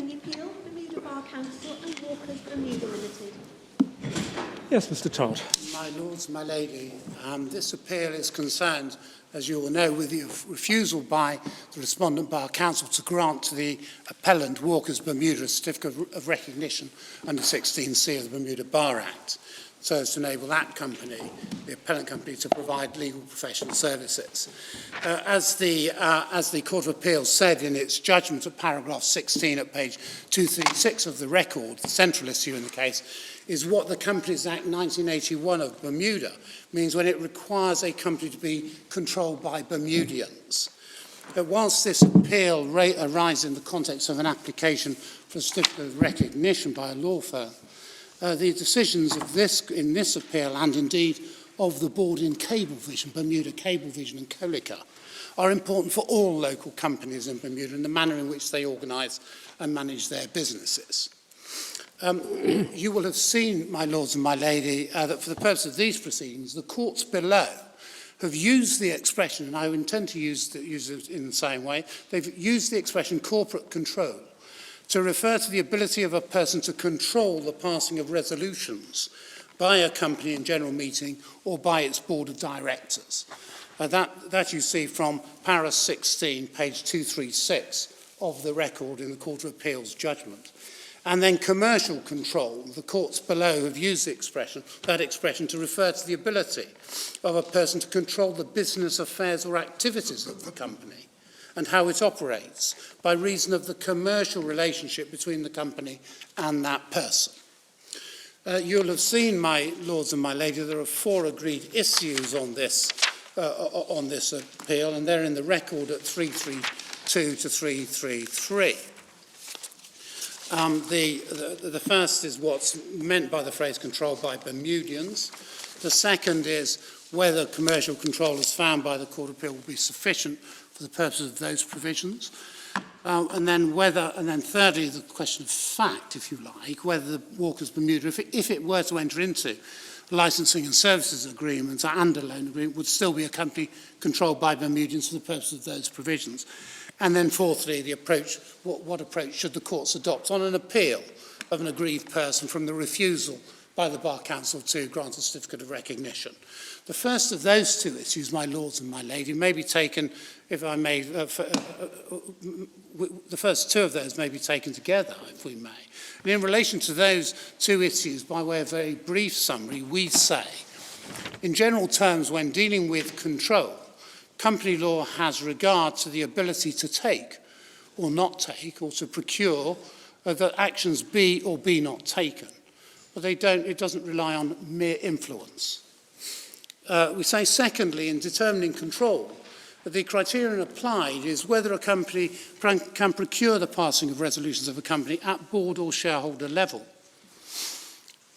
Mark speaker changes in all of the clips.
Speaker 1: the appeal, Bermuda Bar Council and Walkers Bermuda Limited.
Speaker 2: Yes, Mr. Todd.
Speaker 3: My lords, my lady, this appeal is concerned, as you all know, with the refusal by the Respondent Bar Council to grant to the appellant Walkers Bermuda a certificate of recognition under 16C of the Bermuda Bar Act, so as to enable that company, the appellant company, to provide legal professional services. As the Court of Appeals said in its judgment at paragraph 16 at page 236 of the record, the central issue in the case is what the Companies Act 1981 of Bermuda means when it requires a company to be controlled by Bermudians. But whilst this appeal arises in the context of an application for a certificate of recognition by a law firm, the decisions of in this appeal, and indeed of the board in Cablevision, Bermuda Cablevision and Colica, are important for all local companies in Bermuda and the manner in which they organise and manage their businesses. You will have seen, my lords and my lady, that for the purpose of these proceedings, the courts below have used the expression, and I intend to use it in the same way, they've used the expression corporate control to refer to the ability of a person to control the passing of resolutions by a company in general meeting or by its board of directors. That you see from para 16, page 236 of the record in the Court of Appeals judgment. And then commercial control, the courts below have used that expression to refer to the ability of a person to control the business affairs or activities of the company and how it operates by reason of the commercial relationship between the company and that person. You'll have seen, my lords and my lady, there are 4 agreed issues on this appeal, and they're in the record at 332 to 333. The first is what's meant by the phrase controlled by Bermudians. The second is whether commercial control as found by the Court of Appeal will be sufficient for the purposes of those provisions. And then thirdly, the question of fact, if you like, whether the Walkers Bermuda, if it were to enter into licensing and services agreements and a loan agreement, would still be a company controlled by Bermudians for the purposes of those provisions. And then fourthly, the approach, what approach should the courts adopt on an appeal of an aggrieved person from the refusal by the Bar Council to grant a certificate of recognition. The first of those 2 issues, my lords and my lady, may be taken, if I may, the first 2 of those may be taken together, if we may. And in relation to those 2 issues, by way of a very brief summary, we say, in general terms, when dealing with control, company law has regard to the ability to take or not take, or to procure that actions be or be not taken. But it doesn't rely on mere influence. We say, secondly, in determining control, that the criterion applied is whether a company can procure the passing of resolutions of a company at board or shareholder level.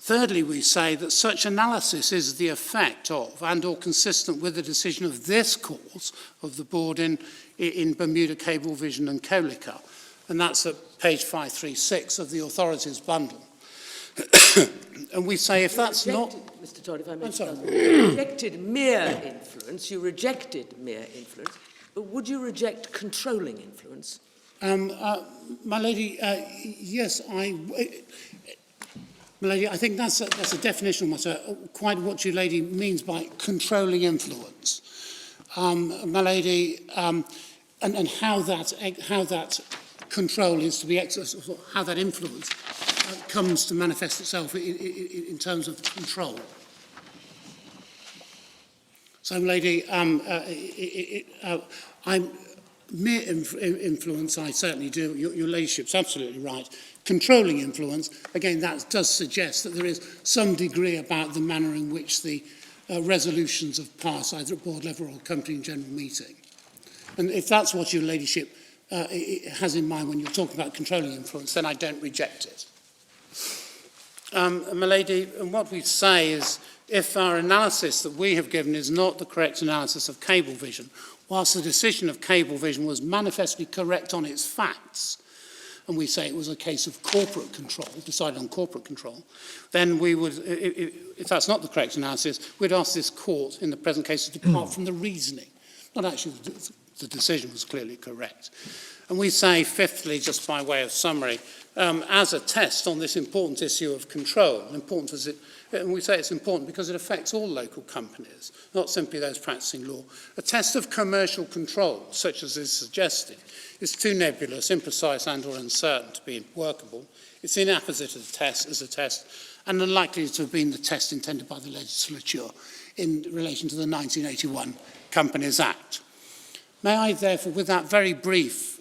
Speaker 3: Thirdly, we say that such analysis is the effect of and or consistent with the decision of this court of the board in Bermuda Cablevision and Colica, and that's at page 536 of the authorities bundle. And we say if that's not...
Speaker 4: Mr. Todd, if I may...
Speaker 3: I'm sorry.
Speaker 4: You rejected mere influence, you rejected mere influence, but would you reject controlling influence?
Speaker 3: My lady, yes, my lady, I think that's a definitional matter, quite what your lady means by controlling influence. My lady, and how that control is to be exercised, how that influence comes to manifest itself in terms of control. So, my lady, mere influence, I certainly do. Your ladyship's absolutely right. Controlling influence, again, that does suggest that there is some degree about the manner in which the resolutions have passed, either at board level or company in general meeting. And if that's what your ladyship has in mind when you're talking about controlling influence, then I don't reject it. My lady, and what we say is, if our analysis that we have given is not the correct analysis of Cablevision, whilst the decision of Cablevision was manifestly correct on its facts, and we say it was a case of corporate control, decided on corporate control, then we would, if that's not the correct analysis, we'd ask this court in the present case to depart from the reasoning. Not actually, the decision was clearly correct. And we say, fifthly, just by way of summary, as a test on this important issue of control. Important as it, and we say it's important because it affects all local companies, not simply those practising law. A test of commercial control, such as is suggested, is too nebulous, imprecise and or uncertain to be workable. It's inapposite as a test and unlikely to have been the test intended by the legislature in relation to the 1981 Companies Act. May I therefore, with that very brief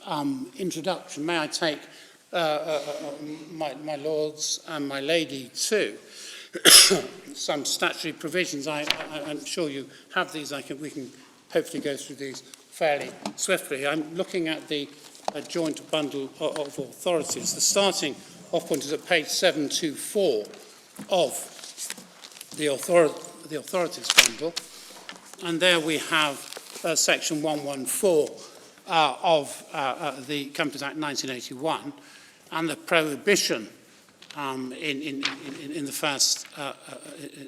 Speaker 3: introduction, may I take my lords and my lady to some statutory provisions. I'm sure you have these. We can hopefully go through these fairly swiftly. I'm looking at the joint bundle of authorities. The starting off point is at page 724 of the authorities bundle, and there we have section 114 of the Companies Act 1981, and the prohibition in the first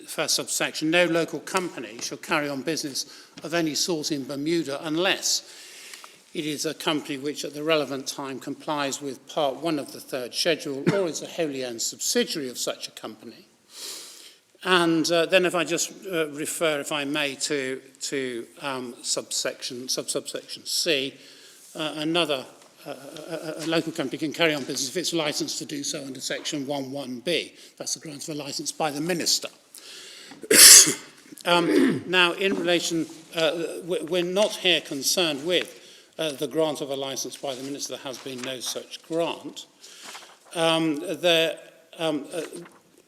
Speaker 3: subsection: no local company shall carry on business of any sort in Bermuda unless it is a company which at the relevant time complies with Part 1 of the Third Schedule or is a wholly owned subsidiary of such a company. And then if I just refer, if I may, to subsection C, a local company can carry on business if it's licensed to do so under section 11B. That's the grant of a licence by the minister. Now, in relation, we're not here concerned with the grant of a licence by the minister. There has been no such grant.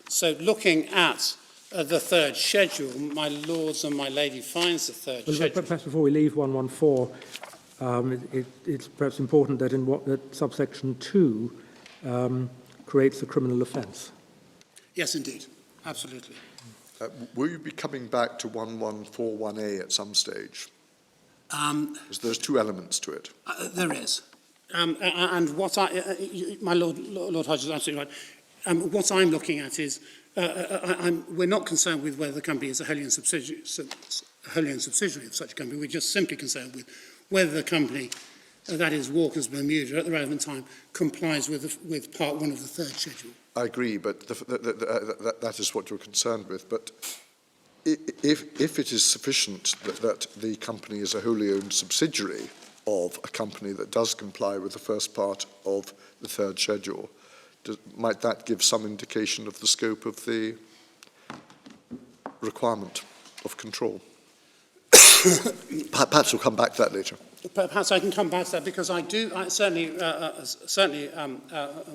Speaker 3: So looking at the third schedule, my lords and my lady finds the third schedule.
Speaker 2: Perhaps before we leave 114, it's perhaps important that that subsection 2 creates a criminal offence.
Speaker 3: Yes, indeed. Absolutely.
Speaker 5: Will you be coming back to 1141A at some stage? Because there's two elements to it.
Speaker 3: There is. And what my Lord Hodges is absolutely right. What I'm looking at is, we're not concerned with whether the company is a wholly owned subsidiary of such a company. We're just simply concerned with whether the company, that is Walker's Bermuda, at the relevant time, complies with Part 1 of the Third Schedule.
Speaker 5: I agree, but that is what you're concerned with. But if it is sufficient that the company is a wholly owned subsidiary of a company that does comply with the first part of the Third Schedule, might that give some indication of the scope of the requirement of control? Perhaps we'll come back to that later.
Speaker 3: Perhaps I can come back to that, because certainly,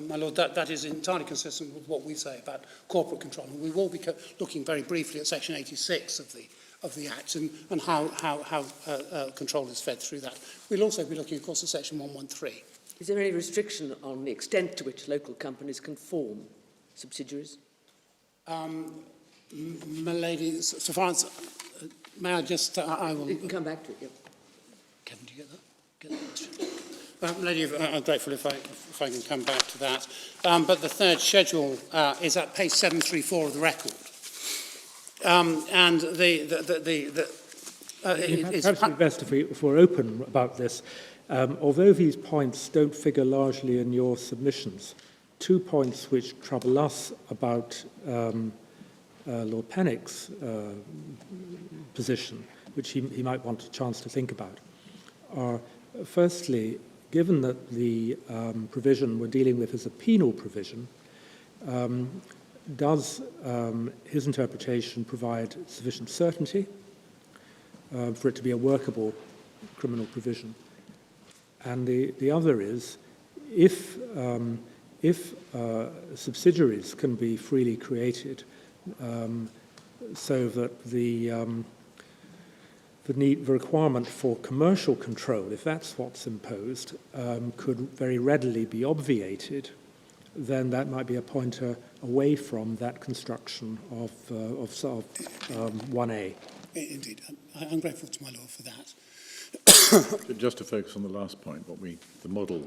Speaker 3: my Lord, that is entirely consistent with what we say about corporate control. And we will be looking very briefly at section 86 of the Act and how control is fed through that. We'll also be looking, of course, at section 113.
Speaker 4: Is there any restriction on the extent to which local companies can form subsidiaries?
Speaker 3: My lady, so far as, may I just, I will...
Speaker 4: You can come back to it, yeah.
Speaker 3: Kevin, do you get that? Lady, I'm grateful if I can come back to that. But the third schedule is at page 734 of the record. And
Speaker 2: perhaps it's best if we're open about this. Although these points don't figure largely in your submissions, 2 points which trouble us about Lord Pennick's position, which he might want a chance to think about, are, firstly, given that the provision we're dealing with is a penal provision, does his interpretation provide sufficient certainty for it to be a workable criminal provision? And the other is, if subsidiaries can be freely created so that the requirement for commercial control, if that's what's imposed, could very readily be obviated, then that might be a pointer away from that construction of 1A.
Speaker 3: Indeed. I'm grateful to my Lord for that.
Speaker 6: Just to focus on the last point, the model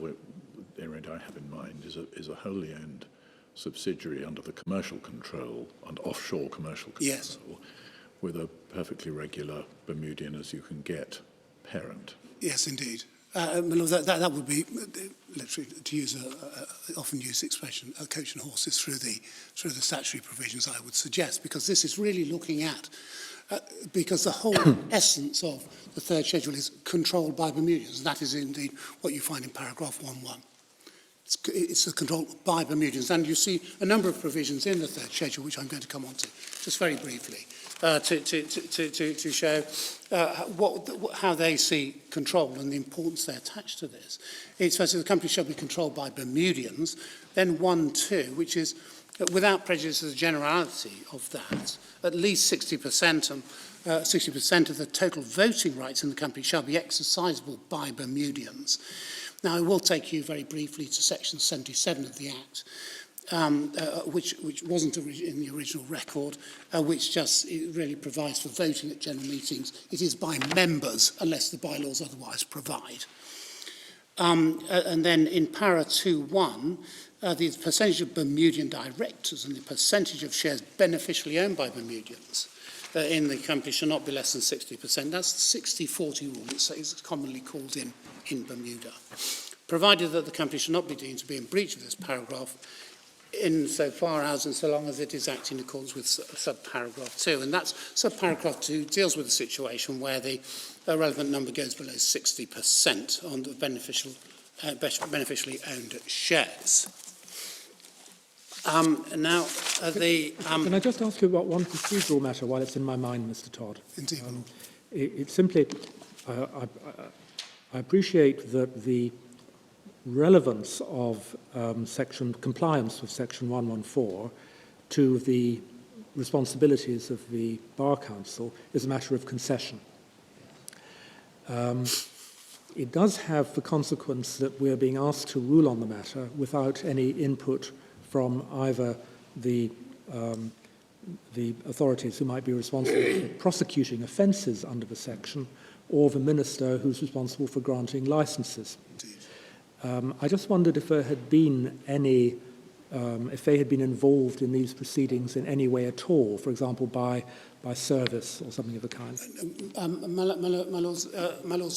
Speaker 6: I have in mind is a wholly owned subsidiary under the commercial control and offshore commercial control,
Speaker 3: yes,
Speaker 6: with a perfectly regular Bermudian as you can get parent.
Speaker 3: Yes, indeed. That would be, literally, to use an often used expression, coaching horses through the statutory provisions, I would suggest, because this is really looking at, because the whole essence of the third schedule is controlled by Bermudians. And that is indeed what you find in paragraph 1.1. It's the control by Bermudians. And you see a number of provisions in the third schedule, which I'm going to come on to, just very briefly, to show how they see control and the importance they attach to this. It's firstly, the company shall be controlled by Bermudians. Then 1.2, which is, without prejudice to the generality of that, at least 60% of the total voting rights in the company shall be exercisable by Bermudians. Now, I will take you very briefly to section 77 of the Act, which wasn't in the original record, which just really provides for voting at general meetings. It is by members, unless the bylaws otherwise provide. And then in para 2.1, the percentage of Bermudian directors and the percentage of shares beneficially owned by Bermudians in the company shall not be less than 60%. That's the 60-40 rule, it's commonly called in Bermuda. Provided that the company shall not be deemed to be in breach of this paragraph insofar as and so long as it is acting in accordance with subparagraph 2. And that's subparagraph 2 deals with a situation where the relevant number goes below 60% on the beneficially owned shares. Can
Speaker 2: I just ask you about one procedural matter while it's in my mind, Mr. Todd?
Speaker 3: Indeed.
Speaker 2: It's simply, I appreciate that the relevance of compliance with section 114 to the responsibilities of the Bar Council is a matter of concession. It does have the consequence that we're being asked to rule on the matter without any input from either the authorities who might be responsible for prosecuting offences under the section or the minister who's responsible for granting licences. I just wondered if there had been any, if they had been involved in these proceedings in any way at all, for example, by service or something of the kind.
Speaker 3: My lords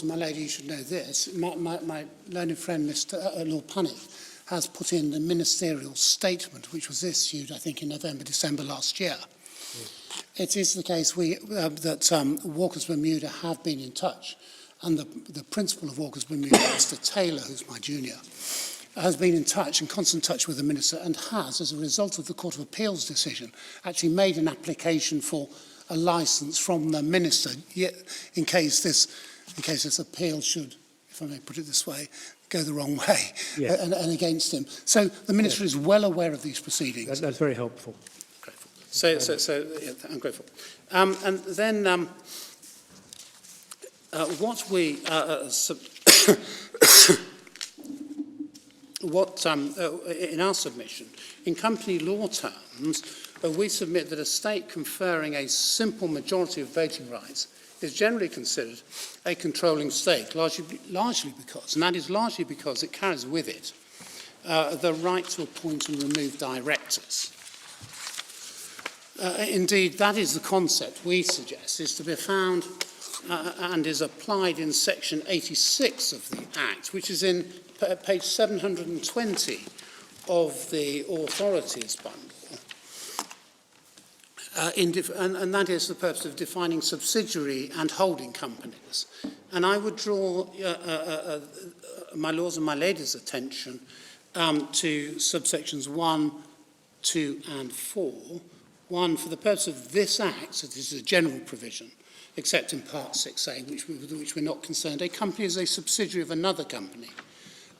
Speaker 3: and my lady, you should know this. My learned friend, Mr. Lord Punnitt, has put in the ministerial statement, which was issued, I think, in November, December last year. It is the case that Walkers Bermuda have been in touch, and the principal of Walkers Bermuda, Mr. Taylor, who's my junior, has been in touch, in constant touch with the minister, and has, as a result of the Court of Appeal's decision, actually made an application for a licence from the minister, in case this appeal should, if I may put it this way, go the wrong way, yes, and against him. So the minister, yes, is well aware of these proceedings.
Speaker 2: That's very helpful.
Speaker 3: Grateful. So yeah, I'm grateful. And then what we in our submission, in company law terms, we submit that a state conferring a simple majority of voting rights is generally considered a controlling state, largely because, and that is largely because it carries with it the right to appoint and remove directors. Indeed, that is the concept we suggest is to be found and is applied in section 86 of the Act, which is in page 720 of the authorities bundle. And that is the purpose of defining subsidiary and holding companies. And I would draw my lords and my ladies' attention to subsections 1, 2 and 4. 1, for the purpose of this Act, so this is a general provision, except in Part 6A, which we're not concerned. A company is a subsidiary of another company,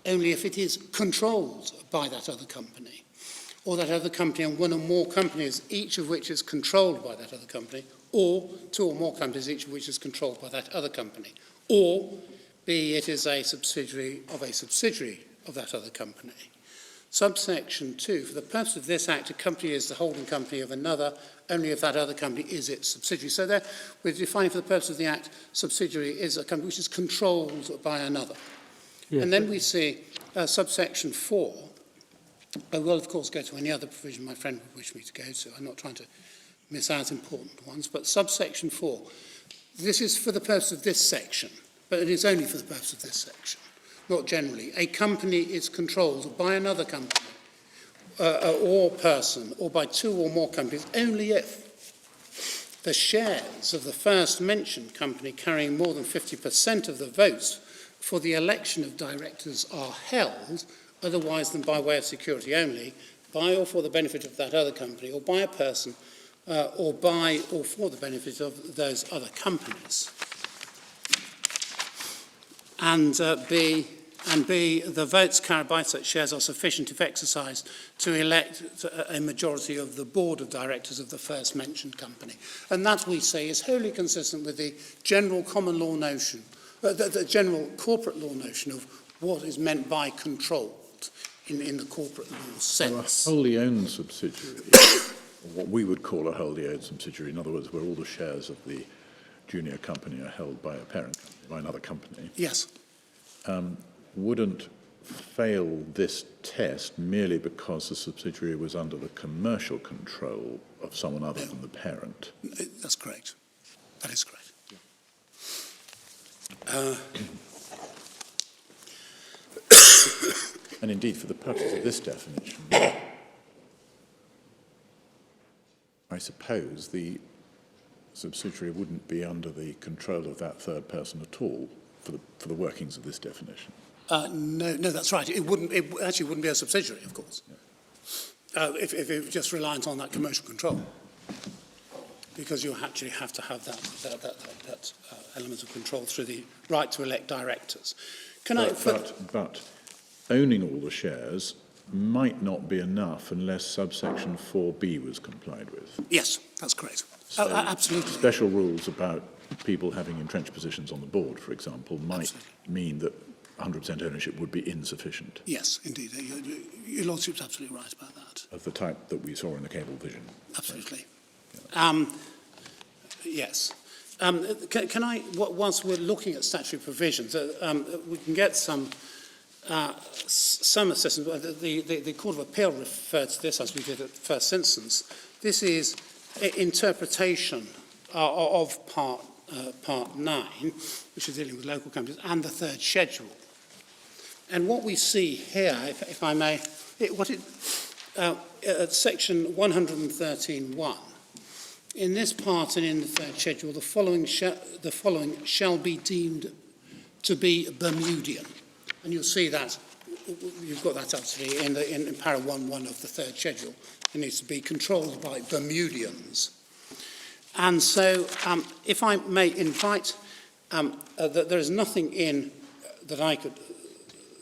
Speaker 3: only if it is controlled by that other company, or that other company and one or more companies, each of which is controlled by that other company, or two or more companies, each of which is controlled by that other company, or B, it is a subsidiary of that other company. Subsection 2, for the purpose of this Act, a company is the holding company of another, only if that other company is its subsidiary. So there, we're defining for the purpose of the Act, subsidiary is a company which is controlled by another. Yes. And then we see subsection 4. I will, of course, go to any other provision my friend would wish me to go to. I'm not trying to miss out important ones. But subsection 4, this is for the purpose of this section, but it is only for the purpose of this section. not generally. A company is controlled by another company or person, or by two or more companies, only if the shares of the first mentioned company carrying more than 50% of the votes for the election of directors are held, otherwise than by way of security only, by or for the benefit of that other company, or by a person, or by or for the benefit of those other companies. And B, the votes carried by such shares are sufficient if exercised to elect a majority of the board of directors of the first mentioned company. And that, we say, is wholly consistent with the general common law notion, the general corporate law notion of what is meant by controlled in the corporate law sense.
Speaker 6: So a wholly owned subsidiary, or what we would call a wholly owned subsidiary, in other words, where all the shares of the junior company are held by a parent company, by another company.
Speaker 3: Yes.
Speaker 6: Wouldn't fail this test merely because the subsidiary was under the commercial control of someone other than the parent.
Speaker 3: That's correct. That is correct.
Speaker 6: And indeed, for the purpose of this definition, I suppose the subsidiary wouldn't be under the control of that third person at all for the workings of this definition.
Speaker 3: No, that's right. It actually wouldn't be a subsidiary, of course, if it was just reliant on that commercial control, because you actually have to have that element of control through the right to elect directors.
Speaker 6: But owning all the shares might not be enough unless subsection 4B was complied with.
Speaker 3: Yes, that's correct.
Speaker 6: So
Speaker 3: Absolutely.
Speaker 6: Special rules about people having entrenched positions on the board, for example, might mean that 100% ownership would be insufficient.
Speaker 3: Yes, indeed. Your Lordship's absolutely right about that.
Speaker 6: Of the type that we saw in the cable vision.
Speaker 3: Absolutely. Yes. Can I, whilst we're looking at statutory provisions, we can get some assistance. The Court of Appeal referred to this, as we did at the first instance. This is interpretation of Part 9, which is dealing with local companies, and the third schedule. And what we see here, if I may, at section 113.1, in this part and in the third schedule, the following shall be deemed to be Bermudian. And you'll see that, you've got that actually in para 1.1 of the third schedule. It needs to be controlled by Bermudians. And so, if I may invite, there is nothing in that I could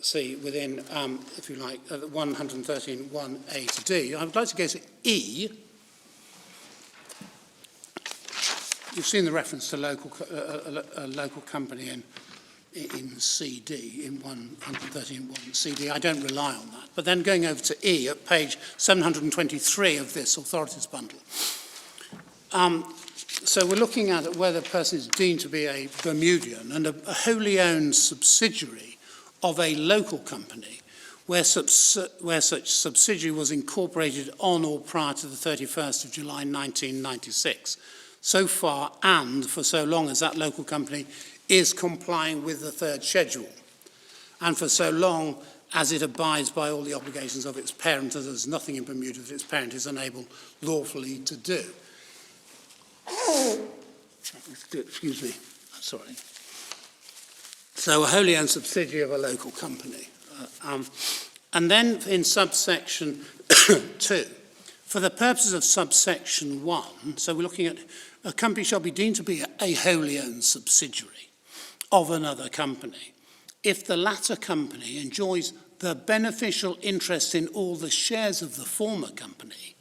Speaker 3: see within, if you like, 113.1a to d. I would like to go to E. You've seen the reference to a local company in CD, in 113.1 CD. I don't rely on that. But then going over to E at page 723 of this authorities bundle. So we're looking at whether a person is deemed to be a Bermudian and a wholly owned subsidiary of a local company where such subsidiary was incorporated on or prior to the 31st of July 1996, so far and for so long as that local company is complying with the third schedule, and for so long as it abides by all the obligations of its parent, as there's nothing in Bermuda that its parent is unable lawfully to do. Excuse me, sorry. So a wholly owned subsidiary of a local company. And then in subsection 2, for the purposes of subsection 1, so we're looking at a company shall be deemed to be a wholly owned subsidiary of another company if the latter company enjoys the beneficial interest in all the shares of the former company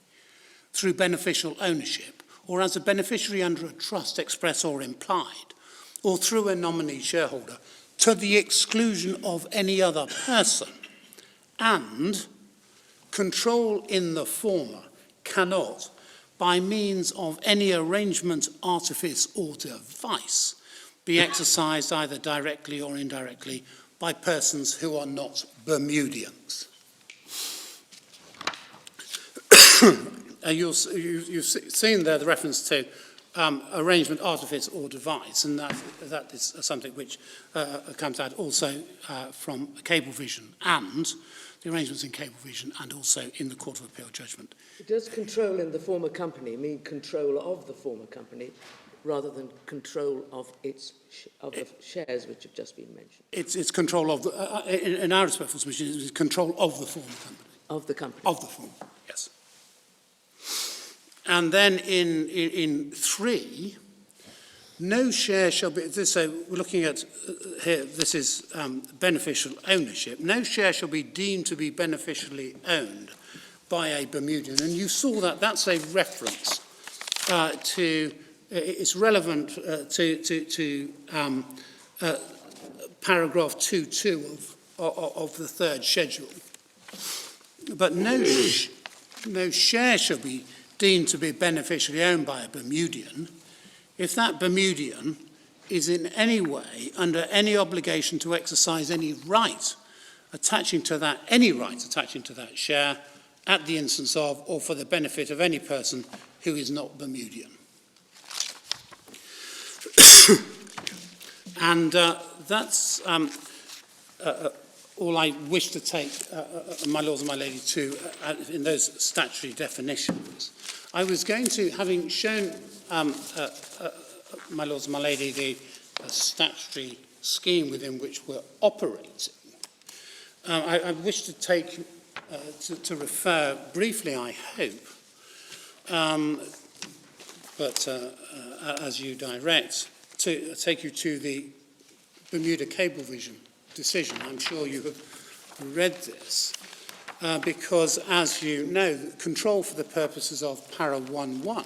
Speaker 3: through beneficial ownership, or as a beneficiary under a trust express or implied, or through a nominee shareholder, to the exclusion of any other person, and control in the former cannot, by means of any arrangement, artifice, or device, be exercised either directly or indirectly by persons who are not Bermudians. You've seen there the reference to arrangement, artifice or device, and that is something which comes out also from Cablevision and the arrangements in Cablevision and also in the Court of Appeal judgment.
Speaker 4: Does control in the former company mean control of the former company rather than control of the shares which have just been mentioned?
Speaker 3: It's control of, in our respectful submission, it's control of the former company.
Speaker 4: Of the company?
Speaker 3: Of the former, yes. And then in 3, no share shall be, so we're looking at here, this is beneficial ownership. No share shall be deemed to be beneficially owned by a Bermudian. And you saw that, that's a reference to, it's relevant to paragraph 2.2 of the 3rd schedule. But no share shall be deemed to be beneficially owned by a Bermudian if that Bermudian is in any way under any obligation to exercise any right attaching to that share at the instance of or for the benefit of any person who is not Bermudian. And that's all I wish to take, my lords and my lady, to in those statutory definitions. I was going to, having shown my lords and my lady the statutory scheme within which we're operating, I wish to take, to refer briefly, I hope, but as you direct, to take you to the Bermuda Cablevision decision. I'm sure you have read this, because, as you know, control for the purposes of para 1.1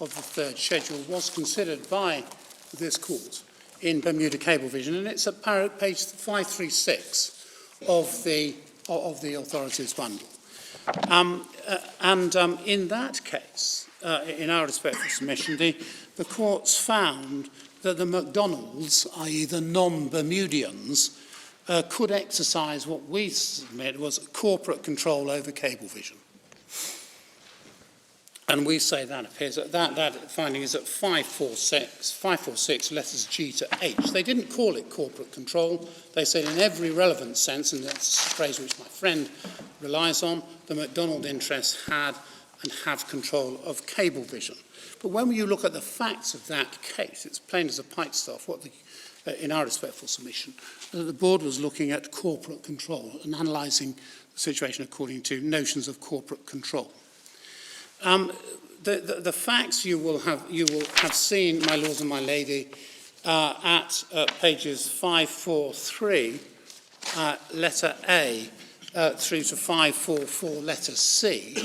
Speaker 3: of the 3rd schedule was considered by this court in Bermuda Cablevision, and it's at page 536 of the authorities bundle. In that case, in our respectful submission, the courts found that the McDonalds, i.e. the non-Bermudians, could exercise what we submit was corporate control over Cablevision. And we say that appears, that finding is at 546 letters G to H. They didn't call it corporate control. They said in every relevant sense, and that's a phrase which my friend relies on, the McDonald interests had and have control of Cablevision. But when you look at the facts of that case, it's plain as a pikestaff what in our respectful submission, the board was looking at corporate control and analysing the situation according to notions of corporate control. The facts you will have seen, my lords and my lady, at pages 543, letter A, through to 544, letter C.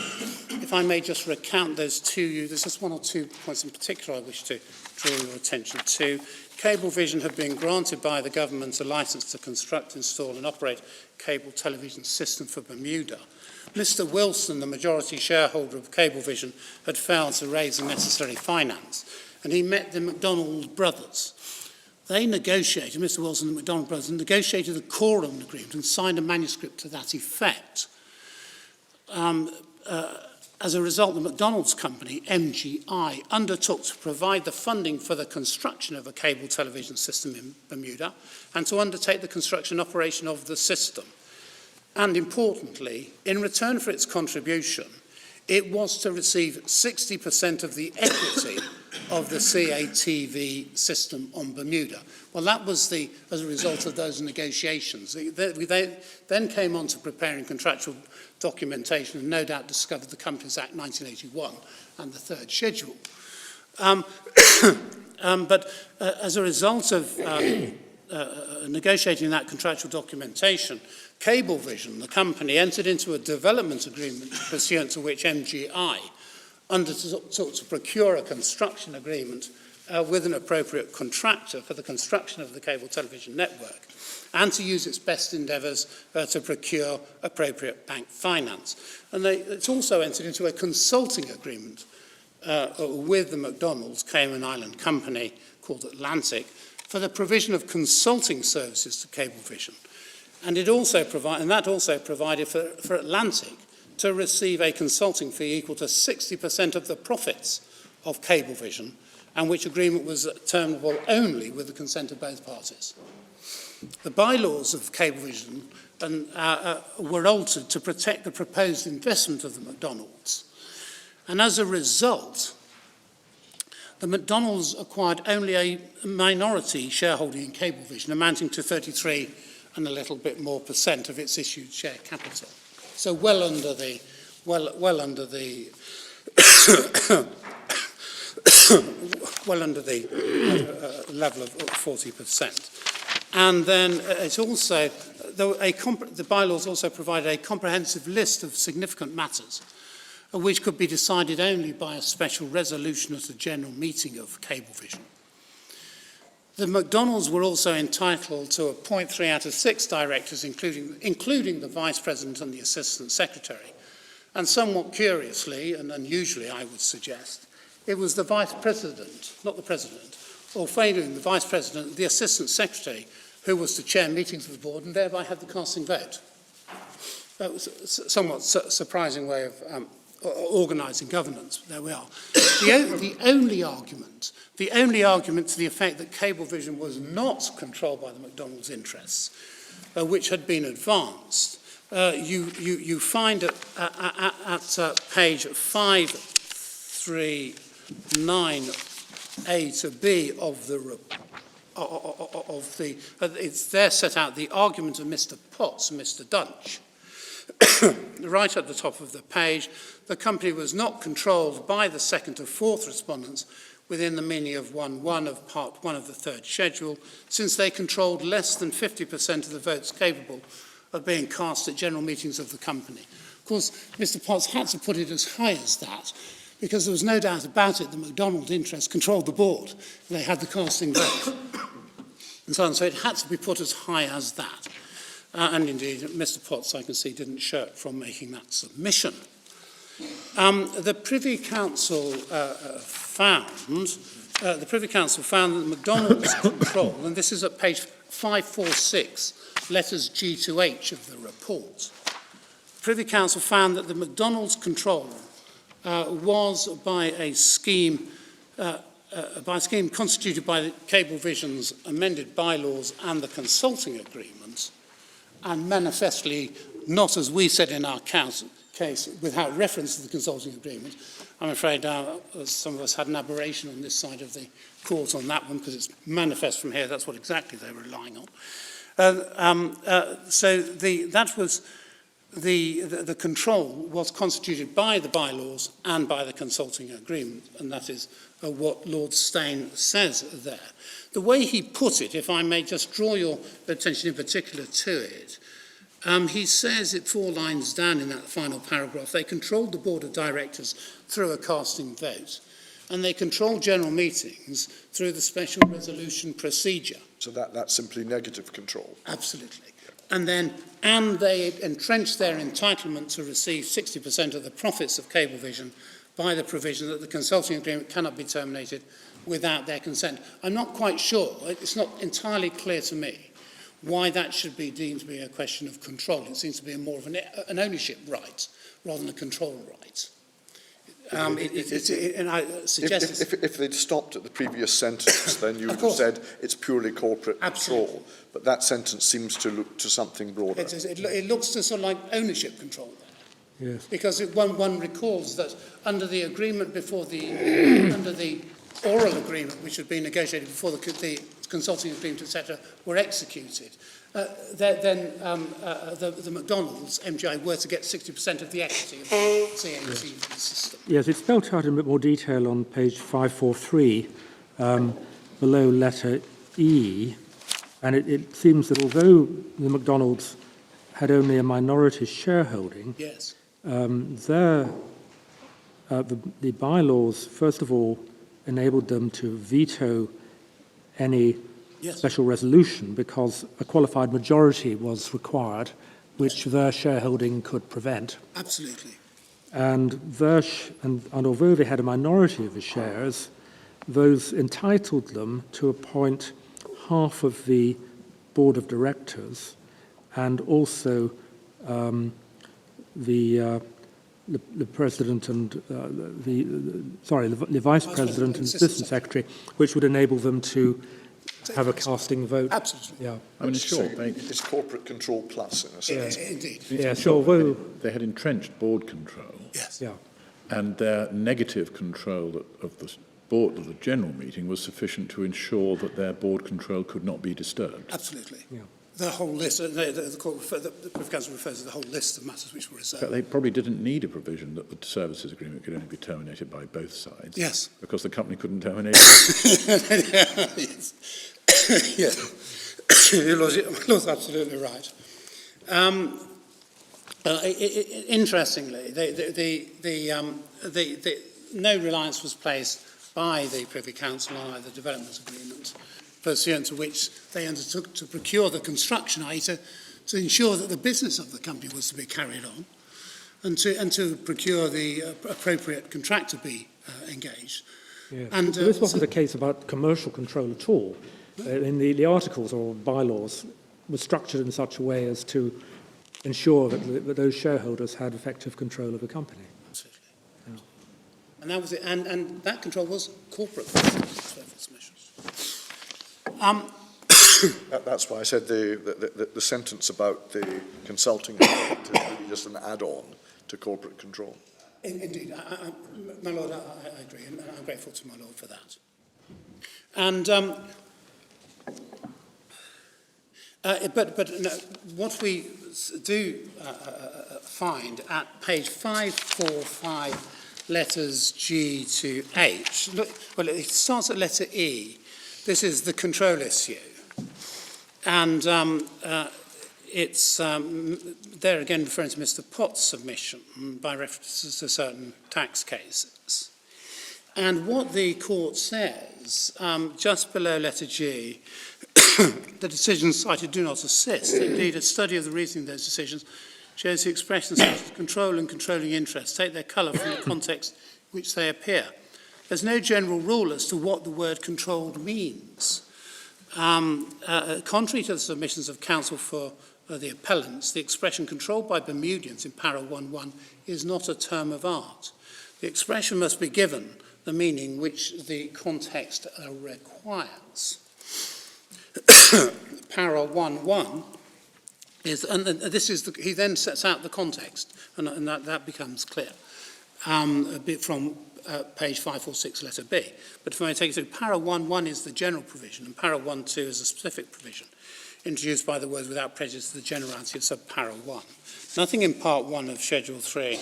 Speaker 3: If I may just recount those to you, there's just one or two points in particular I wish to draw your attention to. Cablevision had been granted by the government a licence to construct, install and operate cable television system for Bermuda. Mr. Wilson, the majority shareholder of Cablevision, had failed to raise the necessary finance, and he met the McDonald brothers. They negotiated, Mr. Wilson and the McDonald brothers, negotiated a quorum agreement and signed a manuscript to that effect. As a result, the McDonald's company, MGI, undertook to provide the funding for the construction of a cable television system in Bermuda and to undertake the construction and operation of the system. And importantly, in return for its contribution, it was to receive 60% of the equity of the CATV system on Bermuda. Well, that was as a result of those negotiations. They then came on to preparing contractual documentation and no doubt discovered the Companies Act 1981 and the 3rd schedule. But as a result of negotiating that contractual documentation, Cablevision, the company, entered into a development agreement pursuant to which MGI undertook to procure a construction agreement with an appropriate contractor for the construction of the cable television network and to use its best endeavours to procure appropriate bank finance. And it's also entered into a consulting agreement with the McDonald's Cayman Island company called Atlantic for the provision of consulting services to Cablevision. And that also provided for Atlantic to receive a consulting fee equal to 60% of the profits of Cablevision, and which agreement was terminable only with the consent of both parties. The bylaws of Cablevision were altered to protect the proposed investment of the McDonald's. And as a result, the McDonald's acquired only a minority shareholding in Cablevision, amounting to 33 and a little bit more % of its issued share capital. So well under the well under the level of 40%. And then it's also, the bylaws also provided a comprehensive list of significant matters which could be decided only by a special resolution at a general meeting of Cablevision. The McDonald's were also entitled to appoint 3 out of 6 directors, including the Vice President and the Assistant Secretary. And somewhat curiously, and unusually I would suggest, it was the Vice President, not the President, or failing the Vice President, the Assistant Secretary, who was to chair meetings of the board and thereby had the casting vote. That was a somewhat surprising way of organising governance. There we are. The only argument to the effect that Cablevision was not controlled by the McDonald's interests, which had been advanced, you find at page 539A to B of the it's there set out the argument of Mr. Potts and Mr. Dunch. Right at the top of the page, the company was not controlled by the second to fourth respondents within the meaning of 1.1 of Part 1 of the third schedule, since they controlled less than 50% of the votes capable of being cast at general meetings of the company. Of course, Mr. Potts had to put it as high as that, because there was no doubt about it, the McDonald interest controlled the board. They had the casting vote. And so on. So it had to be put as high as that. And indeed, Mr. Potts, I can see, didn't shirk from making that submission. The Privy Council found that the McDonald's control, and this is at page 546, letters G to H of the report. The Privy Council found that the McDonald's control was by a scheme constituted by the Cablevision's amended bylaws and the consulting agreement, and manifestly not, as we said in our case, without reference to the consulting agreement. I'm afraid some of us had an aberration on this side of the court on that one, because it's manifest from here, that's what exactly they were relying on. So the control was constituted by the bylaws and by the consulting agreement, and that is what Lord Steyn says there. The way he put it, if I may just draw your attention in particular to it, he says it 4 lines down in that final paragraph, they controlled the board of directors through a casting vote, and they controlled general meetings through the special resolution procedure.
Speaker 5: So that's simply negative control?
Speaker 3: Absolutely. And they entrenched their entitlement to receive 60% of the profits of Cablevision by the provision that the consulting agreement cannot be terminated without their consent. I'm not quite sure, it's not entirely clear to me why that should be deemed to be a question of control. It seems to be more of an ownership right rather than a control right. And I suggest
Speaker 5: if they'd stopped at the previous sentence, then you would have said it's purely corporate control. But that sentence seems to look to something broader.
Speaker 3: It looks to sort of like ownership control there.
Speaker 2: Yes.
Speaker 3: Because one recalls that under the agreement before under the oral agreement, which had been negotiated before the consulting agreement, etc., were executed, the McDonald's, MGI, were to get 60% of the equity of the CAC system.
Speaker 2: Yes, it's spelled out in a bit more detail on page 543, below letter E, and it seems that although the McDonald's had only a minority shareholding,
Speaker 3: yes,
Speaker 2: the bylaws, first of all, enabled them to veto any special resolution because a qualified majority was required, which their shareholding could prevent.
Speaker 3: Absolutely.
Speaker 2: And although they had a minority of the shares, those entitled them to appoint half of the board of directors and also the the president and the vice president and assistant secretary, which would enable them to have a casting vote.
Speaker 3: Absolutely.
Speaker 2: Yeah.
Speaker 6: I mean, sure,
Speaker 5: It's corporate control plus, in a sense.
Speaker 3: Indeed.
Speaker 2: Yeah, sure. Well,
Speaker 6: they had entrenched board control,
Speaker 3: Yes.
Speaker 2: yeah.
Speaker 6: and their negative control of the board of the general meeting was sufficient to ensure that their board control could not be disturbed.
Speaker 3: Absolutely.
Speaker 2: Yeah.
Speaker 3: The whole list, the Privy Council refers to the whole list of matters which were reserved.
Speaker 6: But they probably didn't need a provision that the services agreement could only be terminated by both sides.
Speaker 3: Yes.
Speaker 6: Because the company couldn't terminate.
Speaker 3: Yes. Yeah. Your Lord's absolutely right. Interestingly, no reliance was placed by the Privy Council on either development agreement, pursuant to which they undertook to procure the construction, i.e. to ensure that the business of the company was to be carried on, and to procure the appropriate contractor be engaged.
Speaker 2: Yeah.
Speaker 3: And
Speaker 2: Well, this wasn't a case about commercial control at all. In the articles or bylaws were structured in such a way as to ensure that those shareholders had effective control of the company.
Speaker 3: Absolutely. Yeah. And that was it. And that control was corporate service measures.
Speaker 5: That's why I said the sentence about the consulting is really just an add-on to corporate control.
Speaker 3: Indeed. My Lord, I agree, and I'm grateful to my Lord for that. And but no, what we do find at page 545, letters G to H. Look, well, it starts at letter E. This is the control issue, and it's there again referring to Mr. Potts' submission by reference to certain tax cases. And what the court says, just below letter G, the decisions cited do not assist. Indeed, a study of the reasoning of those decisions shows the expressions such as control and controlling interest take their colour from the context in which they appear. There's no general rule as to what the word controlled means. Contrary to the submissions of counsel for the appellants, the expression controlled by Bermudians in para 1.1 is not a term of art. The expression must be given the meaning which the context requires. Para 1.1 is, and this is he then sets out the context, and that becomes clear a bit from page 546, letter B. But if I take it through, para 1.1 is the general provision, and para 1.2 is a specific provision, introduced by the words without prejudice to the generality of sub-para 1. Nothing in part 1 of Schedule 3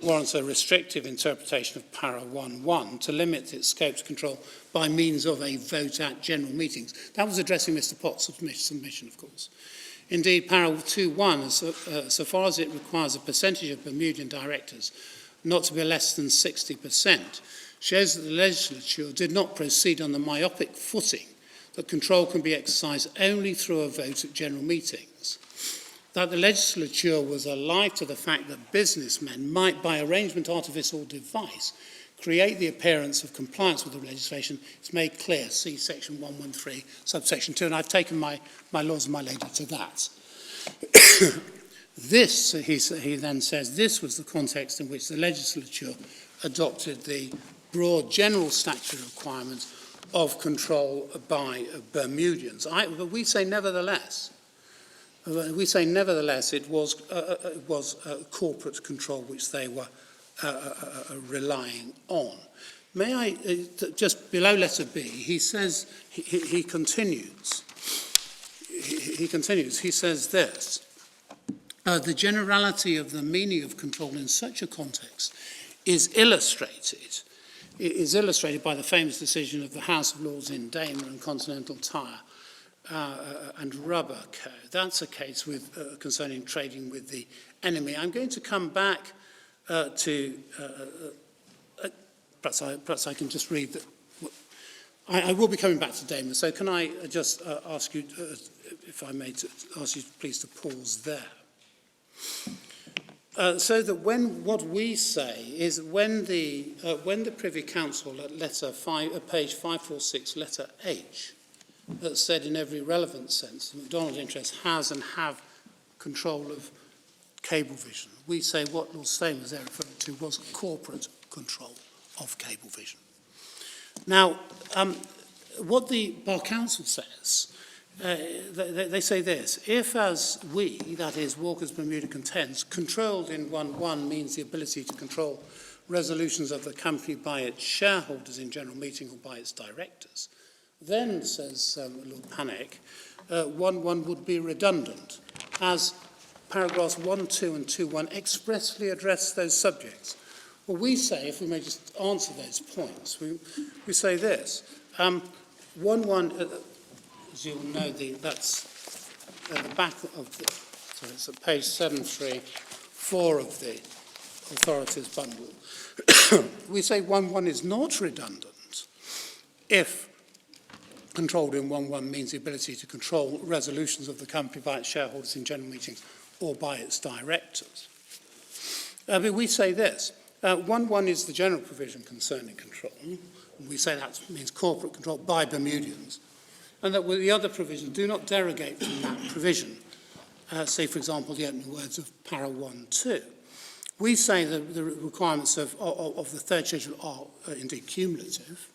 Speaker 3: warrants a restrictive interpretation of para 1.1 to limit its scope to control by means of a vote at general meetings. That was addressing Mr. Potts' submission, of course. Indeed, para 2.1, so far as it requires a percentage of Bermudian directors not to be less than 60%, shows that the legislature did not proceed on the myopic footing that control can be exercised only through a vote at general meetings. That the legislature was alive to the fact that businessmen might, by arrangement, artifice or device, create the appearance of compliance with the legislation is made clear. See section 113, subsection 2, and I've taken my laws and my lady to that. This, he then says, this was the context in which the legislature adopted the broad general statutory requirements of control by Bermudians. But we say nevertheless, it was corporate control which they were relying on. May I, just below letter B, he says, he continues, he says this, the generality of the meaning of control in such a context is illustrated by the famous decision of the House of Lords in Daimler and Continental Tire and Rubber Co. That's a case with concerning trading with the enemy. I'm going to come back to, perhaps I can just read that. I will be coming back to Daimler, so can I just ask you, if I may, to ask you please to pause there. So that what we say is when the Privy Council at page 546, letter H, that said in every relevant sense, the McDonald interest has and have control of Cablevision. We say what Lord Stone was there referring to was corporate control of Cablevision. Now, what the Bar Council says, they say this: if, as we, that is, Walker's Bermuda contends, controlled in 1.1 means the ability to control resolutions of the company by its shareholders in general meeting or by its directors, then, says Lord Panic, 1.1 would be redundant, as paragraphs 1.2 and 2.1 expressly address those subjects. Well, we say, if we may just answer those points, we say this. 1.1, as you'll know, that's at the back of the, so it's at page 734 of the authorities bundle. We say 1.1 is not redundant if controlled in 1.1 means the ability to control resolutions of the company by its shareholders in general meetings or by its directors. But we say this: 1.1 is the general provision concerning control. We say that means corporate control by Bermudians, and that the other provisions do not derogate from that provision. Say, for example, the opening words of para 1.2. We say that the requirements of the third schedule are indeed cumulative.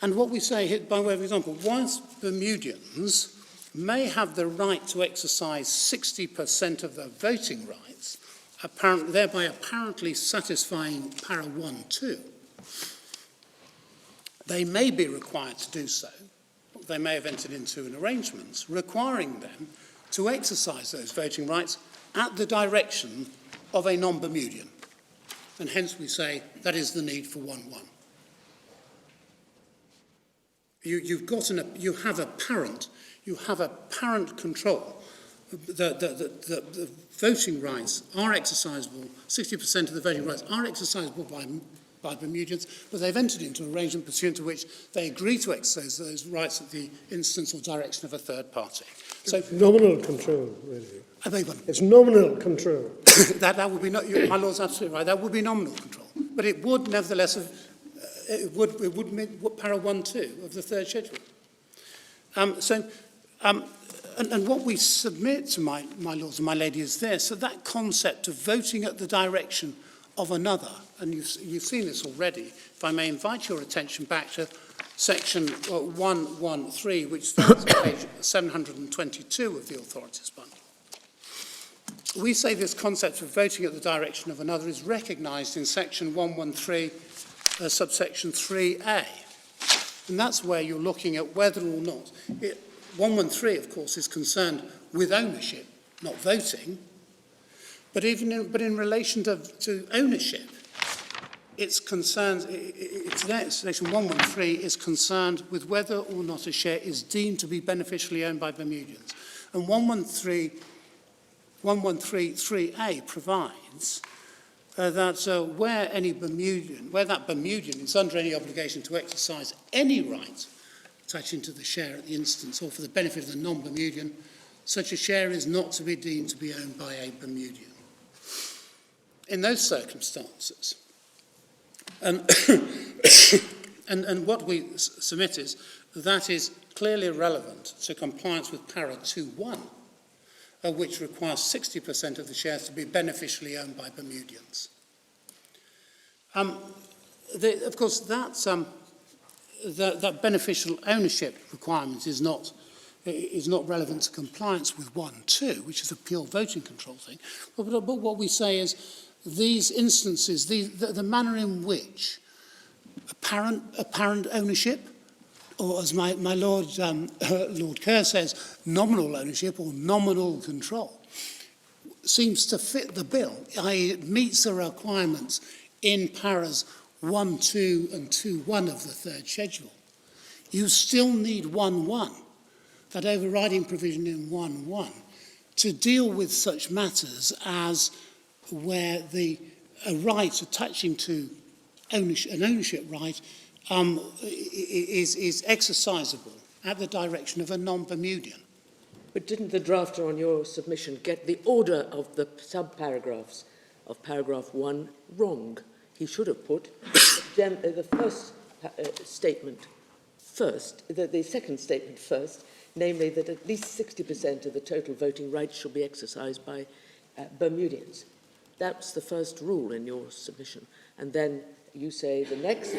Speaker 3: And what we say here, by way of example, whilst Bermudians may have the right to exercise 60% of their voting rights, thereby apparently satisfying para 1.2, they may be required to do so. They may have entered into an arrangement requiring them to exercise those voting rights at the direction of a non-Bermudian. And hence we say that is the need for 1.1. You have apparent control. The voting rights are exercisable, 60% of the voting rights are exercisable by Bermudians, but they've entered into an arrangement pursuant to which they agree to exercise those rights at the instance or direction of a third party. So
Speaker 7: nominal control, really.
Speaker 3: I beg your pardon?
Speaker 7: It's nominal control.
Speaker 3: that would be not. My lord's absolutely right. That would be nominal control, but it would nevertheless have. It would make para 1.2 of the third schedule. And what we submit to my lords and my lady is this: that concept of voting at the direction of another, and you've seen this already. If I may invite your attention back to section 113, which starts on page 722 of the authorities bundle. We say this concept of voting at the direction of another is recognised in section 113, subsection 3A. And that's where you're looking at whether or not. 113, of course, is concerned with ownership, not voting. But in relation to ownership, it's concerned, section 113 is concerned with whether or not a share is deemed to be beneficially owned by Bermudians. And 113.3a provides that where that Bermudian is under any obligation to exercise any right attaching to the share at the instance or for the benefit of the non-Bermudian, such a share is not to be deemed to be owned by a Bermudian. In those circumstances, and what we submit is that is clearly relevant to compliance with para 2.1, which requires 60% of the shares to be beneficially owned by Bermudians. Of course, that beneficial ownership requirement is not relevant to compliance with 1.2, which is a pure voting control thing. But what we say is these instances, the manner in which apparent ownership, or as my Lord Kerr says, nominal ownership or nominal control, seems to fit the bill, i.e. it meets the requirements in paras 1.2 and 2.1 of the third schedule. You still need 1.1, that overriding provision in 1.1, to deal with such matters as where a right attaching to an ownership right is exercisable at the direction of a non-Bermudian.
Speaker 4: But didn't the drafter on your submission get the order of the sub-paragraphs of paragraph 1 wrong? He should have put the first statement first, the second statement first, namely that at least 60% of the total voting rights shall be exercised by Bermudians. That's the first rule in your submission. And then you say the next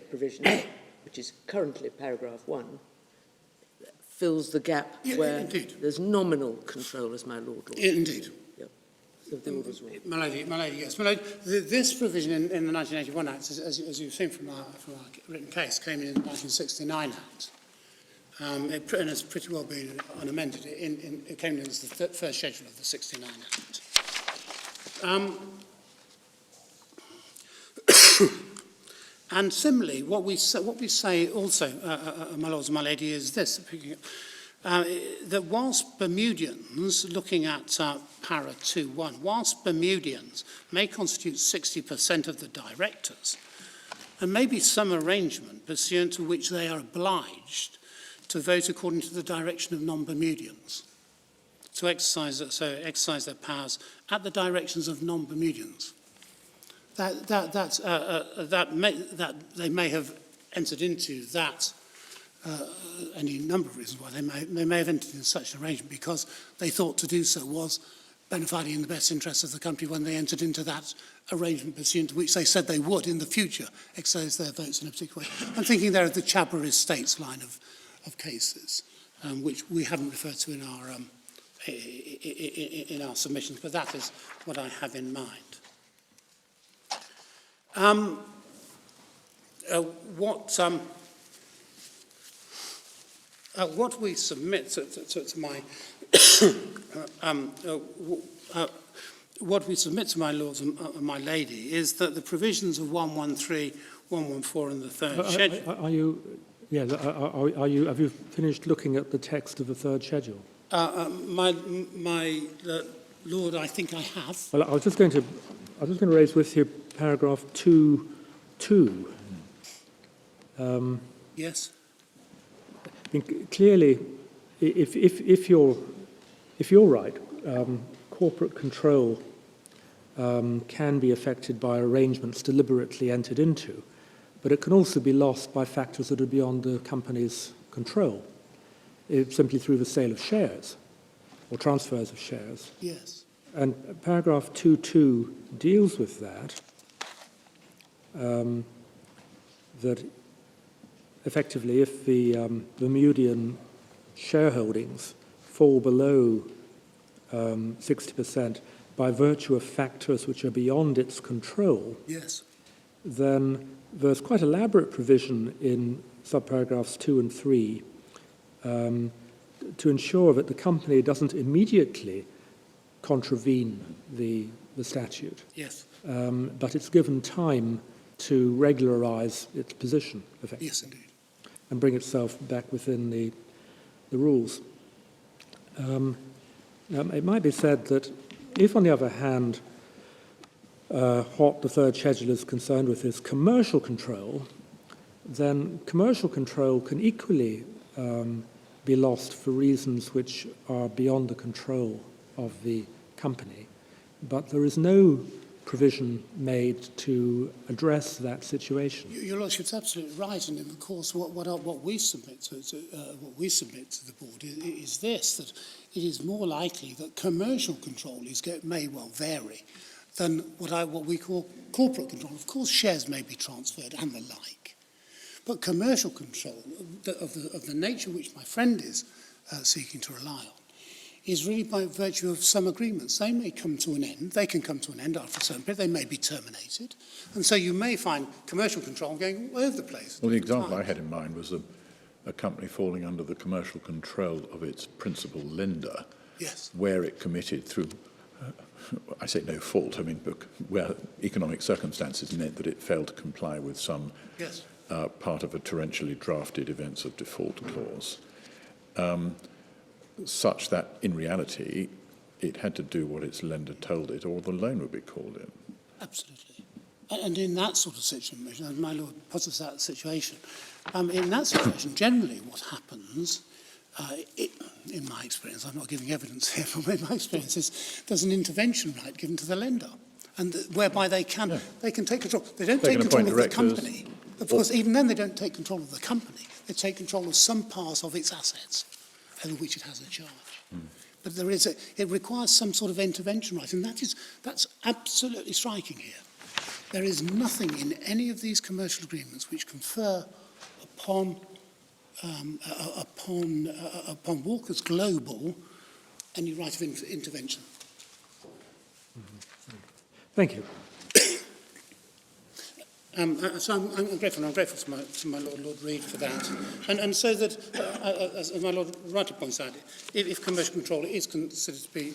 Speaker 4: provision, which is currently paragraph 1, fills the gap where
Speaker 3: indeed.
Speaker 4: there's nominal control, as my lord will.
Speaker 3: Indeed.
Speaker 4: Yeah. So the order's wrong.
Speaker 3: My lady, yes. My lady, this provision in the 1981 Act, as you've seen from our written case, came in the 1969 Act. And it's pretty well been unamended. It came in as the first schedule of the 69 Act. And similarly, what we say also, my lords and my lady, is this, that whilst Bermudians, looking at para 2.1, whilst Bermudians may constitute 60% of the directors, and may be some arrangement pursuant to which they are obliged to vote according to the direction of non-Bermudians, to exercise their powers at the directions of non-Bermudians. That they may have entered into that, any number of reasons why they may have entered into such an arrangement, because they thought to do so was benefiting in the best interests of the country when they entered into that arrangement pursuant to which they said they would in the future exercise their votes in a particular way. I'm thinking there of the Chabra Estates line of cases, which we haven't referred to in our submissions, but that is what I have in mind. What we submit to my what we submit to my lords and my lady is that the provisions of 113, 114 and the third schedule.
Speaker 2: Are you? Yeah. Are you? Have you finished looking at the text of the third schedule?
Speaker 3: My lord, I think I have.
Speaker 2: Well, I was just going to raise with you paragraph 2.2.
Speaker 3: Yes.
Speaker 2: I think clearly, if you're right, corporate control can be affected by arrangements deliberately entered into, but it can also be lost by factors that are beyond the company's control, simply through the sale of shares or transfers of shares.
Speaker 3: Yes.
Speaker 2: And paragraph 2.2 deals with that, that effectively if the Bermudian shareholdings fall below 60% by virtue of factors which are beyond its control,
Speaker 3: Yes.
Speaker 2: then there's quite elaborate provision in subparagraphs 2 and 3 to ensure that the company doesn't immediately contravene the statute.
Speaker 3: Yes.
Speaker 2: But it's given time to regularize its position, effectively.
Speaker 3: Yes, indeed.
Speaker 2: And bring itself back within the rules. Now, it might be said that if, on the other hand, what the third schedule is concerned with is commercial control, then commercial control can equally be lost for reasons which are beyond the control of the company. But there is no provision made to address that situation.
Speaker 3: Your Lordship's absolutely right, and of course, what we submit to the board is this: that it is more likely that commercial control may well vary than what we call corporate control. Of course, shares may be transferred and the like, but commercial control of the nature which my friend is seeking to rely on is really by virtue of some agreements. They may come to an end. They can come to an end after a certain period. They may be terminated. And so you may find commercial control going all over the place.
Speaker 6: Well, the example I had in mind was a company falling under the commercial control of its principal lender,
Speaker 3: Yes.
Speaker 6: where it committed through, I say no fault, I mean, where economic circumstances meant that it failed to comply with some
Speaker 3: Yes.
Speaker 6: part of a torrentially drafted events of default clause. Such that, in reality, it had to do what its lender told it, or the loan would be called in.
Speaker 3: Absolutely. And in that sort of situation, and my Lord puts us that situation, in that situation, generally what happens, in my experience, I'm not giving evidence here, but in my experience, is there's an intervention right given to the lender, and whereby they can take control. They don't take control of the company. Of course, even then they don't take control of the company. They take control of some part of its assets, over which it has a charge. but it requires some sort of intervention right, and that's absolutely striking here. There is nothing in any of these commercial agreements which confer upon Walkers Global any right of intervention.
Speaker 2: Thank you.
Speaker 3: So I'm grateful to my Lord Reid for that. And so that, as my Lord rightly points out, if commercial control is considered to be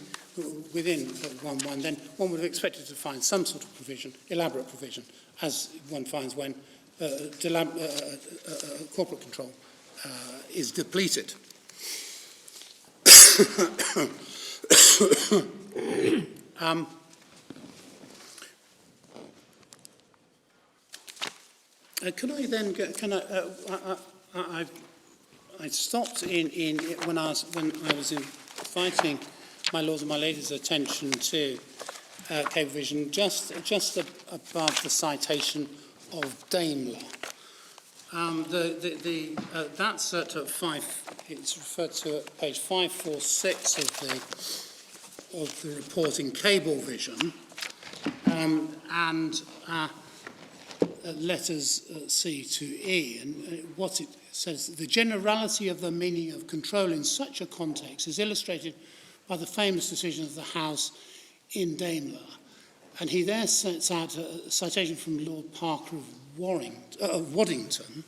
Speaker 3: within 1.1, then one would have expected to find some sort of provision, elaborate provision, as one finds when corporate control is depleted. Can I then go, I stopped when I was inviting my lords and my ladies' attention to cable vision just above the citation of Daimler. That's at it's referred to at page 546 of the report in Cablevision, and letters C to E, and what it says, the generality of the meaning of control in such a context is illustrated by the famous decision of the House in Daimler. And he there sets out a citation from Lord Parker of Waddington,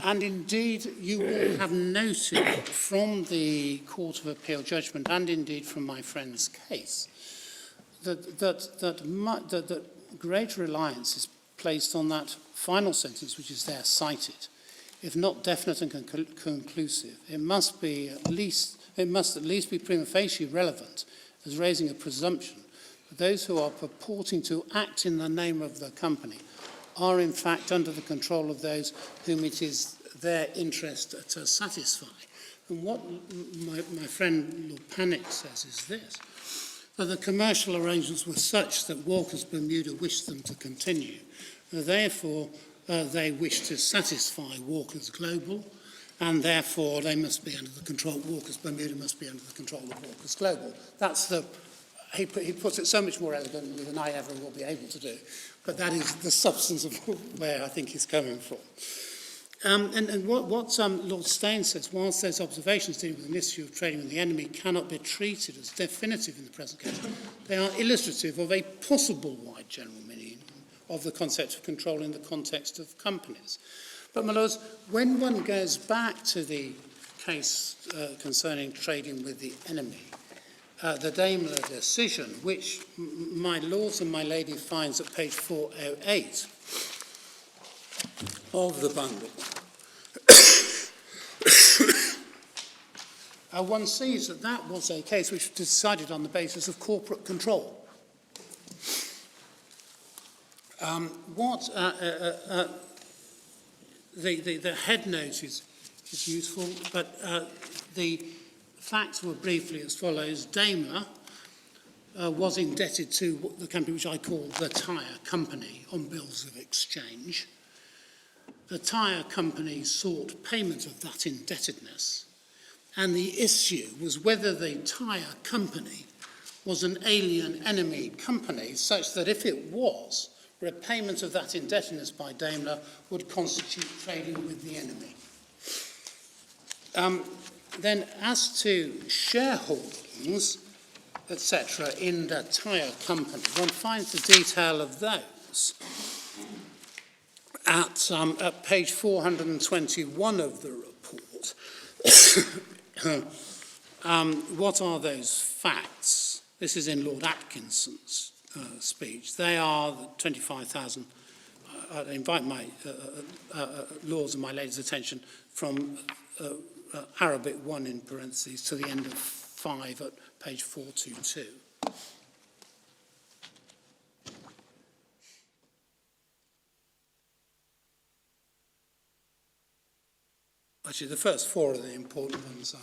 Speaker 3: and indeed you will have noted from the Court of Appeal judgment, and indeed from my friend's case, that great reliance is placed on that final sentence which is there cited. If not definite and conclusive, it must at least be prima facie relevant as raising a presumption that those who are purporting to act in the name of the company are in fact under the control of those whom it is their interest to satisfy. And what my friend Lord Panic says is this, that the commercial arrangements were such that Walkers Bermuda wished them to continue. Therefore, they wish to satisfy Walkers Global, and therefore they must be under the control, Walkers Bermuda must be under the control of Walkers Global. That's he puts it so much more elegantly than I ever will be able to do, but that is the substance of where I think he's coming from. And what Lord Steyn says, whilst those observations dealing with an issue of trading with the enemy cannot be treated as definitive in the present case, they are illustrative of a possible wide general meaning of the concept of control in the context of companies. But, my lords, when one goes back to the case concerning trading with the enemy, the Daimler decision, which my lords and my lady finds at page 408 of the bundle, one sees that that was a case which was decided on the basis of corporate control. The head note is useful, but the facts were briefly as follows. Daimler was indebted to the company which I call the tyre company on bills of exchange. The tyre company sought payment of that indebtedness, and the issue was whether the tyre company was an alien enemy company, such that if it was, repayment of that indebtedness by Daimler would constitute trading with the enemy. Then as to shareholdings, etc., in the tyre company, one finds the detail of those at page 421 of the report. What are those facts? This is in Lord Atkinson's speech. They are the 25,000. I invite my lords and my ladies' attention from Arabic 1 in parentheses to the end of 5 at page 422. Actually, the first 4 are the important ones,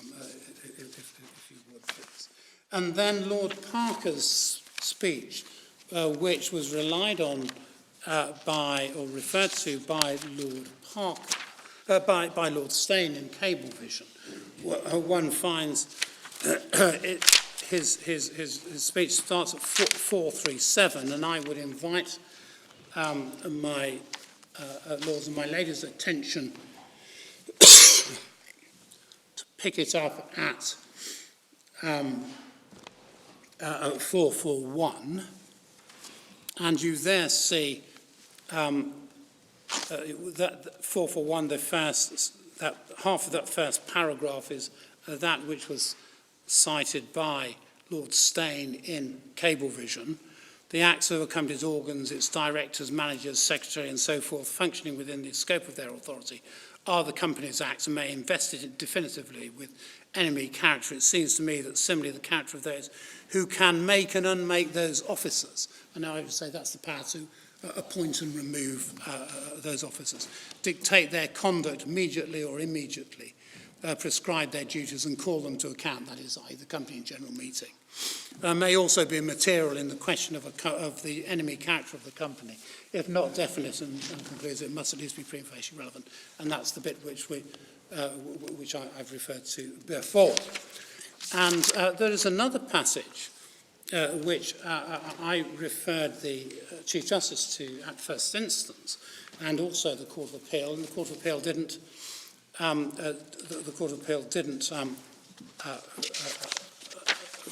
Speaker 3: if you would, please. And then Lord Parker's speech, which was relied on by, or referred to by Lord Parker, by Lord Steyn in Cablevision. One finds his speech starts at 437, and I would invite my lords and my ladies' attention to pick it up at 441, and you there see that 441, that half of that first paragraph is that which was cited by Lord Steyn in Cablevision. The acts of a company's organs, its directors, managers, secretary and so forth, functioning within the scope of their authority, are the company's acts and may invest it definitively with enemy character. It seems to me that similarly the character of those who can make and unmake those officers, and now I would say that's the power to appoint and remove those officers, dictate their conduct immediately or immediately, prescribe their duties and call them to account, that is, i.e. the company in general meeting. May also be material in the question of the enemy character of the company. If not definite and conclusive, it must at least be prima facie relevant, and that's the bit which I've referred to before. And there is another passage which I referred the Chief Justice to at first instance, and also the Court of Appeal, and the Court of Appeal didn't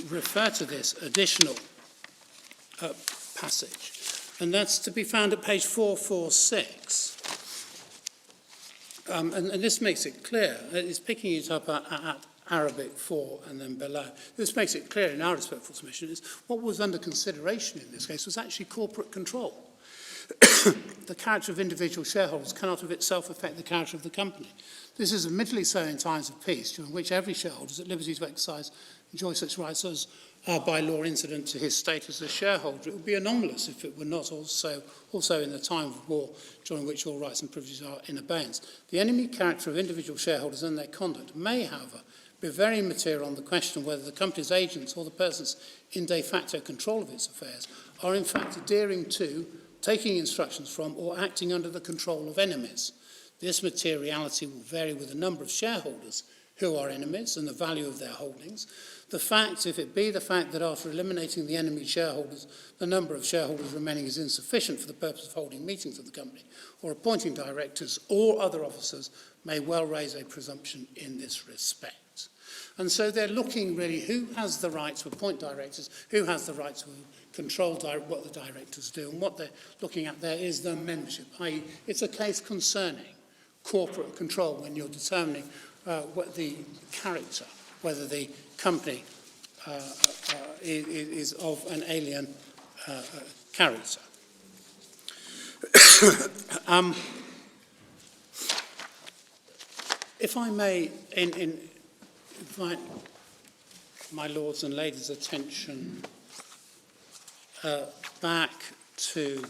Speaker 3: refer to this additional passage, and that's to be found at page 446. And this makes it clear. It's picking it up at Arabic 4 and then below. This makes it clear in our respectful submission is what was under consideration in this case was actually corporate control. The character of individual shareholders cannot of itself affect the character of the company. This is admittedly so in times of peace, during which every shareholder is at liberty to exercise enjoy such rights as are by law incident to his status as shareholder. It would be anomalous if it were not also in the time of war, during which all rights and privileges are in abeyance. The enemy character of individual shareholders and their conduct may, however, be very material on the question of whether the company's agents or the persons in de facto control of its affairs are in fact adhering to, taking instructions from, or acting under the control of enemies. This materiality will vary with the number of shareholders who are enemies and the value of their holdings. The fact, if it be the fact that after eliminating the enemy shareholders, the number of shareholders remaining is insufficient for the purpose of holding meetings of the company or appointing directors or other officers, may well raise a presumption in this respect. And so they're looking really who has the right to appoint directors, who has the right to control what the directors do, and what they're looking at there is the membership, i.e. it's a case concerning corporate control when you're determining what the character, whether the company is of an alien character. If I may invite my lords and ladies' attention back to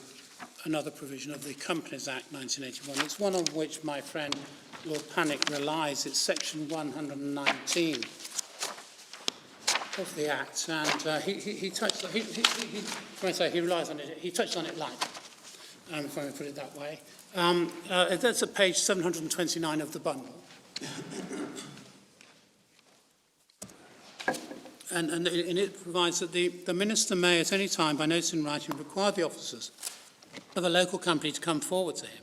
Speaker 3: another provision of the Companies Act 1981. It's one on which my friend Lord Panic relies. It's section 119 of the Act, and he touched. When I say he relies on it, he touched on it lightly. If I may put it that way. That's at page 729 of the bundle. And it provides that the Minister may at any time, by notice in writing, require the officers of a local company to come forward to him,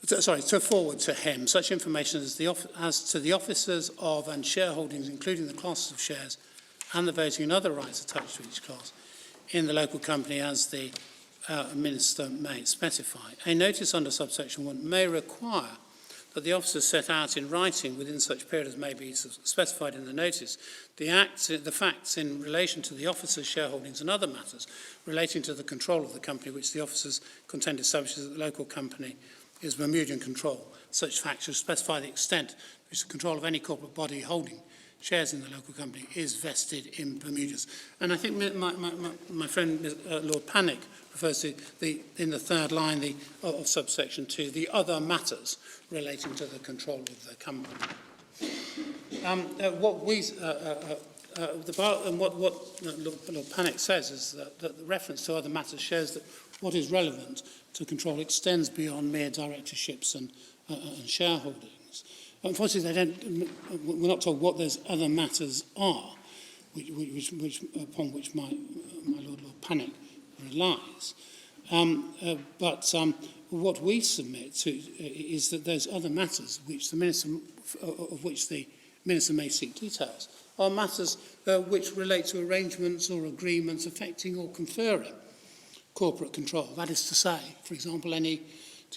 Speaker 3: to forward to him such information as to the officers of and shareholdings, including the classes of shares and the voting and other rights attached to each class in the local company as the Minister may specify. A notice under subsection 1 may require that the officers set out in writing within such period as may be specified in the notice the facts in relation to the officers' shareholdings and other matters relating to the control of the company which the officers contend establishes that the local company is Bermudian control. Such facts should specify the extent to which the control of any corporate body holding shares in the local company is vested in Bermudas. And I think my friend Lord Panic refers to in the third line of subsection 2, the other matters relating to the control of the company. What Lord Panic says is that the reference to other matters shows that what is relevant to control extends beyond mere directorships and shareholdings. Unfortunately, we're not told what those other matters are, upon which my Lord Panic relies. But what we submit to is that those other matters, which the Minister, of which the Minister may seek details, are matters which relate to arrangements or agreements affecting or conferring corporate control. That is to say, for example, to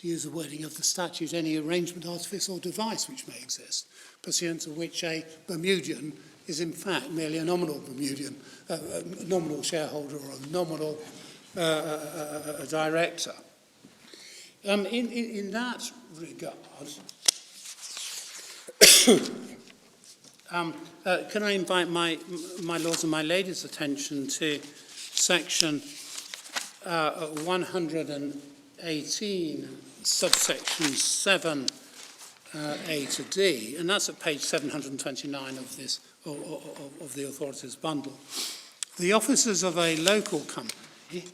Speaker 3: use the wording of the statute, any arrangement, artifice or device which may exist, pursuant to which a Bermudian is in fact merely a nominal Bermudian, a nominal shareholder or a nominal director. In that regard, can I invite my lords and my ladies' attention to section 118, subsection 7, A to D, and that's at page 729 of this of the authorities bundle. The officers of a local company.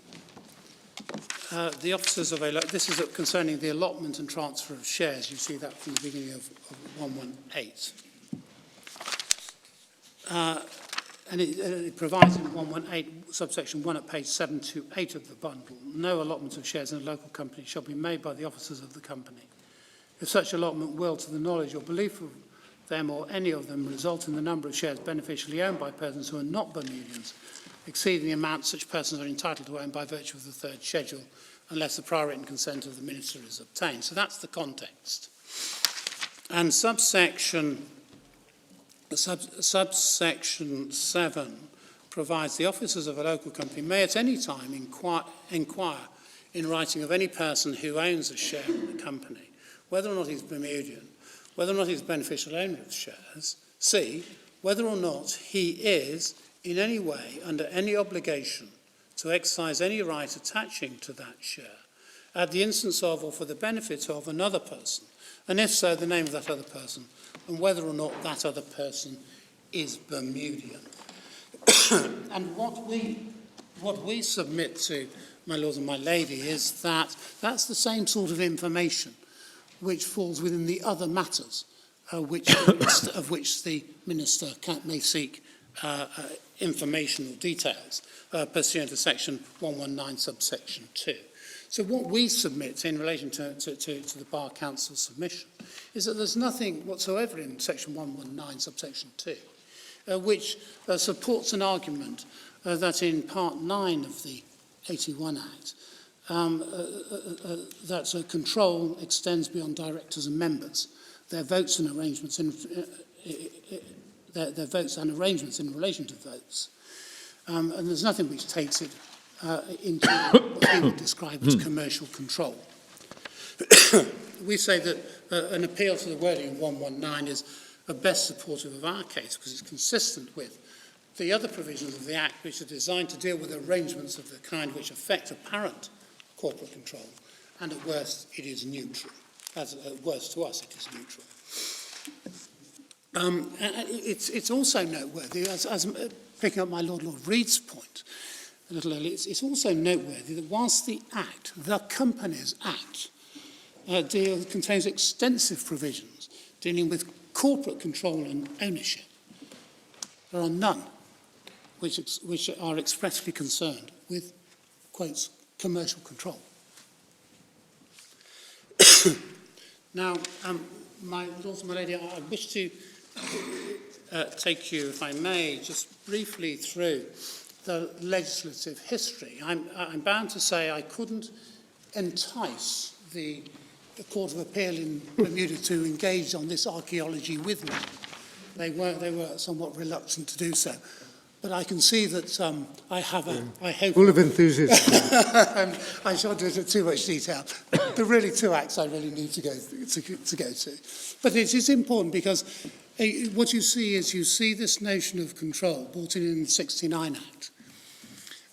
Speaker 3: This is concerning the allotment and transfer of shares. You see that from the beginning of 118. And it provides in 118, subsection 1 at page 728 of the bundle, no allotment of shares in a local company shall be made by the officers of the company. If such allotment will, to the knowledge or belief of them or any of them, result in the number of shares beneficially owned by persons who are not Bermudians, exceeding the amount such persons are entitled to own by virtue of the third schedule, unless the prior written consent of the Minister is obtained. So that's the context. And subsection 7 provides the officers of a local company may at any time inquire in writing of any person who owns a share in the company, whether or not he's Bermudian, whether or not he's beneficial owner of shares, c, whether or not he is in any way under any obligation to exercise any right attaching to that share at the instance of or for the benefit of another person, and if so, the name of that other person, and whether or not that other person is Bermudian. And what we submit to my lord and my lady is that that's the same sort of information which falls within the other matters of which the Minister may seek information or details pursuant to section 119 subsection 2. So what we submit in relation to the Bar Council submission is that there's nothing whatsoever in section 119 subsection 2 which supports an argument that in part 9 of the 81 Act that control extends beyond directors and members. Their votes and arrangements in relation to votes. And there's nothing which takes it into what we would describe as commercial control. We say that an appeal to the wording of 119 is best supportive of our case because it's consistent with the other provisions of the Act which are designed to deal with arrangements of the kind which affect apparent corporate control, and at worst it is neutral. At worst to us it is neutral. It's also noteworthy, as picking up my Lord Reed's point a little earlier, it's also noteworthy that whilst the Act, the Companies Act, contains extensive provisions dealing with corporate control and ownership, there are none which are expressly concerned with, quotes, commercial control. Now, my lords and my lady, I wish to take you, if I may, just briefly through the legislative history. I'm bound to say I couldn't entice the Court of Appeal in Bermuda to engage on this archaeology with me. They were somewhat reluctant to do so. But I can see that I have I hope...
Speaker 7: Full of enthusiasm.
Speaker 3: I shan't do it in too much detail. There are really two acts I really need to go to. But it is important because what you see is this notion of control brought in the 69 Act.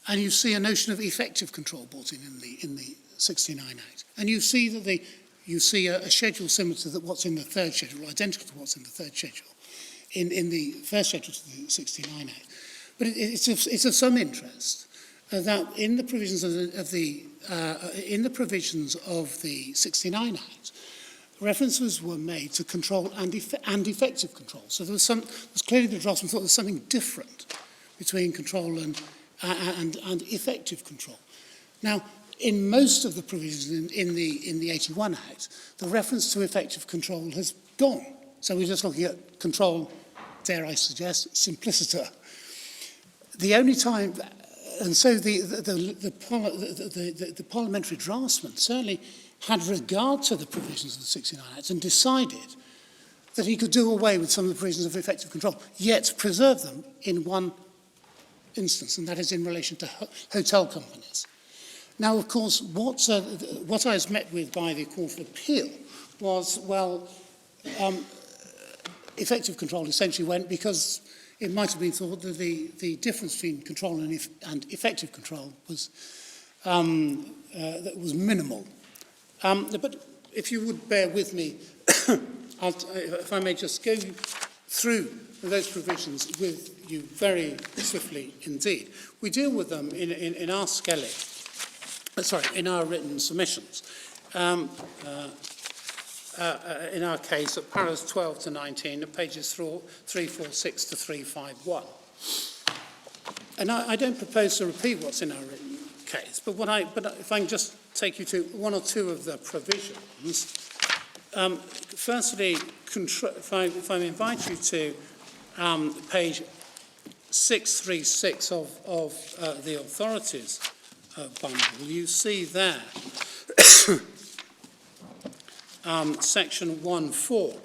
Speaker 3: And you see a notion of effective control brought in the 69 Act. And you see that you see a schedule similar to what's in the third schedule, identical to what's in the third schedule, in the first schedule to the 69 Act. But it's of some interest that in the provisions of the 69 Act, references were made to control and effective control. So there was clearly the draftsman thought there was something different between control and effective control. Now, in most of the provisions in the 81 Act, the reference to effective control has gone. So we're just looking at control, dare I suggest, simpliciter. The only time, and so the parliamentary draftsman certainly had regard to the provisions of the 69 Act and decided that he could do away with some of the provisions of effective control, yet preserve them in one instance, and that is in relation to hotel companies. Now, of course, what I was met with by the Court of Appeal was, well, effective control essentially went because it might have been thought that the difference between control and effective control was minimal. But if you would bear with me, if I may just go through those provisions with you very swiftly indeed. We deal with them in our Skellig, in our written submissions. In our case, at paragraphs 12 to 19, at pages 346 to 351. And I don't propose to repeat what's in our written case, but if I can just take you to one or two of the provisions. Firstly, if I invite you to page 636 of the authorities bundle, you see there section 1.4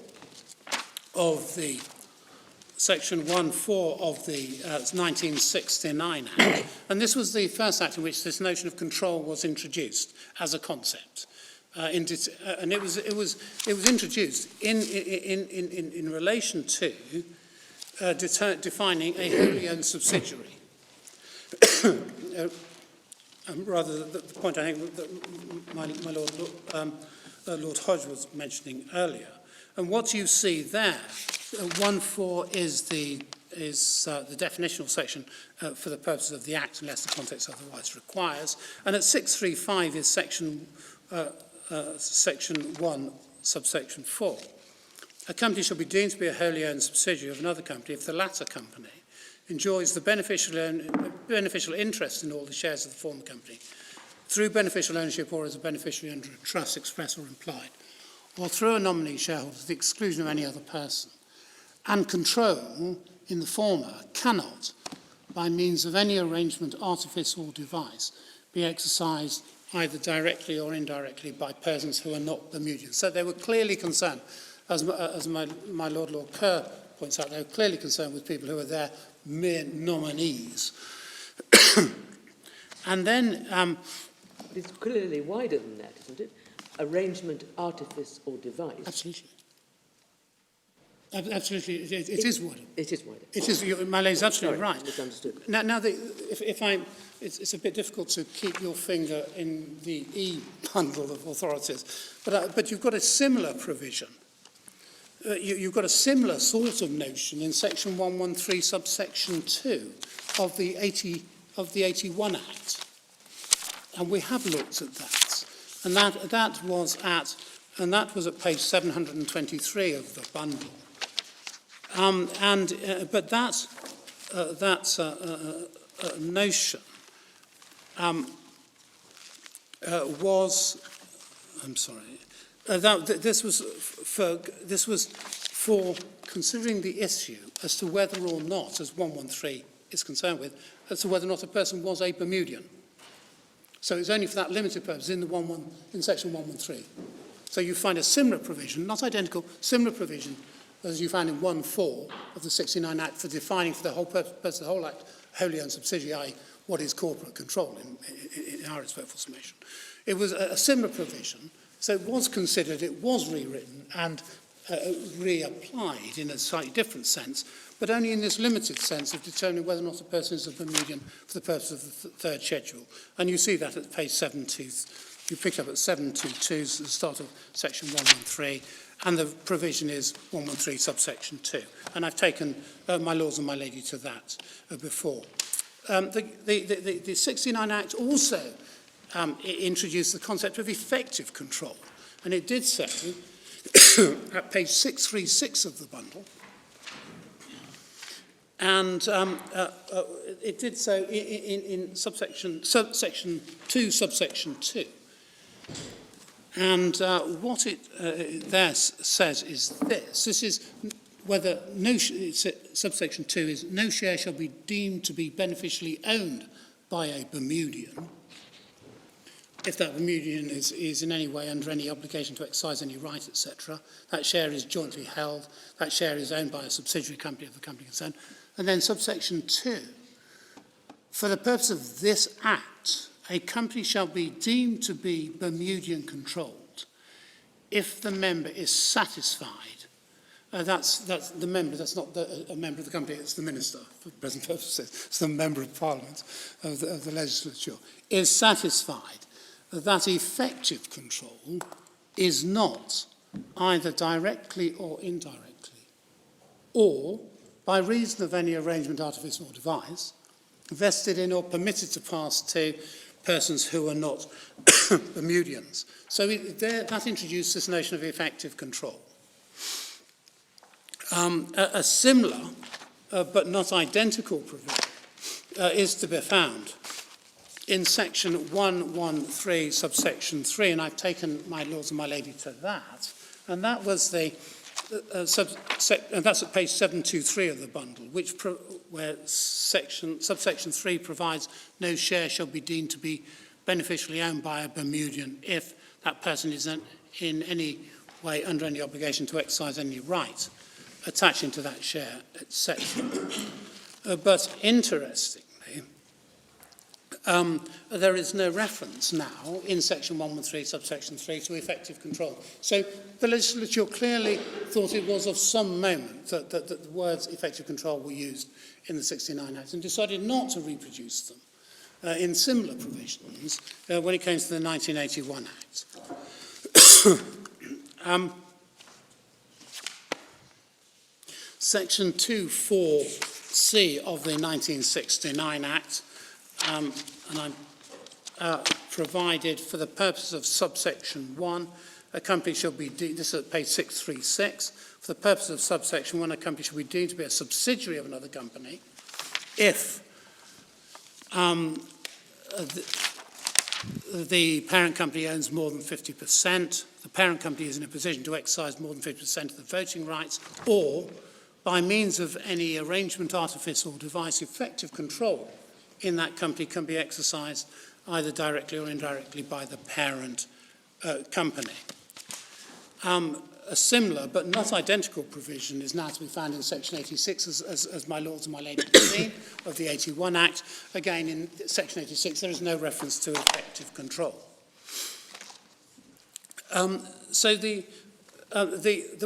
Speaker 3: of the 1969 Act, and this was the first act in which this notion of control was introduced as a concept, and it was introduced in relation to defining a wholly owned subsidiary. Rather, the point I think that my Lord Hodge was mentioning earlier. And what you see there, 1.4 is the definitional section for the purposes of the Act, unless the context otherwise requires. And at 635 is section 1, subsection 4. A company shall be deemed to be a wholly owned subsidiary of another company if the latter company enjoys the beneficial interest in all the shares of the former company through beneficial ownership or as a beneficiary under a trust express or implied, or through a nominee shareholder to the exclusion of any other person. And control in the former cannot, by means of any arrangement, artifice or device, be exercised either directly or indirectly by persons who are not Bermudians. So they were clearly concerned, as my Lord Kerr points out, they were clearly concerned with people who are there mere nominees. And then
Speaker 4: it's clearly wider than that, isn't it? Arrangement, artifice, or device.
Speaker 3: Absolutely. Absolutely, it is wider.
Speaker 4: It is wider.
Speaker 3: It is. Malay's absolutely
Speaker 4: Sorry,
Speaker 3: right.
Speaker 4: Misunderstood.
Speaker 3: Now, it's a bit difficult to keep your finger in the e-bundle of authorities, but you've got a similar provision. You've got a similar sort of notion in section 113, subsection 2 of the 81 Act. And we have looked at that. And that was at page 723 of the bundle. But that notion was, I'm sorry, this was for considering the issue as to whether or not, as 113 is concerned with, as to whether or not a person was a Bermudian. So it's only for that limited purpose in section 113. So you find a similar provision, not identical, similar provision as you found in 1.4 of the 69 Act for defining for the whole purpose of the whole Act, wholly owned subsidiary, i.e. what is corporate control in our respectful summation. It was a similar provision, so it was considered, it was rewritten and reapplied in a slightly different sense, but only in this limited sense of determining whether or not a person is a Bermudian for the purpose of the third schedule. And you see that at page 722. You pick up at 722, the start of section 113, and the provision is 113 subsection 2. And I've taken my lords and my lady to that before. The 69 Act also introduced the concept of effective control, and it did so at page 636 of the bundle. And it did so in subsection 2, subsection 2. And what it there says is this. This is whether subsection 2 is no share shall be deemed to be beneficially owned by a Bermudian if that Bermudian is in any way under any obligation to exercise any right, etc. That share is jointly held. That share is owned by a subsidiary company of the company concerned. And then subsection 2, for the purpose of this Act, a company shall be deemed to be Bermudian controlled if the member is satisfied. That's the member, that's not a member of the company, it's the minister, for present purposes. It's the member of Parliament of the legislature, is satisfied that effective control is not either directly or indirectly, or by reason of any arrangement, artifice or device, vested in or permitted to pass to persons who are not Bermudians. So that introduced this notion of effective control. A similar, but not identical provision is to be found in section 113, subsection 3, and I've taken my lords and my lady to that, and that was the and that's at page 723 of the bundle, where subsection 3 provides no share shall be deemed to be beneficially owned by a Bermudian if that person is in any way under any obligation to exercise any right attaching to that share, etc. But interestingly, there is no reference now in section 113, subsection 3 to effective control. So the legislature clearly thought it was of some moment that the words effective control were used in the 69 Act and decided not to reproduce them in similar provisions when it came to the 1981 Act. Section 2(4)(c) of the 1969 Act, and I'm provided for the purpose of subsection 1, a company shall be deemed, this is at page 636, for the purpose of subsection 1, a company shall be deemed to be a subsidiary of another company if the parent company owns more than 50%, the parent company is in a position to exercise more than 50% of the voting rights, or by means of any arrangement, artifice or device, effective control in that company can be exercised either directly or indirectly by the parent company. A similar but not identical provision is now to be found in section 86, as my lords and my ladies have seen, of the 81 Act. Again, in section 86, there is no reference to effective control. So there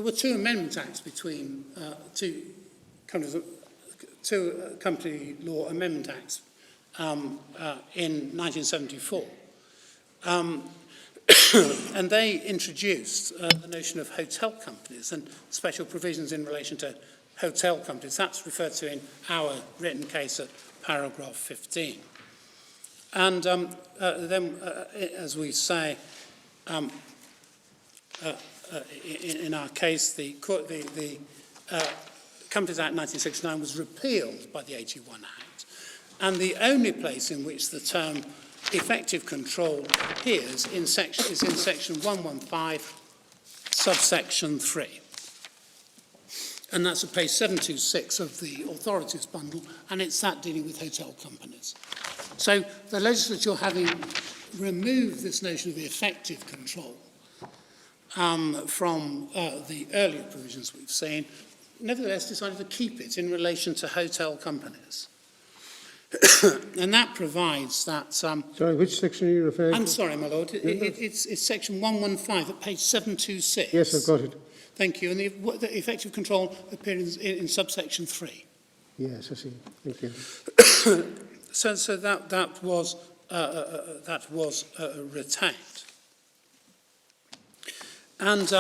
Speaker 3: were two Amendment Acts between two Company Law Amendment Acts in 1974. And they introduced the notion of hotel companies and special provisions in relation to hotel companies. That's referred to in our written case at paragraph 15. And then, as we say, in our case, the Companies Act 1969 was repealed by the 81 Act. And the only place in which the term effective control appears is in section 115, subsection 3. And that's at page 726 of the authorities bundle, and it's that dealing with hotel companies. So the legislature, having removed this notion of the effective control from the earlier provisions we've seen, nevertheless decided to keep it in relation to hotel companies. And that provides that...
Speaker 7: Sorry, which section are you referring to?
Speaker 3: I'm sorry, my lord. It's section 115 at page 726.
Speaker 7: Yes, I've got it.
Speaker 3: Thank you. And the effective control appears in subsection 3.
Speaker 7: Yes, I see. Thank you.
Speaker 3: So that was retained. And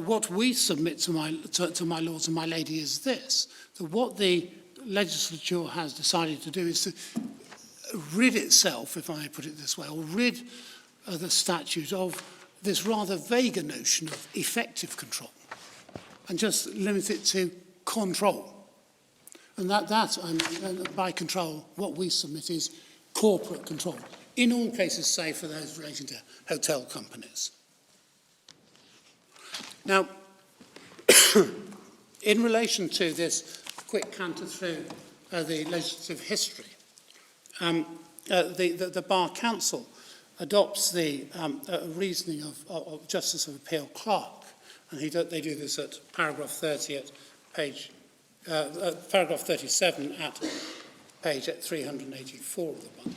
Speaker 3: what we submit to my lords and my lady is this: that what the legislature has decided to do is to rid itself, if I put it this way, or rid the statute of this rather vague notion of effective control and just limit it to control. And and by control, what we submit is corporate control, in all cases, save for those relating to hotel companies. Now, in relation to this quick canter through the legislative history, the Bar Council adopts the reasoning of Justice of Appeal Clark, and they do this at paragraph 30 at paragraph 37 at page 384 of the bundle.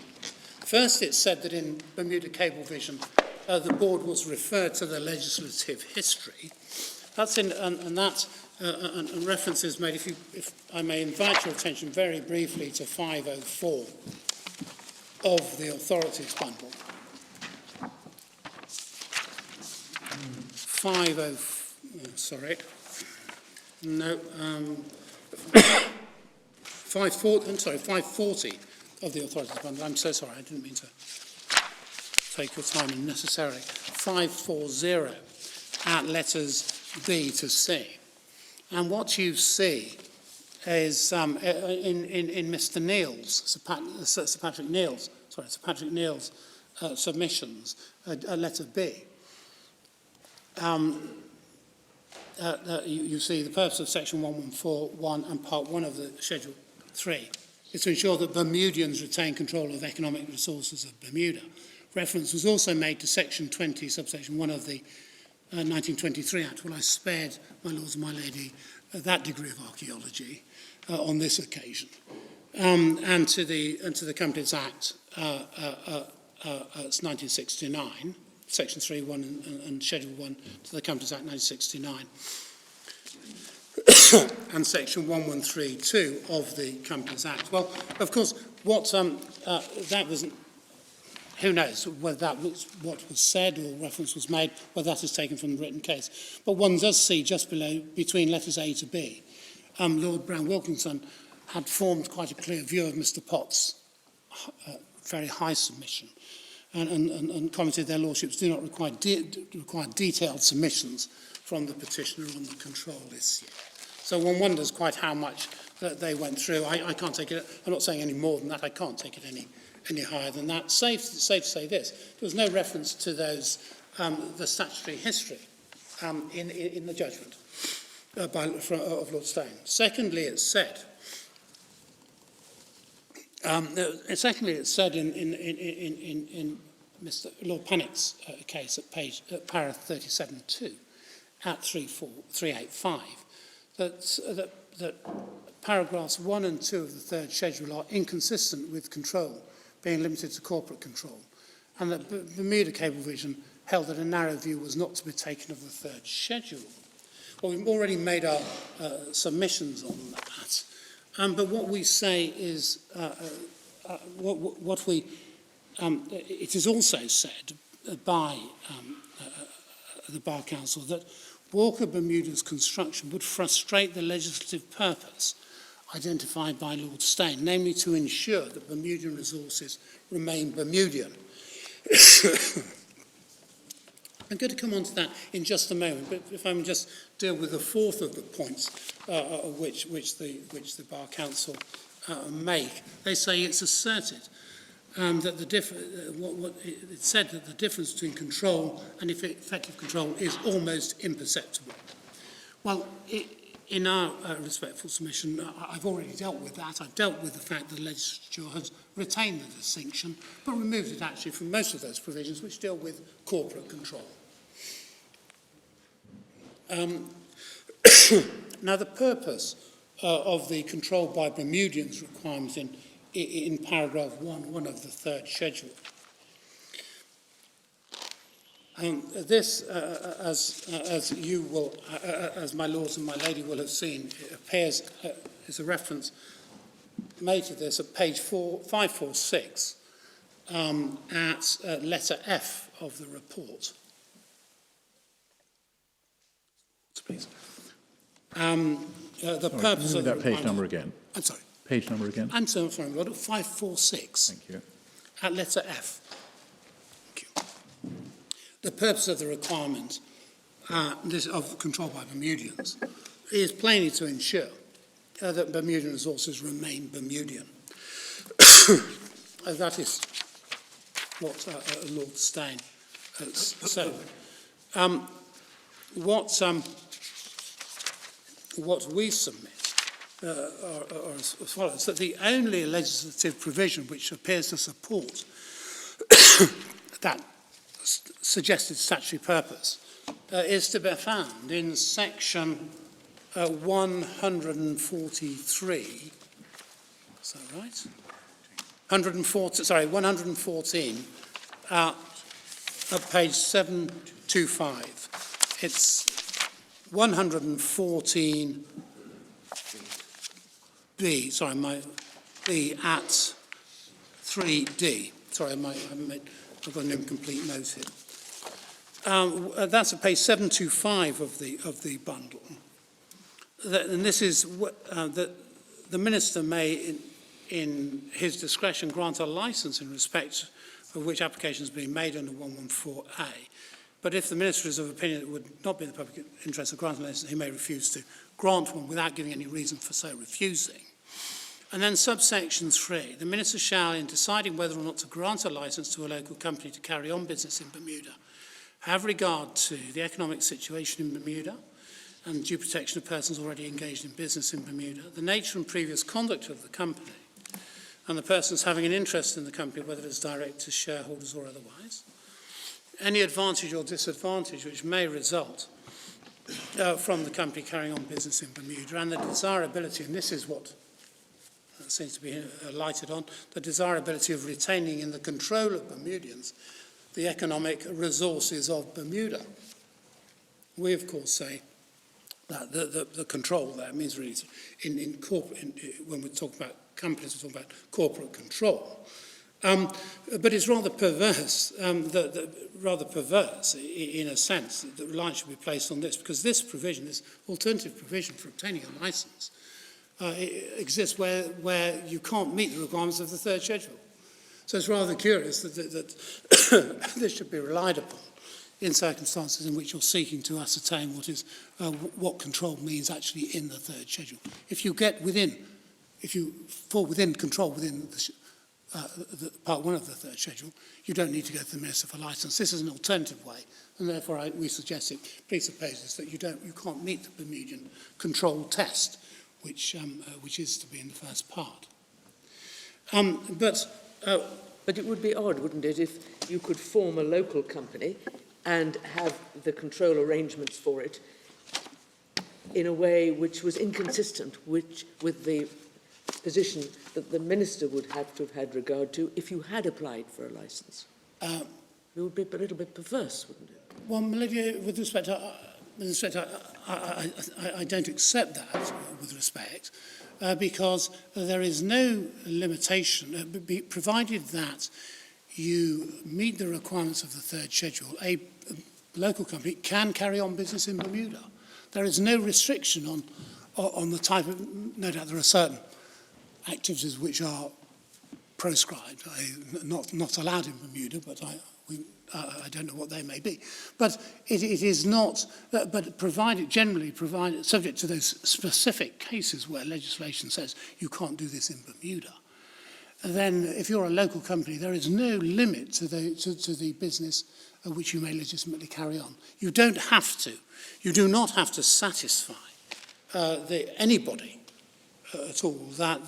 Speaker 3: First, it said that in Bermuda Cablevision, the board was referred to the legislative history. That's and reference is made, if I may invite your attention very briefly to 504 of the authorities bundle. 540 of the authorities bundle. I'm so sorry, I didn't mean to take your time unnecessarily. 540 at letters B to C. And what you see is in Mr. Neil's, Sir Patrick Neil's submissions, letter B. You see the purpose of section 114.1 and part 1 of the Schedule 3 is to ensure that Bermudians retain control of economic resources of Bermuda. Reference was also made to section 20, subsection 1 of the 1923 Act. Well, I spared my lords and my lady that degree of archaeology on this occasion. And to the Companies Act, it's 1969, section 3.1 and schedule 1 to the Companies Act 1969. And section 1132 of the Companies Act. Well, of course, what that wasn't. Who knows whether that was what was said or reference was made, whether that is taken from the written case. But one does see just below, between letters A to B, Lord Brown-Wilkinson had formed quite a clear view of Mr. Potts' very high submission and commented their lordships do not require detailed submissions from the petitioner on the control issue. So one wonders quite how much that they went through. I can't take it, I'm not saying any more than that, I can't take it any higher than that. Safe to say this, there was no reference to those, the statutory history in the judgment of Lord Stone. Secondly, it's said in Mr. Lord Pannick's case at para 37.2 at 385 that paragraphs 1 and 2 of the third schedule are inconsistent with control being limited to corporate control, and that Bermuda Cablevision held that a narrow view was not to be taken of the third schedule. Well, we've already made our submissions on that, but what we say is, it is also said by the Bar Council that Walker Bermuda's construction would frustrate the legislative purpose identified by Lord Stane, namely to ensure that Bermudian resources remain Bermudian. I'm going to come on to that in just a moment, but if I can just deal with the fourth of the points which the Bar Council make. They say it's asserted that it said that the difference between control and effective control is almost imperceptible. Well, in our respectful submission, I've already dealt with that. I've dealt with the fact that the legislature has retained the distinction, but removed it actually from most of those provisions which deal with corporate control. Now, the purpose of the control by Bermudians requirement in paragraph 1 of the third schedule. This, as you will, as my lords and my lady will have seen, it appears is a reference made to this at page 546 at letter F of the report. Please. The purpose of
Speaker 6: that page number again.
Speaker 3: I'm sorry.
Speaker 6: Page number again.
Speaker 3: I'm so sorry, Lord, 546
Speaker 6: Thank you.
Speaker 3: at letter F. Thank you. The purpose of the requirement of control by Bermudians is plainly to ensure that Bermudian resources remain Bermudian. That is what Lord Steyn said. What we submit are as follows: that the only legislative provision which appears to support that suggested statutory purpose is to be found in section 143. Is that right? 114 at page 725. It's 114B, sorry, B at 3D. Sorry, I've got an incomplete note here. That's at page 725 of the bundle. And this is that the Minister may, in his discretion, grant a licence in respect of which application has been made under 114A. But if the Minister is of opinion that it would not be in the public interest of granting a licence, he may refuse to grant one without giving any reason for so refusing. And then subsection 3, the Minister shall, in deciding whether or not to grant a licence to a local company to carry on business in Bermuda, have regard to the economic situation in Bermuda and due protection of persons already engaged in business in Bermuda, the nature and previous conduct of the company, and the persons having an interest in the company, whether it's directors, shareholders or otherwise, any advantage or disadvantage which may result from the company carrying on business in Bermuda, and the desirability, and this is what seems to be lighted on, the desirability of retaining in the control of Bermudians the economic resources of Bermuda. We, of course, say that the control there means really, when we talk about companies, we talk about corporate control. But it's rather perverse, in a sense, that reliance should be placed on this, because this provision, this alternative provision for obtaining a licence, exists where you can't meet the requirements of the third schedule. So it's rather curious that this should be relied upon in circumstances in which you're seeking to ascertain what control means actually in the third schedule. If you fall within control within the part 1 of the third schedule, you don't need to go to the Minister for licence. This is an alternative way, and therefore we suggest it presupposes that you can't meet the Bermudian control test, which is to be in the first part. But
Speaker 4: it would be odd, wouldn't it, if you could form a local company and have the control arrangements for it in a way which was inconsistent with the position that the Minister would have to have had regard to if you had applied for a licence. It would be a little bit perverse, wouldn't it?
Speaker 3: Well, Lydia, with respect, I don't accept that with respect, because there is no limitation, provided that you meet the requirements of the third schedule, a local company can carry on business in Bermuda. There is no restriction on the type of, no doubt there are certain activities which are proscribed, not allowed in Bermuda, but I don't know what they may be. But it is not, but generally provided, subject to those specific cases where legislation says you can't do this in Bermuda, then if you're a local company, there is no limit to the business which you may legitimately carry on. You do not have to satisfy anybody at all that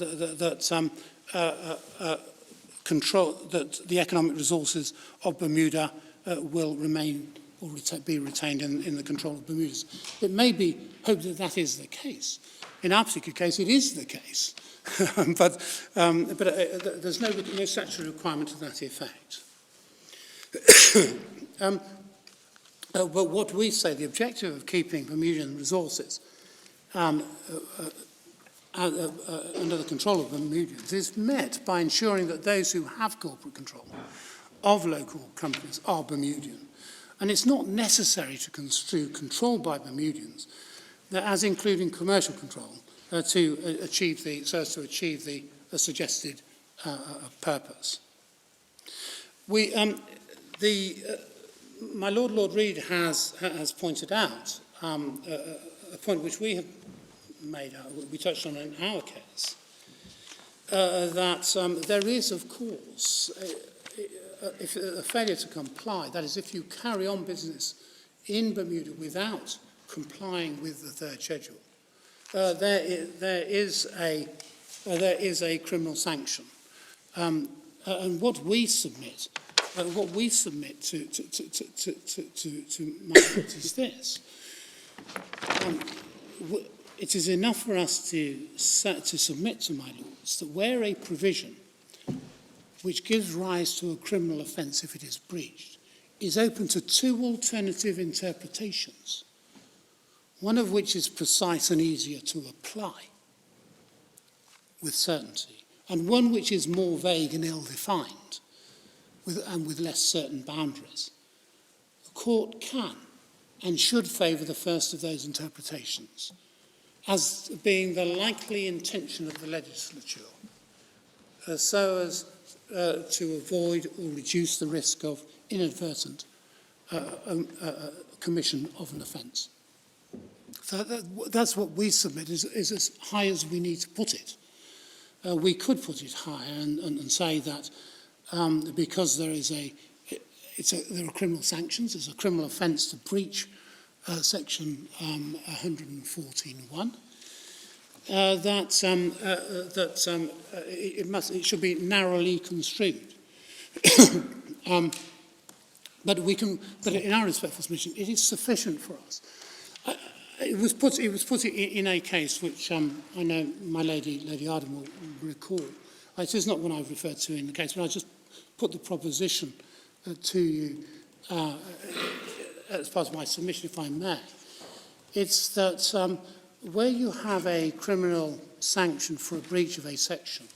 Speaker 3: the economic resources of Bermuda will remain or be retained in the control of Bermudians. It may be hoped that that is the case. In our particular case, it is the case, but there's no statutory requirement to that effect. But what we say, the objective of keeping Bermudian resources under the control of Bermudians is met by ensuring that those who have corporate control of local companies are Bermudian. And it's not necessary to construe control by Bermudians as including commercial control to achieve the suggested purpose. My Lord Reid has pointed out a point which we have made out, we touched on in our case, that there is, of course, if a failure to comply, that is, if you carry on business in Bermuda without complying with the third schedule, there is a criminal sanction. And what we submit to my court is this. It is enough for us to submit to my lords that where a provision which gives rise to a criminal offence if it is breached is open to two alternative interpretations, one of which is precise and easier to apply with certainty, and one which is more vague and ill-defined and with less certain boundaries. The court can and should favour the first of those interpretations as being the likely intention of the legislature, so as to avoid or reduce the risk of inadvertent commission of an offence. So that's what we submit, is as high as we need to put it. We could put it higher and say that because there are criminal sanctions, there's a criminal offence to breach section 114.1, it should be narrowly construed. But in our respectful submission, it is sufficient for us. It was put in a case which I know my Lady Arden will recall. It is not one I've referred to in the case, but I just put the proposition to you as part of my submission, if I may. It's that where you have a criminal sanction for a breach of a section,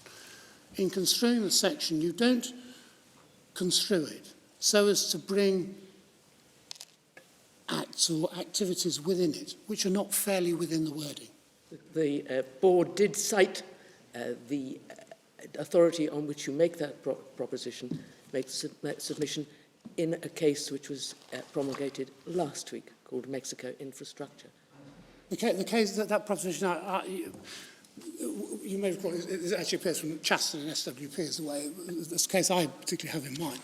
Speaker 3: in construing the section, you don't construe it so as to bring acts or activities within it which are not fairly within the wording.
Speaker 4: The board did cite the authority on which you make that proposition, make that submission, in a case which was promulgated last week called Mexico Infrastructure.
Speaker 3: The case that proposition, you may recall, it actually appears from Chaston and SWP is the way, this case I particularly have in mind,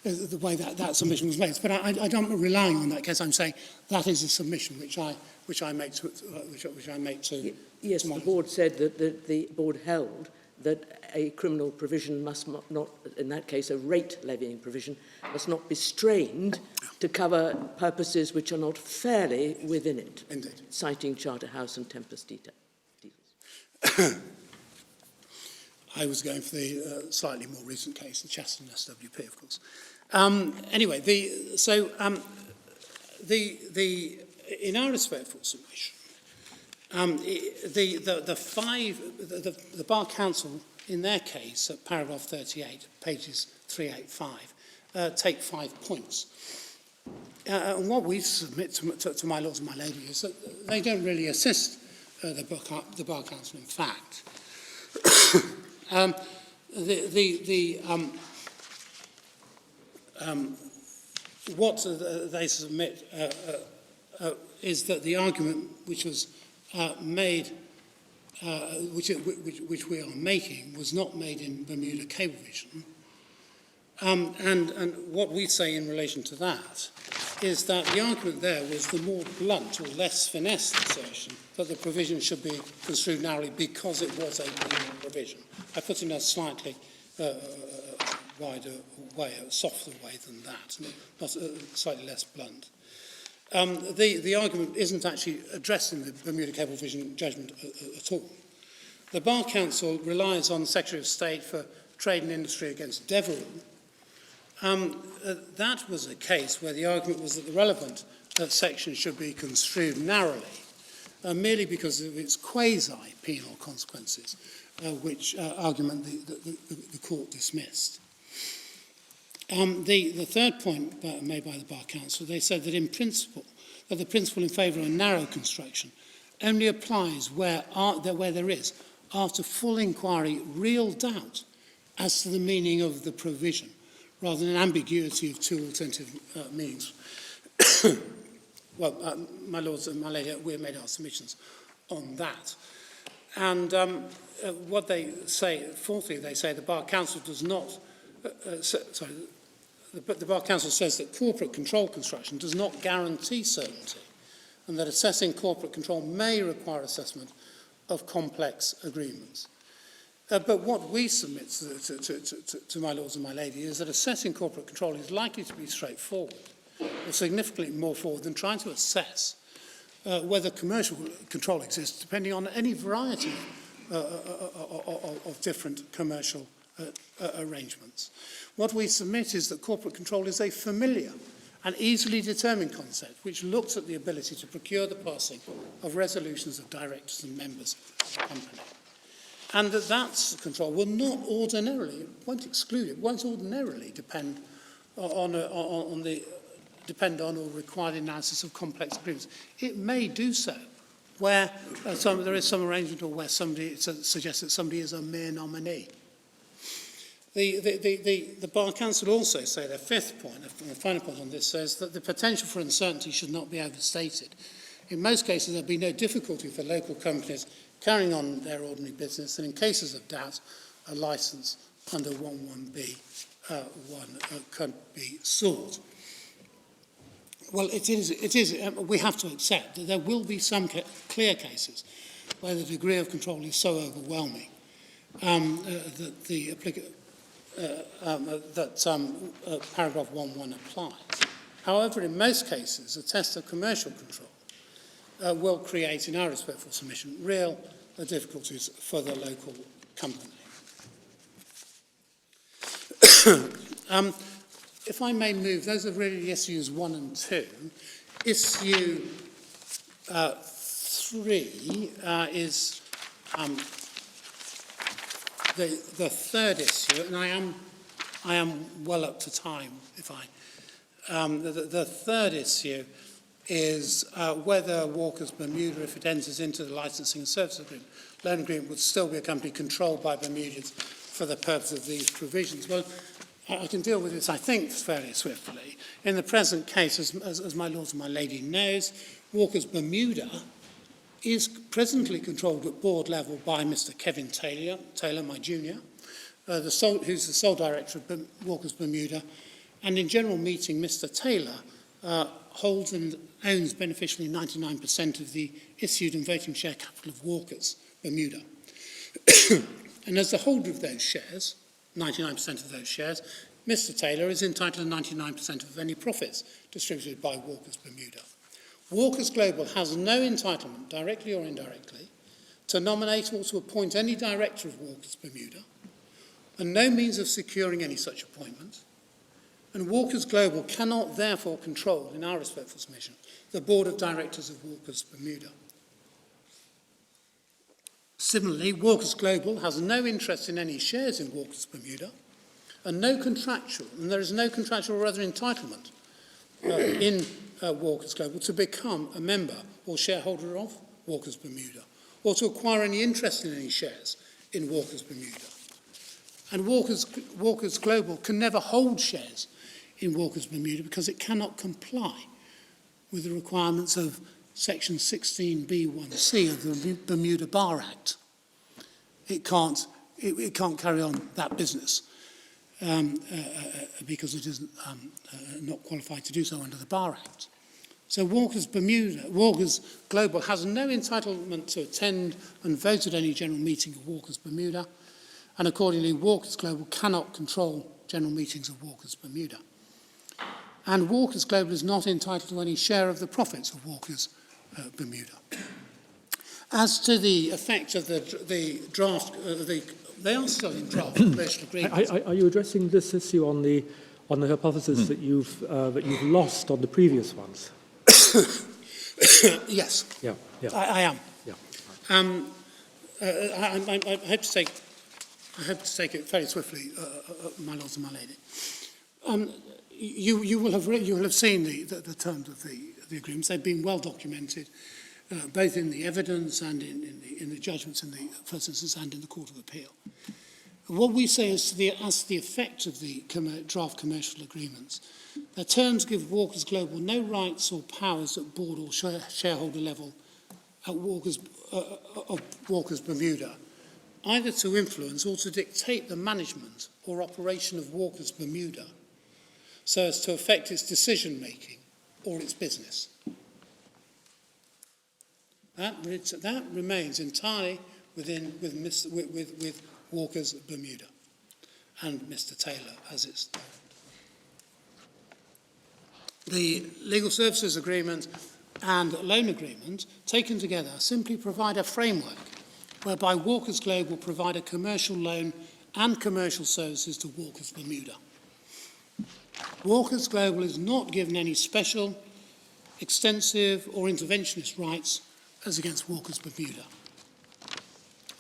Speaker 3: the way that submission was made. But I don't relying on that case. I'm saying that is a submission which I make to.
Speaker 4: Yes, the board said that the board held that a criminal provision must not, in that case, a rate levying provision, must not be strained to cover purposes which are not fairly within it.
Speaker 3: Indeed. Citing
Speaker 4: Charterhouse and Tempest Dealers.
Speaker 3: I was going for the slightly more recent case, the Chaston SWP, of course. Anyway, in our respectful submission, the Bar Council, in their case, at paragraph 38, pages 385, take 5 points. And what we submit to my lords and my lady is that they don't really assist the Bar Council, in fact. What they submit is that the argument which was made, which we are making, was not made in Bermuda Cablevision. And what we say in relation to that is that the argument there was the more blunt or less finesse assertion that the provision should be construed narrowly because it was a criminal provision. I put in a slightly wider way, a softer way than that, not slightly less blunt. The argument isn't actually addressed in the Bermuda Cablevision judgment at all. The Bar Council relies on the Secretary of State for Trade and Industry against Deverell. That was a case where the argument was that the relevant section should be construed narrowly, merely because of its quasi-penal consequences, which argument the court dismissed. The third point made by the Bar Council, they said that in principle, that the principle in favour of a narrow construction only applies where there is, after full inquiry, real doubt as to the meaning of the provision, rather than ambiguity of two alternative meanings. Well, my lords and my lady, we have made our submissions on that. And what they say, fourthly, they say the Bar Council does not, the Bar Council says that corporate control construction does not guarantee certainty, and that assessing corporate control may require assessment of complex agreements. But what we submit to my lords and my lady is that assessing corporate control is likely to be straightforward, or significantly more forward than trying to assess whether commercial control exists, depending on any variety of different commercial arrangements. What we submit is that corporate control is a familiar and easily determined concept which looks at the ability to procure the passing of resolutions of directors and members of the company. And that control will not ordinarily, won't exclude it, won't ordinarily depend on or require the analysis of complex agreements. It may do so where there is some arrangement or where somebody suggests that somebody is a mere nominee. The Bar Council also say, their fifth point, the final point on this, says that the potential for uncertainty should not be overstated. In most cases, there will be no difficulty for local companies carrying on their ordinary business, and in cases of doubt, a licence under 11B could be sought. Well, we have to accept that there will be some clear cases where the degree of control is so overwhelming that paragraph 1.1 applies. However, in most cases, a test of commercial control will create, in our respectful submission, real difficulties for the local company. If I may move, those are really issues 1 and 2. Issue 3 is the third issue, and I am well up to time. The third issue is whether Walker's Bermuda, if it enters into the licensing and service agreement, loan agreement, would still be a company controlled by Bermudians for the purpose of these provisions. Well, I can deal with this, I think, fairly swiftly. In the present case, as my lord and my lady knows, Walker's Bermuda is presently controlled at board level by Mr. Kevin Taylor, my junior, who's the sole director of Walker's Bermuda. And in general meeting, Mr. Taylor holds and owns beneficially 99% of the issued and voting share capital of Walker's Bermuda. And as the holder of those shares, 99% of those shares, Mr. Taylor is entitled to 99% of any profits distributed by Walker's Bermuda. Walker's Global has no entitlement, directly or indirectly, to nominate or to appoint any director of Walker's Bermuda, and no means of securing any such appointment. And Walker's Global cannot therefore control, in our respectful submission, the board of directors of Walker's Bermuda. Similarly, Walker's Global has no interest in any shares in Walker's Bermuda, and there is no contractual or other entitlement in Walker's Global to become a member or shareholder of Walker's Bermuda, or to acquire any interest in any shares in Walker's Bermuda. And Walker's Global can never hold shares in Walker's Bermuda because it cannot comply with the requirements of Section 16B1C of the Bermuda Bar Act. It can't carry on that business because it is not qualified to do so under the Bar Act. So Walker's Global has no entitlement to attend and vote at any general meeting of Walker's Bermuda, and accordingly Walker's Global cannot control general meetings of Walker's Bermuda. And Walker's Global is not entitled to any share of the profits of Walker's Bermuda. As to the effect of the draft, they are still in draft commercial agreements.
Speaker 2: Are you addressing this issue on the hypothesis that you've lost on the previous ones?
Speaker 3: Yes.
Speaker 2: Yeah.
Speaker 3: I am.
Speaker 2: Yeah.
Speaker 3: I hope to take it very swiftly, my lords and my lady. You will have seen the terms of the agreements. They've been well documented. both in the evidence and in the judgments in the first instance and in the Court of Appeal. What we say is as to the effect of the draft commercial agreements, their terms give Walkers Global no rights or powers at board or shareholder level at of Walkers Bermuda, either to influence or to dictate the management or operation of Walkers Bermuda so as to affect its decision-making or its business. That remains entirely with Walkers Bermuda and Mr. Taylor as it's known. The legal services agreement and loan agreement, taken together, simply provide a framework whereby Walkers Global provide a commercial loan and commercial services to Walkers Bermuda. Walkers Global is not given any special, extensive or interventionist rights as against Walkers Bermuda.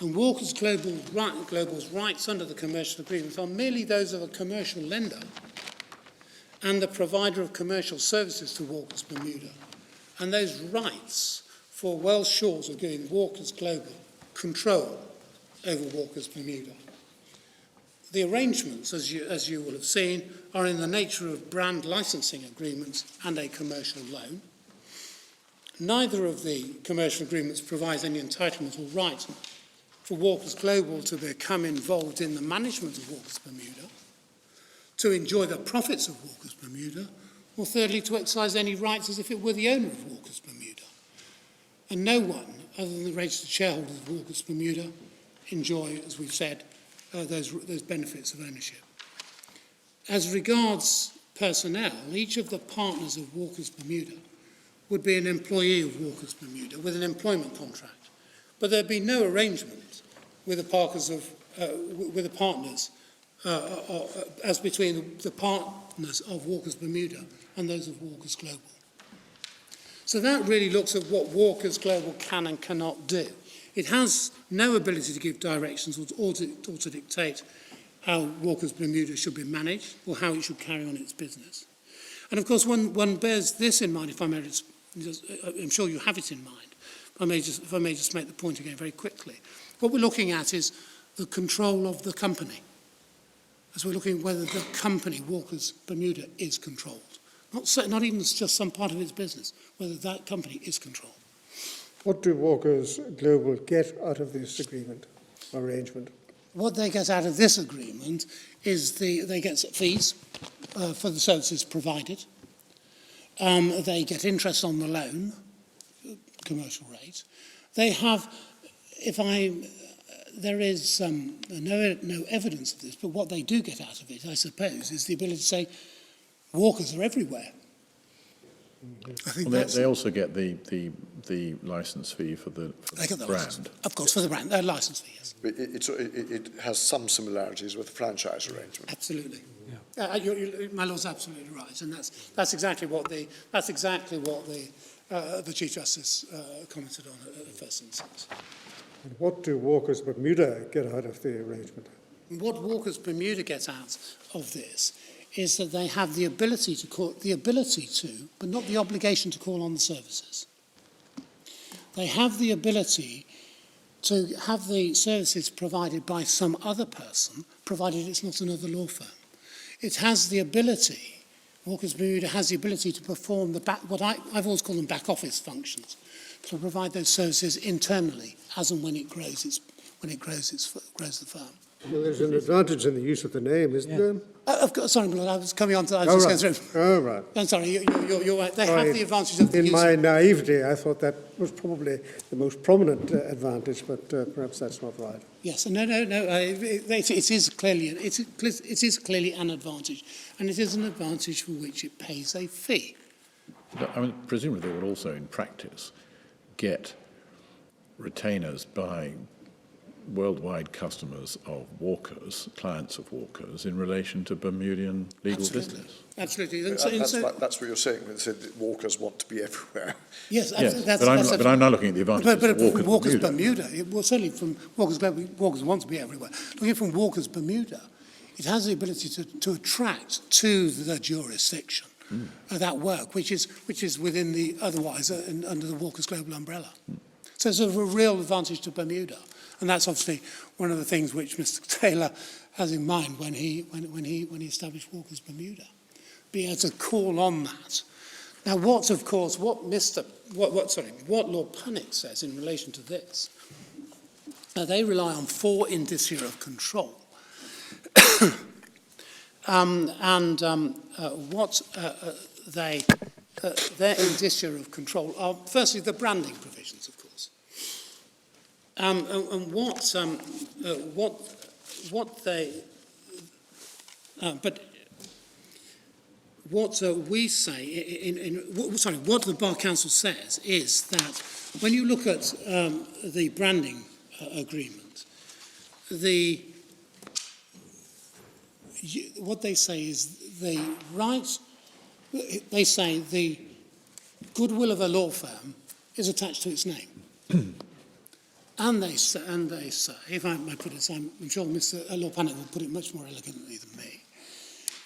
Speaker 3: And Walkers Global's rights under the commercial agreement are merely those of a commercial lender and the provider of commercial services to Walkers Bermuda. And those rights fall well short of giving Walkers Global control over Walkers Bermuda. The arrangements, as you will have seen, are in the nature of brand licensing agreements and a commercial loan. Neither of the commercial agreements provides any entitlement or right for Walkers Global to become involved in the management of Walkers Bermuda, to enjoy the profits of Walkers Bermuda, or thirdly, to exercise any rights as if it were the owner of Walkers Bermuda. And no one, other than the registered shareholders of Walkers Bermuda, enjoy, as we've said, those benefits of ownership. As regards personnel, each of the partners of Walkers Bermuda would be an employee of Walkers Bermuda with an employment contract, but there'd be no arrangement with the partners as between the partners of Walkers Bermuda and those of Walkers Global. So that really looks at what Walkers Global can and cannot do. It has no ability to give directions or to dictate how Walkers Bermuda should be managed or how it should carry on its business. And of course, one bears this in mind, if I may I'm sure you have it in mind, if I may just make the point again very quickly. What we're looking at is the control of the company, as we're looking at whether the company, Walkers Bermuda, is controlled. Not even just some part of its business, whether that company is controlled.
Speaker 7: What do Walkers Global get out of this agreement, arrangement?
Speaker 3: What they get out of this agreement is they get fees for the services provided. They get interest on the loan, commercial rate. They have, there is no evidence of this, but what they do get out of it, I suppose, is the ability to say, Walkers are everywhere. I think
Speaker 6: they also get the license fee for the brand.
Speaker 3: License. Of course, for the brand, license fee, yes.
Speaker 5: But it has some similarities with the franchise arrangement.
Speaker 3: Absolutely.
Speaker 2: Yeah.
Speaker 3: My lord's absolutely right, and that's exactly what the Chief Justice commented on at the first instance.
Speaker 7: And what do Walkers Bermuda get out of the arrangement?
Speaker 3: What Walkers Bermuda gets out of this is that they have the ability to, but not the obligation to call on the services. They have the ability to have the services provided by some other person, provided it's not another law firm. It has the ability, Walkers Bermuda has the ability to perform what I've always called them back office functions, to provide those services internally as and when it grows the firm.
Speaker 7: Well, there's an advantage in the use of the name, isn't there?
Speaker 3: Of course, sorry, my lord, I was coming on to that. I was just going through.
Speaker 7: Oh, right.
Speaker 3: I'm sorry, you're right. They have the advantage of the use.
Speaker 7: In my naivety, I thought that was probably the most prominent advantage, but perhaps that's not right.
Speaker 3: Yes, no. It is clearly an advantage, and it is an advantage for which it pays a fee.
Speaker 6: But, I mean, presumably they would also, in practice, get retainers by worldwide customers of Walkers, clients of Walkers, in relation to Bermudian legal business.
Speaker 3: Absolutely.
Speaker 5: That's what you're saying when you said that Walkers want to be everywhere.
Speaker 3: Yes,
Speaker 6: but I'm now looking at the advantages of
Speaker 3: Walkers Bermuda. Certainly from Walkers Global, Walkers want to be everywhere. Looking from Walkers Bermuda, it has the ability to attract to the jurisdiction that work, which is within the otherwise under the Walkers Global umbrella. So it's a real advantage to Bermuda, and that's obviously one of the things which Mr. Taylor has in mind when he established Walkers Bermuda, be able to call on that. Now, what Lord Punnock says in relation to this, they rely on 4 indicia of control. Their indicia of control are, firstly, the branding provisions, of course. We say, what the Bar Council says is that when you look at the branding agreement, what they say is they say the goodwill of a law firm is attached to its name. and they say, if I may put it, I'm sure Mr. Lord Punnock will put it much more elegantly than me.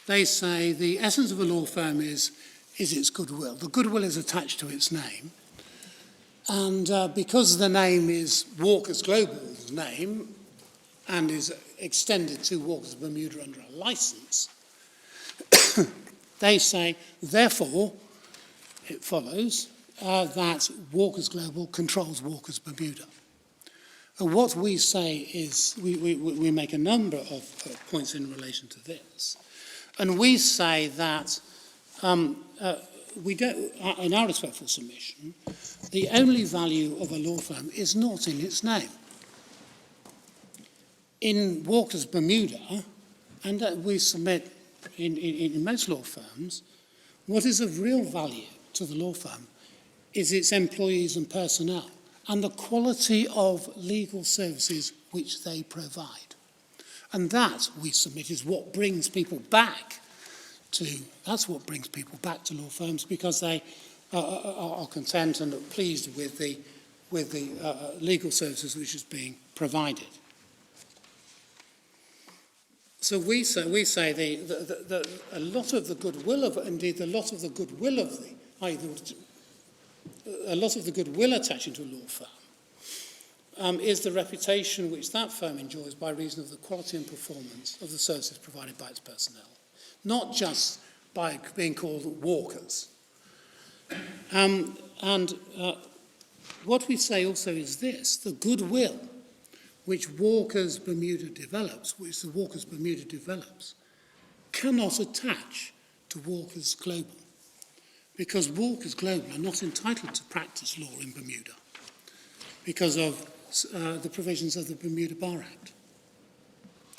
Speaker 3: They say the essence of a law firm is its goodwill. The goodwill is attached to its name. And because the name is Walkers Global's name and is extended to Walkers Bermuda under a license, they say, therefore, it follows that Walkers Global controls Walkers Bermuda. And what we say is, we make a number of points in relation to this. And we say that we don't, in our respectful submission, the only value of a law firm is not in its name. In Walkers Bermuda, and we submit in most law firms, what is of real value to the law firm is its employees and personnel and the quality of legal services which they provide. And that, we submit, is what brings people back to law firms, because they are content and are pleased with the legal services which is being provided. So we say a lot of the goodwill of, indeed, a lot of the goodwill of a lot of the goodwill attaching to a law firm is the reputation which that firm enjoys by reason of the quality and performance of the services provided by its personnel, not just by being called Walkers. What we say also is this: the goodwill which Walkers Bermuda develops, cannot attach to Walkers Global, because Walkers Global are not entitled to practice law in Bermuda because of the provisions of the Bermuda Bar Act.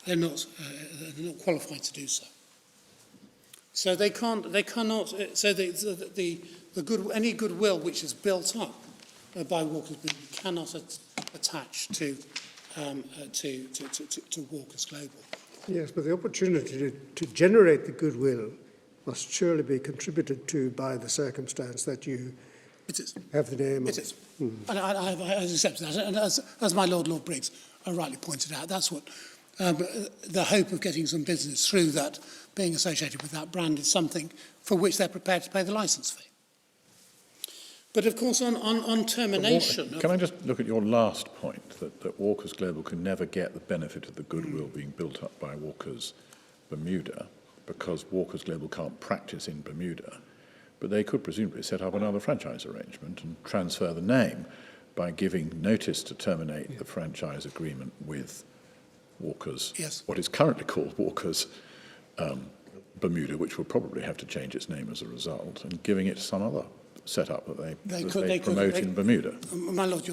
Speaker 3: They're not qualified to do so. So they cannot. So any goodwill which is built up by Walkers Bermuda cannot attach to Walkers Global.
Speaker 7: Yes, but the opportunity to generate the goodwill must surely be contributed to by the circumstance that you have the name.
Speaker 3: It is. And I accept that. And as my Lord Briggs rightly pointed out, that's what the hope of getting some business through that, being associated with that brand, is something for which they're prepared to pay the licence fee. But of course, on termination...
Speaker 6: Can I just look at your last point, that Walkers Global can never get the benefit of the goodwill being built up by Walkers Bermuda, because Walkers Global can't practice in Bermuda, but they could presumably set up another franchise arrangement and transfer the name by giving notice to terminate the franchise agreement with Walkers,
Speaker 3: yes,
Speaker 6: what is currently called Walkers Bermuda, which will probably have to change its name as a result, and giving it some other setup that they promote in Bermuda.
Speaker 3: My Lord,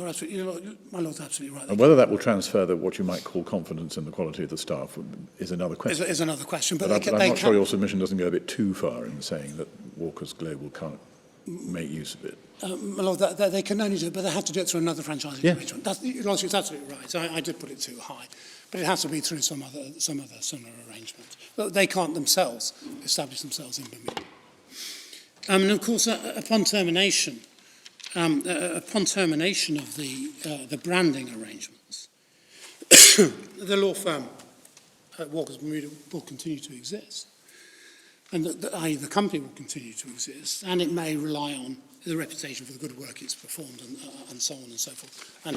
Speaker 3: my Lord's absolutely right.
Speaker 6: And whether that will transfer what you might call confidence in the quality of the staff is another question.
Speaker 3: Is another question. But
Speaker 6: I'm not sure your submission doesn't go a bit too far in saying that Walkers Global can't make use of it.
Speaker 3: My Lord, they can only do it, but they have to do it through another franchising arrangement. Your Lordship's absolutely right. I did put it too high. But it has to be through some other similar arrangement. But they can't themselves establish themselves in Bermuda. And of course, upon termination of the branding arrangements, the law firm at Walkers Bermuda will continue to exist. and i.e. the company will continue to exist, and it may rely on the reputation for the good work it's performed, and so on and so forth, and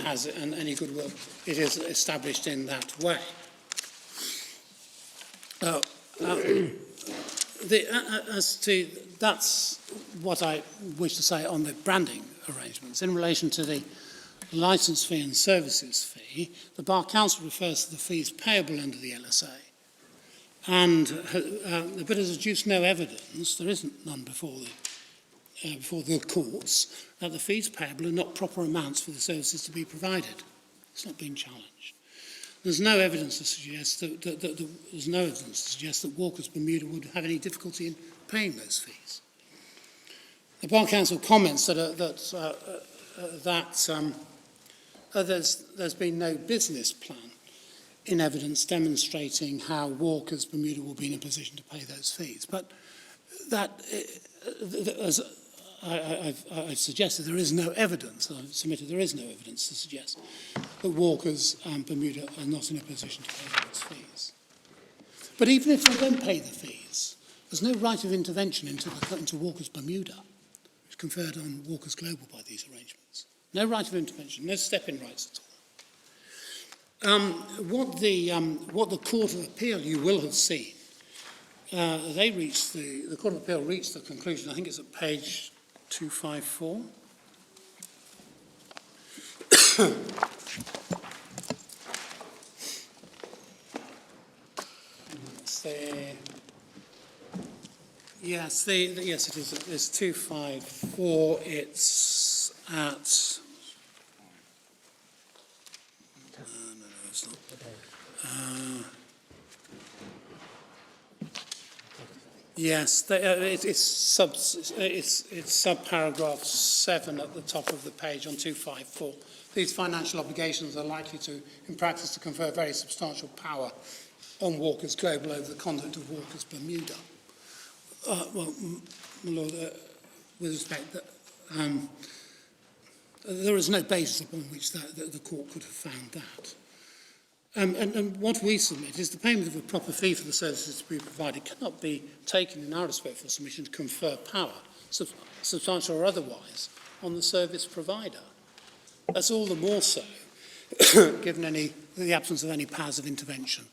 Speaker 3: any good work it is established in that way. That's what I wish to say on the branding arrangements. In relation to the licence fee and services fee, the Bar Council refers to the fees payable under the LSA, but has adduced no evidence, there isn't none before the courts, that the fees payable are not proper amounts for the services to be provided. It's not been challenged. There's no evidence to suggest that Walkers Bermuda would have any difficulty in paying those fees. The Bar Council comments that there's been no business plan in evidence demonstrating how Walkers Bermuda will be in a position to pay those fees. But that, as I've suggested, there is no evidence, I've submitted there is no evidence to suggest that Walkers Bermuda are not in a position to pay those fees. But even if they don't pay the fees, there's no right of intervention into Walkers Bermuda, which is conferred on Walkers Global by these arrangements. No right of intervention, no step-in rights at all. What the Court of Appeal, you will have seen, the Court of Appeal reached the conclusion, I think it's at page 254. Yes, it is. It's 254. It's at. No, it's not. Yes, it's subparagraph 7 at the top of the page on 254. These financial obligations are likely to, in practice, to confer very substantial power on Walkers Global over the conduct of Walkers Bermuda. Well, my Lord, with respect, there is no basis upon which the court could have found that. And what we submit is the payment of a proper fee for the services to be provided cannot be taken in our respectful submission to confer power, substantial or otherwise, on the service provider. That's all the more so, given the absence of any powers of intervention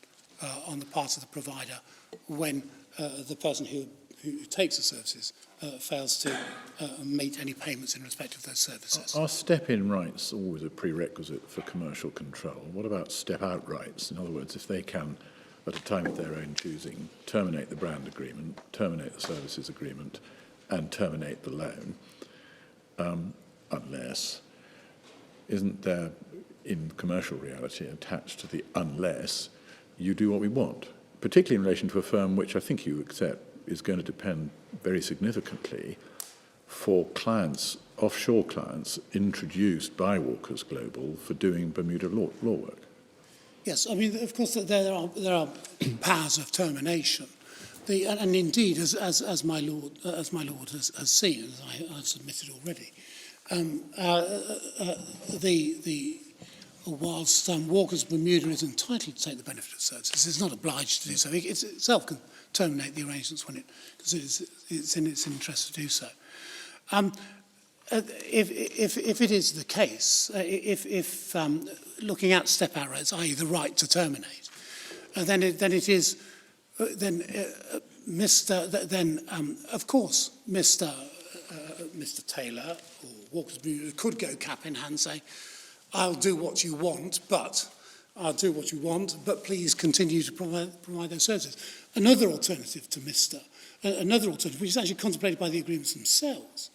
Speaker 3: on the part of the provider when the person who takes the services fails to meet any payments in respect of those services.
Speaker 6: Are step-in rights always a prerequisite for commercial control? What about step-out rights? In other words, if they can, at a time of their own choosing, terminate the brand agreement, terminate the services agreement, and terminate the loan, unless, isn't there, in commercial reality, attached to the unless, you do what we want, particularly in relation to a firm which I think you accept is going to depend very significantly for clients, offshore clients, introduced by Walkers Global for doing Bermuda law work.
Speaker 3: Yes, I mean, of course, there are powers of termination. And indeed, as my Lord has seen, as I've submitted already, whilst Walkers Bermuda is entitled to take the benefit of services, it's not obliged to do so. It itself can terminate the arrangements when it considers it's in its interest to do so. If it is the case, if looking at step-out rights, i.e. the right to terminate, then of course Mr. Taylor or Walkers Bermuda could go cap in hand and say, I'll do what you want, but please continue to provide those services. Another alternative, which is actually contemplated by the agreements themselves,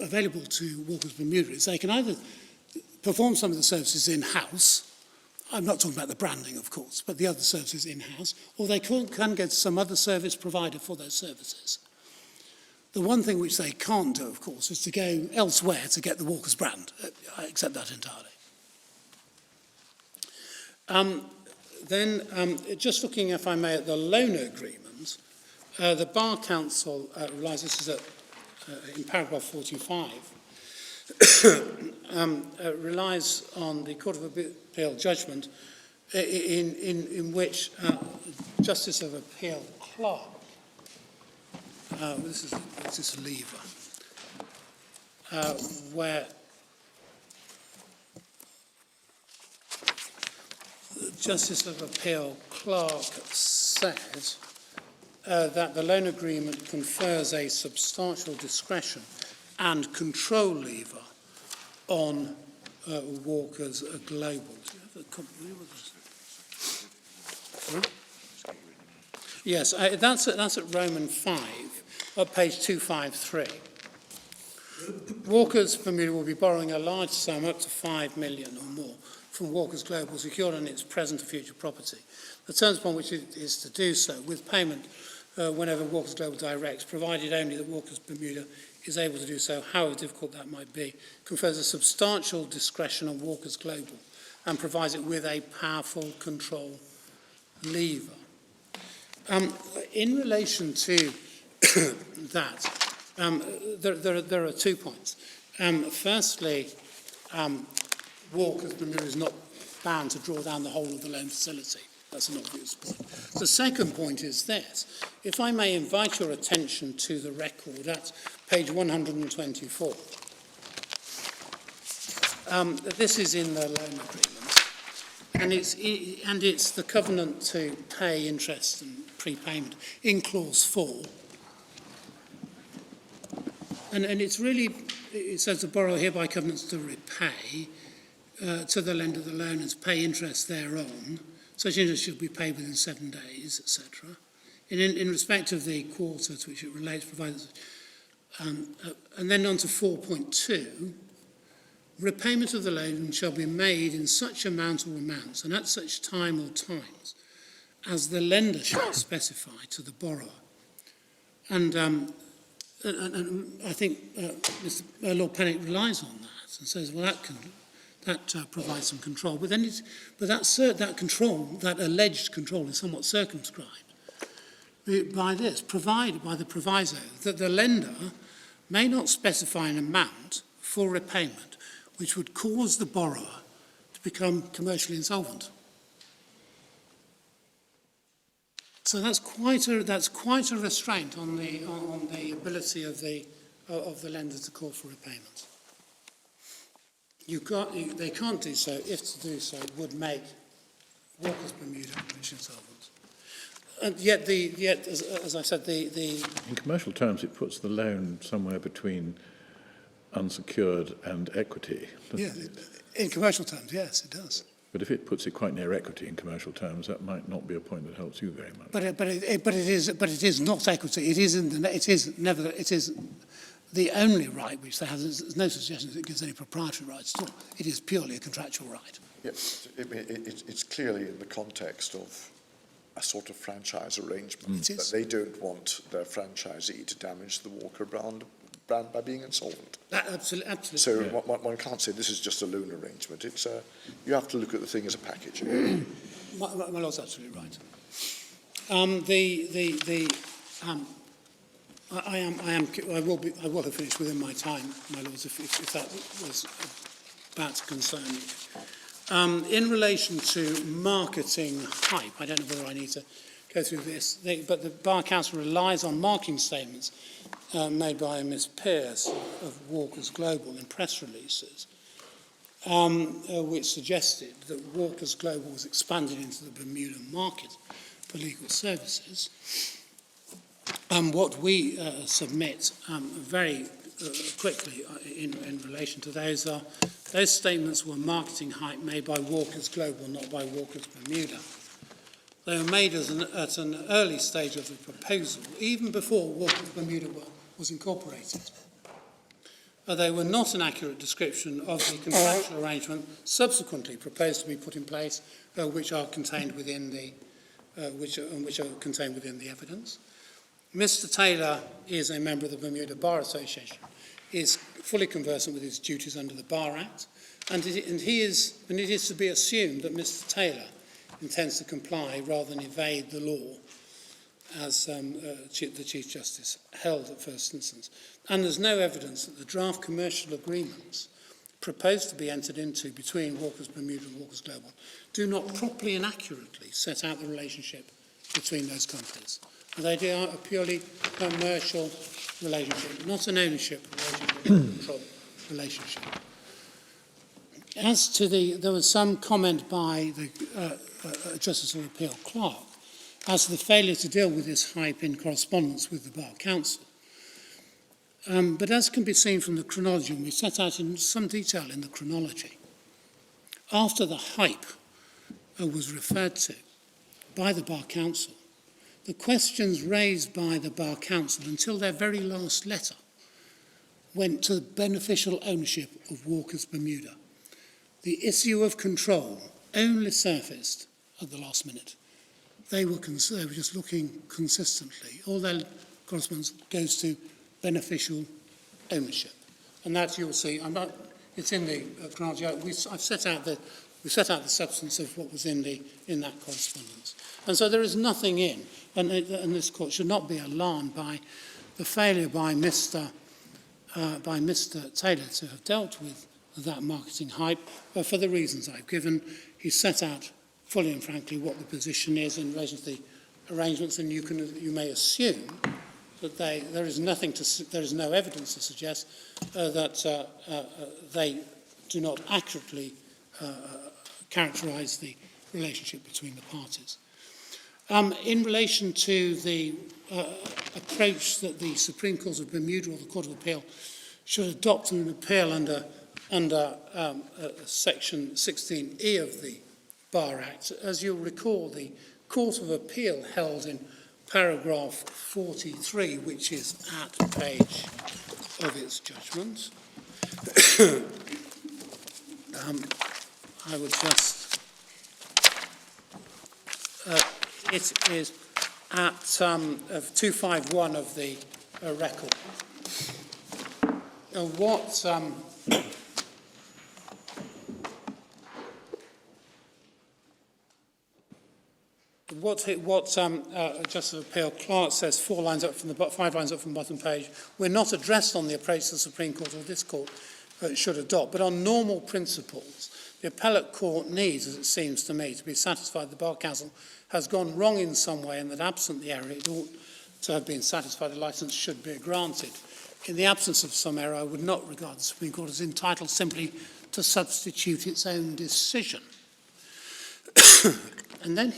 Speaker 3: available to Walkers Bermuda, is they can either perform some of the services in-house, I'm not talking about the branding, of course, but the other services in-house, or they can go to some other service provider for those services. The one thing which they can't do, of course, is to go elsewhere to get the Walkers brand. I accept that entirely. Just looking, if I may, at the loan agreement, the Bar Council relies, this is in paragraph 45, relies on the Court of Appeal judgment in which Justice of Appeal Clark this is lever, where the Justice of Appeal Clark said that the loan agreement confers a substantial discretion and control lever on Walker's Global. Yes, that's at Roman 5, at page 253. Walker's Bermuda will be borrowing a large sum, up to 5 million or more, from Walker's Global, secured on its present or future property. The terms upon which it is to do so, with payment whenever Walker's Global directs, provided only that Walker's Bermuda is able to do so, however difficult that might be, confers a substantial discretion on Walker's Global and provides it with a powerful control lever. In relation to that, there are 2 points. Firstly, Walker's Bermuda is not bound to draw down the whole of the loan facility. That's an obvious point. The second point is this. If I may invite your attention to the record at page 124. This is in the loan agreement, and it's the covenant to pay interest and prepayment in clause 4. And it's really, it says the borrower hereby covenants to repay to the lender the loan and to pay interest thereon. Such interest should be paid within 7 days, etc. In respect of the quarter to which it relates, provided, and then on to 4.2, repayment of the loan shall be made in such amount or amounts and at such time or times as the lender shall specify to the borrower. And I think Lord Pennock relies on that and says, well, that provides some control. But then that control, that alleged control, is somewhat circumscribed by this, provided by the proviso that the lender may not specify an amount for repayment which would cause the borrower to become commercially insolvent. So that's quite a restraint on the ability of the lender to call for repayment. They can't do so if to do so would make Walker's Bermuda insolvent. And yet, as I said,
Speaker 6: in commercial terms, it puts the loan somewhere between unsecured and equity.
Speaker 3: Yeah, in commercial terms, yes, it does.
Speaker 6: But if it puts it quite near equity in commercial terms, that might not be a point that helps you very much.
Speaker 3: But it is not equity. It is the only right which there has. There's no suggestion that it gives any proprietary rights at all. It is purely a contractual right.
Speaker 5: Yes, it's clearly in the context of a sort of franchise arrangement that they don't want their franchisee to damage the Walker brand by being insolvent.
Speaker 3: Absolutely.
Speaker 5: So one can't say this is just a loan arrangement. It's you have to look at the thing as a package.
Speaker 3: My Lord's absolutely right. I will have finished within my time, my Lords, if that was about to concern you. In relation to marketing hype, I don't know whether I need to go through this, but the Bar Council relies on marketing statements made by Miss Pearce of Walker's Global in press releases, which suggested that Walker's Global was expanding into the Bermuda market for legal services. What we submit very quickly in relation to those are, those statements were marketing hype made by Walker's Global, not by Walker's Bermuda. They were made at an early stage of the proposal, even before Walker's Bermuda was incorporated. They were not an accurate description of the contractual arrangement subsequently proposed to be put in place, which are contained within the evidence. Mr. Taylor is a member of the Bermuda Bar Association, is fully conversant with his duties under the Bar Act, and it is to be assumed that Mr. Taylor intends to comply rather than evade the law, as the Chief Justice held at first instance. And there's no evidence that the draft commercial agreements proposed to be entered into between Walker's Bermuda and Walker's Global do not properly and accurately set out the relationship between those companies. They are a purely commercial relationship, not an ownership relationship, a control relationship. As to there was some comment by the Justice of Appeal clerk as to the failure to deal with this hype in correspondence with the Bar Council. But as can be seen from the chronology, and we set out in some detail in the chronology, after the hype was referred to by the Bar Council, the questions raised by the Bar Council until their very last letter went to beneficial ownership of Walker's Bermuda. The issue of control only surfaced at the last minute. They were just looking consistently. All their correspondence goes to beneficial ownership. And that you'll see, it's in the chronology. I've set out the substance of what was in that correspondence. And so there is nothing in, and this court should not be alarmed by the failure by Mr. Taylor to have dealt with that marketing hype, for the reasons I've given. He set out fully and frankly what the position is in relation to the arrangements, and you may assume that there is no evidence to suggest that they do not accurately characterise the relationship between the parties. In relation to the approach that the Supreme Court of Bermuda or the Court of Appeal should adopt an appeal under Section 16E of the Bar Act, as you'll recall, the Court of Appeal held in paragraph 43, which is at page of its judgment. I would just... it is at 251 of the record. What Justice of Appeal Clark says 5 lines up from the bottom page, we're not addressed on the approach the Supreme Court or this court should adopt, but on normal principles, the appellate court needs, as it seems to me, to be satisfied the Bar Council has gone wrong in some way and that absent the error it ought to have been satisfied a licence should be granted. In the absence of some error, I would not regard the Supreme Court as entitled simply to substitute its own decision. And then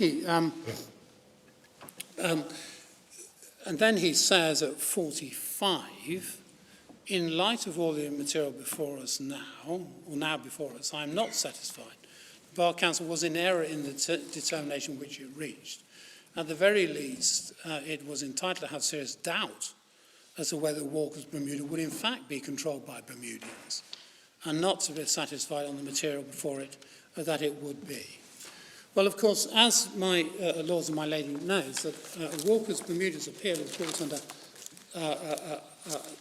Speaker 3: he says at 45, in light of all the material before us now before us, I am not satisfied. The Bar Council was in error in the determination which it reached. At the very least, it was entitled to have serious doubt as to whether Walker's Bermuda would in fact be controlled by Bermudians, and not to be satisfied on the material before it that it would be. Well, of course, as my Lords and my Lady knows, that Walker's Bermuda's appeal is brought under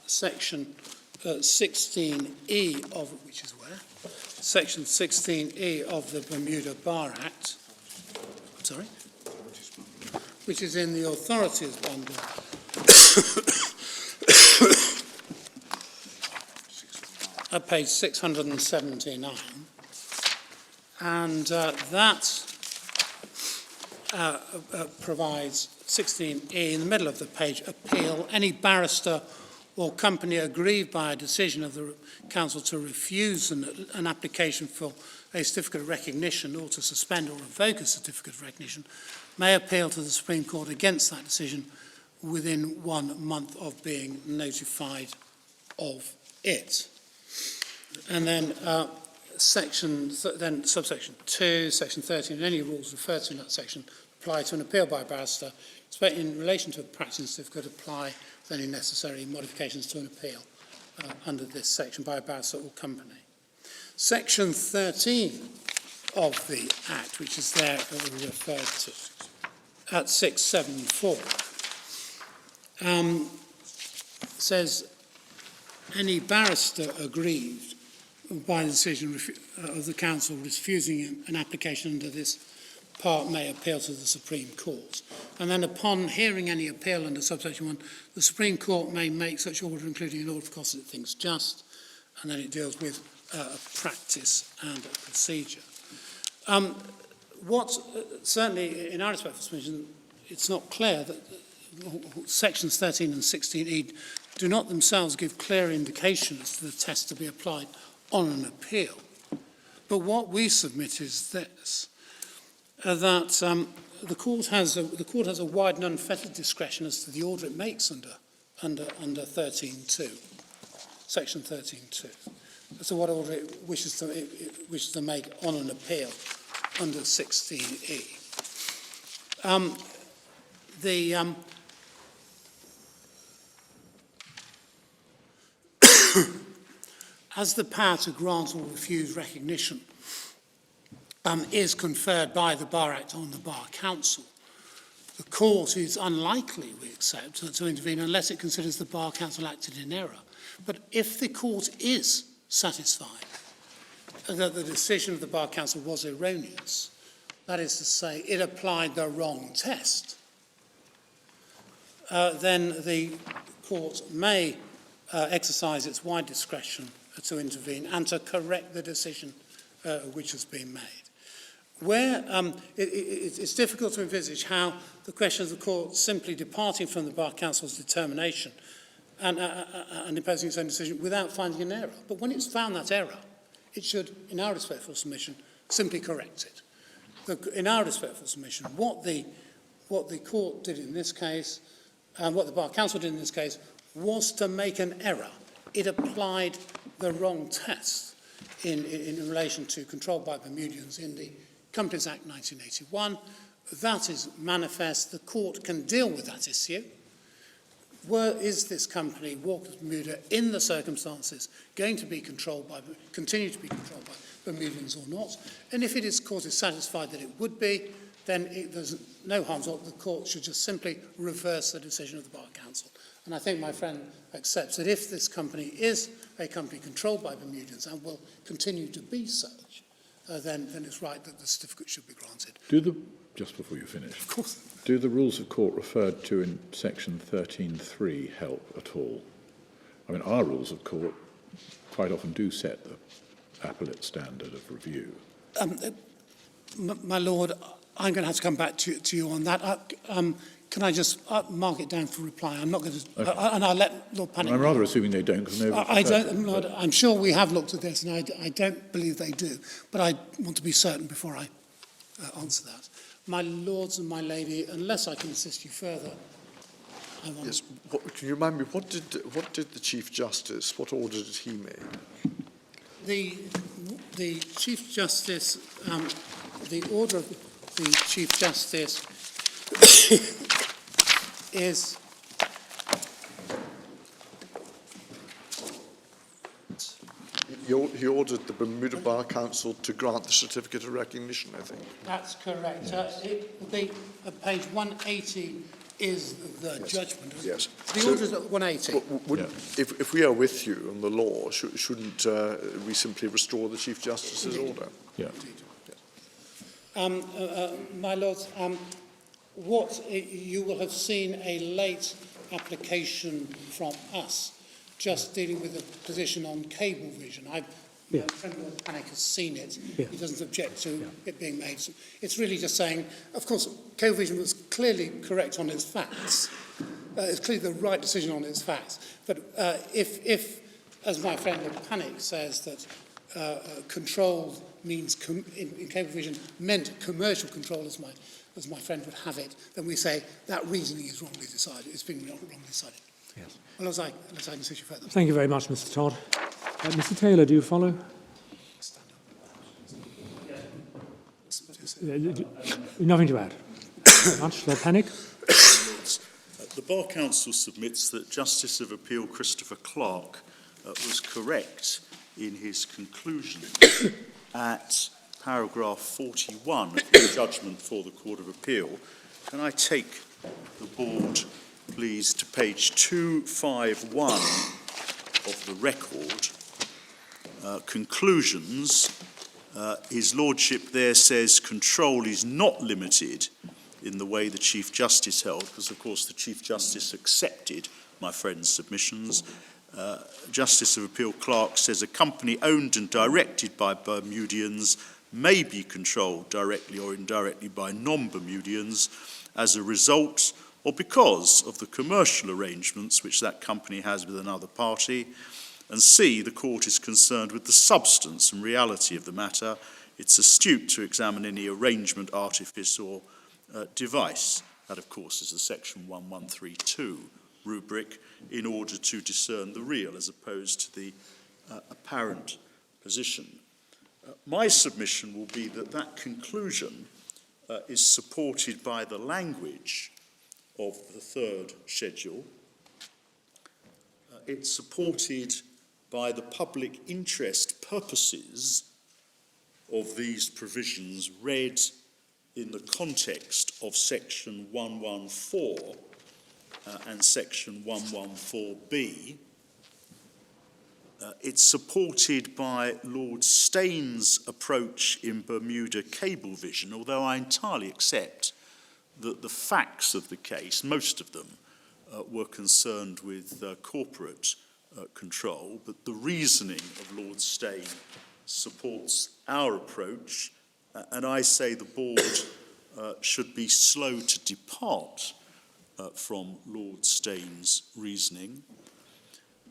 Speaker 3: Section 16E of, which is where? Section 16E of the Bermuda Bar Act, sorry, which is in the authorities bundle. At page 679. And that provides 16E in the middle of the page, appeal. Any barrister or company aggrieved by a decision of the Council to refuse an application for a certificate of recognition or to suspend or revoke a certificate of recognition may appeal to the Supreme Court against that decision within 1 month of being notified of it. And then subsection 2, section 13, and any rules referred to in that section apply to an appeal by a barrister in relation to a practicing certificate apply with any necessary modifications to an appeal under this section by a barrister or company. Section 13 of the Act, which is there referred to at 674, says any barrister aggrieved by the decision of the Council refusing an application under this part may appeal to the Supreme Court. And then upon hearing any appeal under subsection 1, the Supreme Court may make such order, including an order for costs it thinks just, and then it deals with a practice and a procedure. Certainly in our respect for submission, it's not clear that sections 13 and 16E do not themselves give clear indications to the test to be applied on an appeal. But what we submit is this, that the court has a wide and unfettered discretion as to the order it makes under 13.2, section 13.2. So what order it wishes to make on an appeal under 16E. As the power to grant or refuse recognition is conferred by the Bar Act on the Bar Council, the court is unlikely, we accept, to intervene unless it considers the Bar Council acted in error. But if the court is satisfied that the decision of the Bar Council was erroneous, that is to say, it applied the wrong test, then the court may exercise its wide discretion to intervene and to correct the decision which has been made. Where it's difficult to envisage how the question of the court simply departing from the Bar Council's determination and imposing its own decision without finding an error. But when it's found that error, it should, in our respectful submission, simply correct it. In our respectful submission, what the court did in this case, and what the Bar Council did in this case, was to make an error. It applied the wrong test in relation to control by Bermudians in the Companies Act 1981. That is manifest. The court can deal with that issue. Is this company, Walker's Bermuda, in the circumstances going to be continue to be controlled by Bermudians or not? And if court is satisfied that it would be, then there's no harm. The court should just simply reverse the decision of the Bar Council. And I think my friend accepts that if this company is a company controlled by Bermudians and will continue to be such, then it's right that the certificate should be granted.
Speaker 6: Just before you finish,
Speaker 3: of course,
Speaker 6: do the rules of court referred to in section 13.3 help at all? I mean, our rules of court quite often do set the appellate standard of review.
Speaker 3: My Lord, I'm going to have to come back to you on that. Can I just mark it down for reply? I'm not going to, okay. And I'll let Lord Panic.
Speaker 6: I'm rather assuming they don't, because
Speaker 3: I'm sure we have looked at this, and I don't believe they do. But I want to be certain before I answer that. My lords and my lady, unless I can assist you further, I want.
Speaker 5: Yes. Can you remind me what did the Chief Justice? What order did he make?
Speaker 3: The Chief Justice, the order of the Chief Justice is
Speaker 5: he ordered the Bermuda Bar Council to grant the certificate of recognition, I think.
Speaker 3: That's correct. Page 180 is the judgment.
Speaker 5: Yes.
Speaker 3: The order is at 180.
Speaker 5: If we are with you on the law, shouldn't we simply restore the Chief Justice's order?
Speaker 6: Yeah.
Speaker 3: My lords, what you will have seen a late application from us, just dealing with the position on cable vision. My friend Lord Panic has seen it. Yeah. He doesn't object to it being made. So it's really just saying, of course, cable vision was clearly correct on its facts. It's clearly the right decision on its facts. But if, as my friend Lord Panic says, that control means, in cable vision, meant commercial control as my friend would have it, then we say that reasoning is wrongly decided. It's been wrongly decided.
Speaker 2: Yes.
Speaker 3: Well, as I can see you further.
Speaker 2: Thank you very much, Mr. Todd. Mr. Taylor, do you follow? Nothing to add. Very much. Lord Panic.
Speaker 8: The Bar Council submits that Justice of Appeal Christopher Clark was correct in his conclusion at paragraph 41 of the judgment for the Court of Appeal. Can I take the board, please, to page 251 of the record? Conclusions. His Lordship there says control is not limited in the way the Chief Justice held, because, of course, the Chief Justice accepted my friend's submissions. Justice of Appeal Clark says a company owned and directed by Bermudians may be controlled directly or indirectly by non-Bermudians. As a result, or because of the commercial arrangements which that company has with another party, and C, the court is concerned with the substance and reality of the matter. It's astute to examine any arrangement, artifice or device. That, of course, is the section 1132 rubric, in order to discern the real as opposed to the apparent position. My submission will be that that conclusion is supported by the language of the third schedule. It's supported by the public interest purposes of these provisions read in the context of section 114 and section 114B. It's supported by Lord Staines's approach in Bermuda Cablevision, although I entirely accept that the facts of the case, most of them, were concerned with corporate control, but the reasoning of Lord Staine supports our approach, and I say the board should be slow to depart from Lord Staine's reasoning.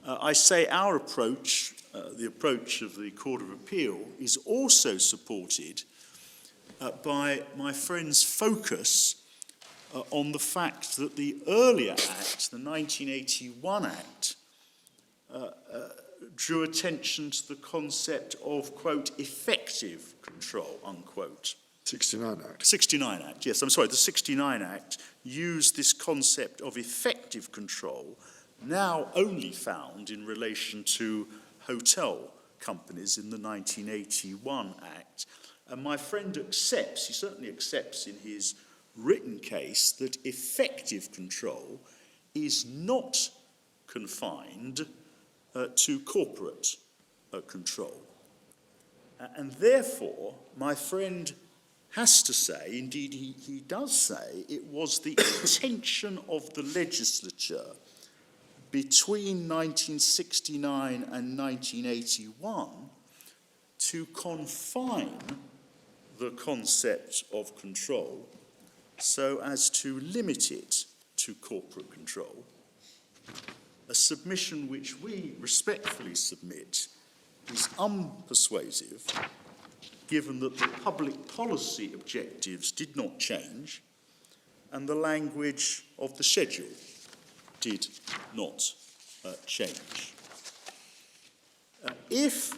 Speaker 8: I say our approach, the approach of the Court of Appeal, is also supported by my friend's focus on the fact that the earlier Act, the 1981 Act, drew attention to the concept of, quote, effective control, unquote.
Speaker 5: 69 Act.
Speaker 8: 69 Act, yes, I'm sorry, the 69 Act used this concept of effective control, now only found in relation to hotel companies in the 1981 Act. And my friend accepts, he certainly accepts in his written case, that effective control is not confined to corporate control. And therefore, my friend has to say, indeed he does say, it was the intention of the legislature between 1969 and 1981 to confine the concept of control so as to limit it to corporate control, a submission which we respectfully submit is unpersuasive, given that the public policy objectives did not change and the language of the schedule did not change. If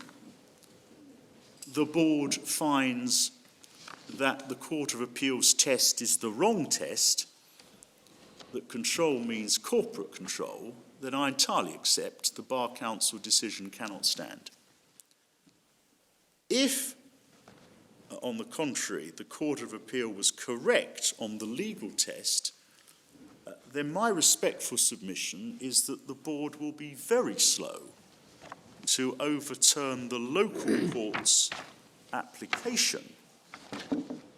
Speaker 8: the board finds that the Court of Appeal's test is the wrong test, that control means corporate control, then I entirely accept the Bar Council decision cannot stand. If, on the contrary, the Court of Appeal was correct on the legal test, then my respectful submission is that the board will be very slow to overturn the local court's application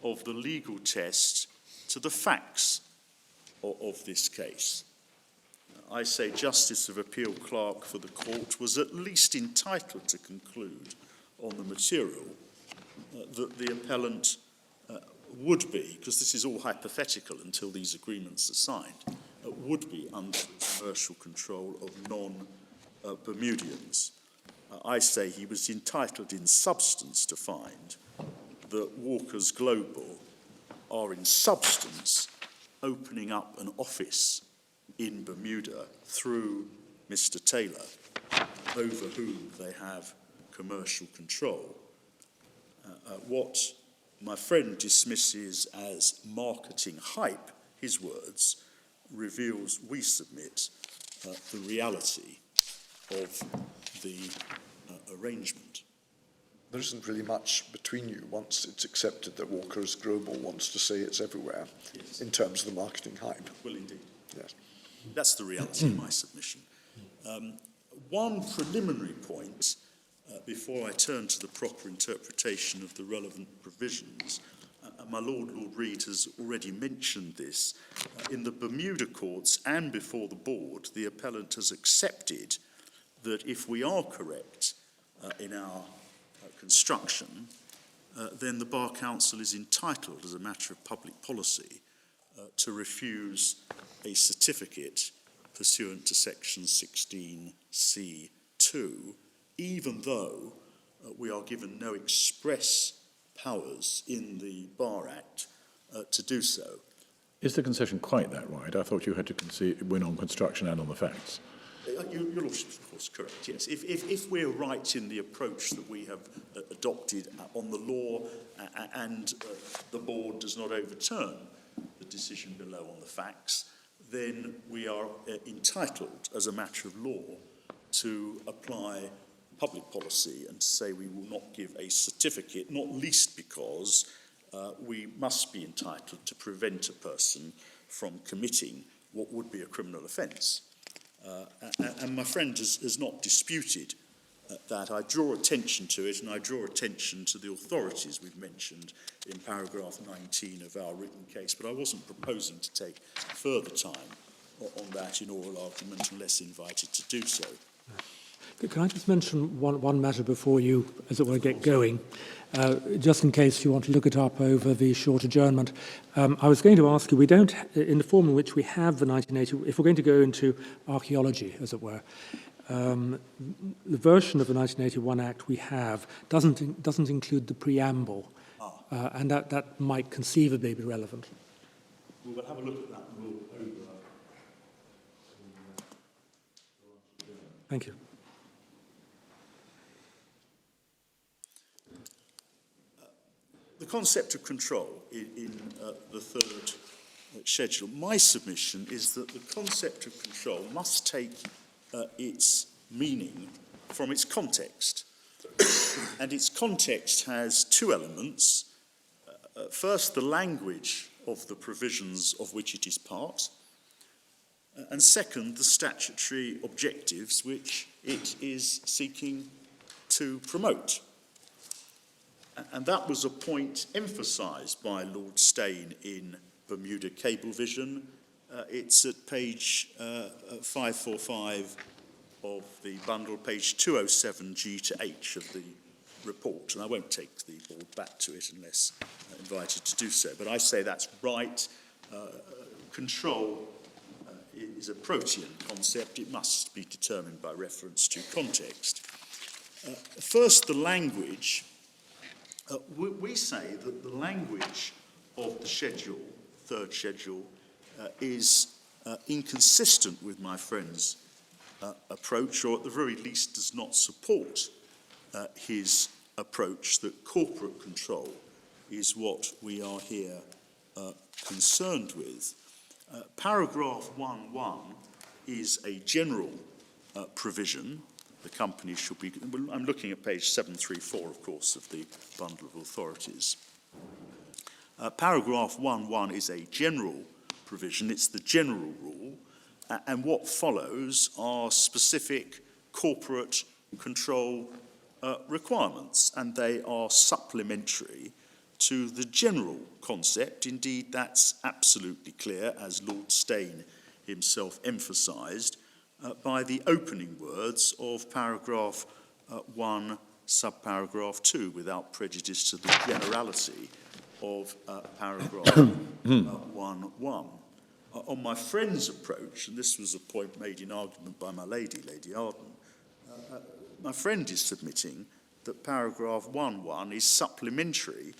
Speaker 8: of the legal test to the facts of this case. I say Justice of Appeal Clerk for the court was at least entitled to conclude on the material that the appellant would be, because this is all hypothetical until these agreements are signed, would be under the commercial control of non-Bermudians. I say he was entitled in substance to find that Walkers Global are in substance opening up an office in Bermuda through Mr. Taylor, over whom they have commercial control. What my friend dismisses as marketing hype, his words, reveals, we submit, the reality of the arrangement.
Speaker 5: There isn't really much between you once it's accepted that Walkers Global wants to say it's everywhere, yes, in terms of the marketing hype.
Speaker 8: Well, indeed.
Speaker 5: Yes.
Speaker 8: That's the reality of my submission. One preliminary point, before I turn to the proper interpretation of the relevant provisions, my Lord Reid has already mentioned this. In the Bermuda courts and before the board, the appellant has accepted that if we are correct in our construction, then the Bar Council is entitled, as a matter of public policy, to refuse a certificate pursuant to section 16C2, even though we are given no express powers in the Bar Act to do so.
Speaker 6: Is the concession quite that wide? I thought you had to win on construction and on the facts.
Speaker 8: Your Lordship, of course, correct, yes. If we're right in the approach that we have adopted on the law and the board does not overturn the decision below on the facts, then we are entitled, as a matter of law, to apply public policy and to say we will not give a certificate, not least because we must be entitled to prevent a person from committing what would be a criminal offence. And my friend has not disputed that. I draw attention to it, and I draw attention to the authorities we've mentioned in paragraph 19 of our written case, but I wasn't proposing to take further time on that in oral argument unless invited to do so.
Speaker 2: Can I just mention one matter before you, as it were, get going, just in case you want to look it up over the short adjournment. I was going to ask you, we don't, in the form in which we have the 1980, if we're going to go into archaeology, as it were, the version of the 1981 Act we have doesn't include the preamble, and that might conceivably be relevant.
Speaker 8: We will have a look at that and we'll
Speaker 2: Thank you.
Speaker 8: The concept of control in the third schedule, my submission is that the concept of control must take its meaning from its context. And its context has two elements. First, the language of the provisions of which it is part, and second, the statutory objectives which it is seeking to promote. And that was a point emphasised by Lord Steyn in Bermuda Cablevision. It's at page 545 of the bundle, page 207 G to H of the report. And I won't take the board back to it unless invited to do so. But I say that's right. Control is a protean concept. It must be determined by reference to context. First, the language. We say that the language of the schedule, third schedule, is inconsistent with my friend's approach, or at the very least does not support his approach that corporate control is what we are here concerned with. Paragraph 1.1 is a general provision. The company should be, I'm looking at page 734, of course, of the bundle of authorities. Paragraph 1.1 is a general provision, it's the general rule, and what follows are specific corporate control requirements, and they are supplementary to the general concept. Indeed, that's absolutely clear, as Lord Steyn himself emphasised, by the opening words of paragraph 1, subparagraph 2, without prejudice to the generality of paragraph 1.1. On my friend's approach, and this was a point made in argument by my lady, Lady Arden, my friend is submitting that paragraph 1.1 is supplementary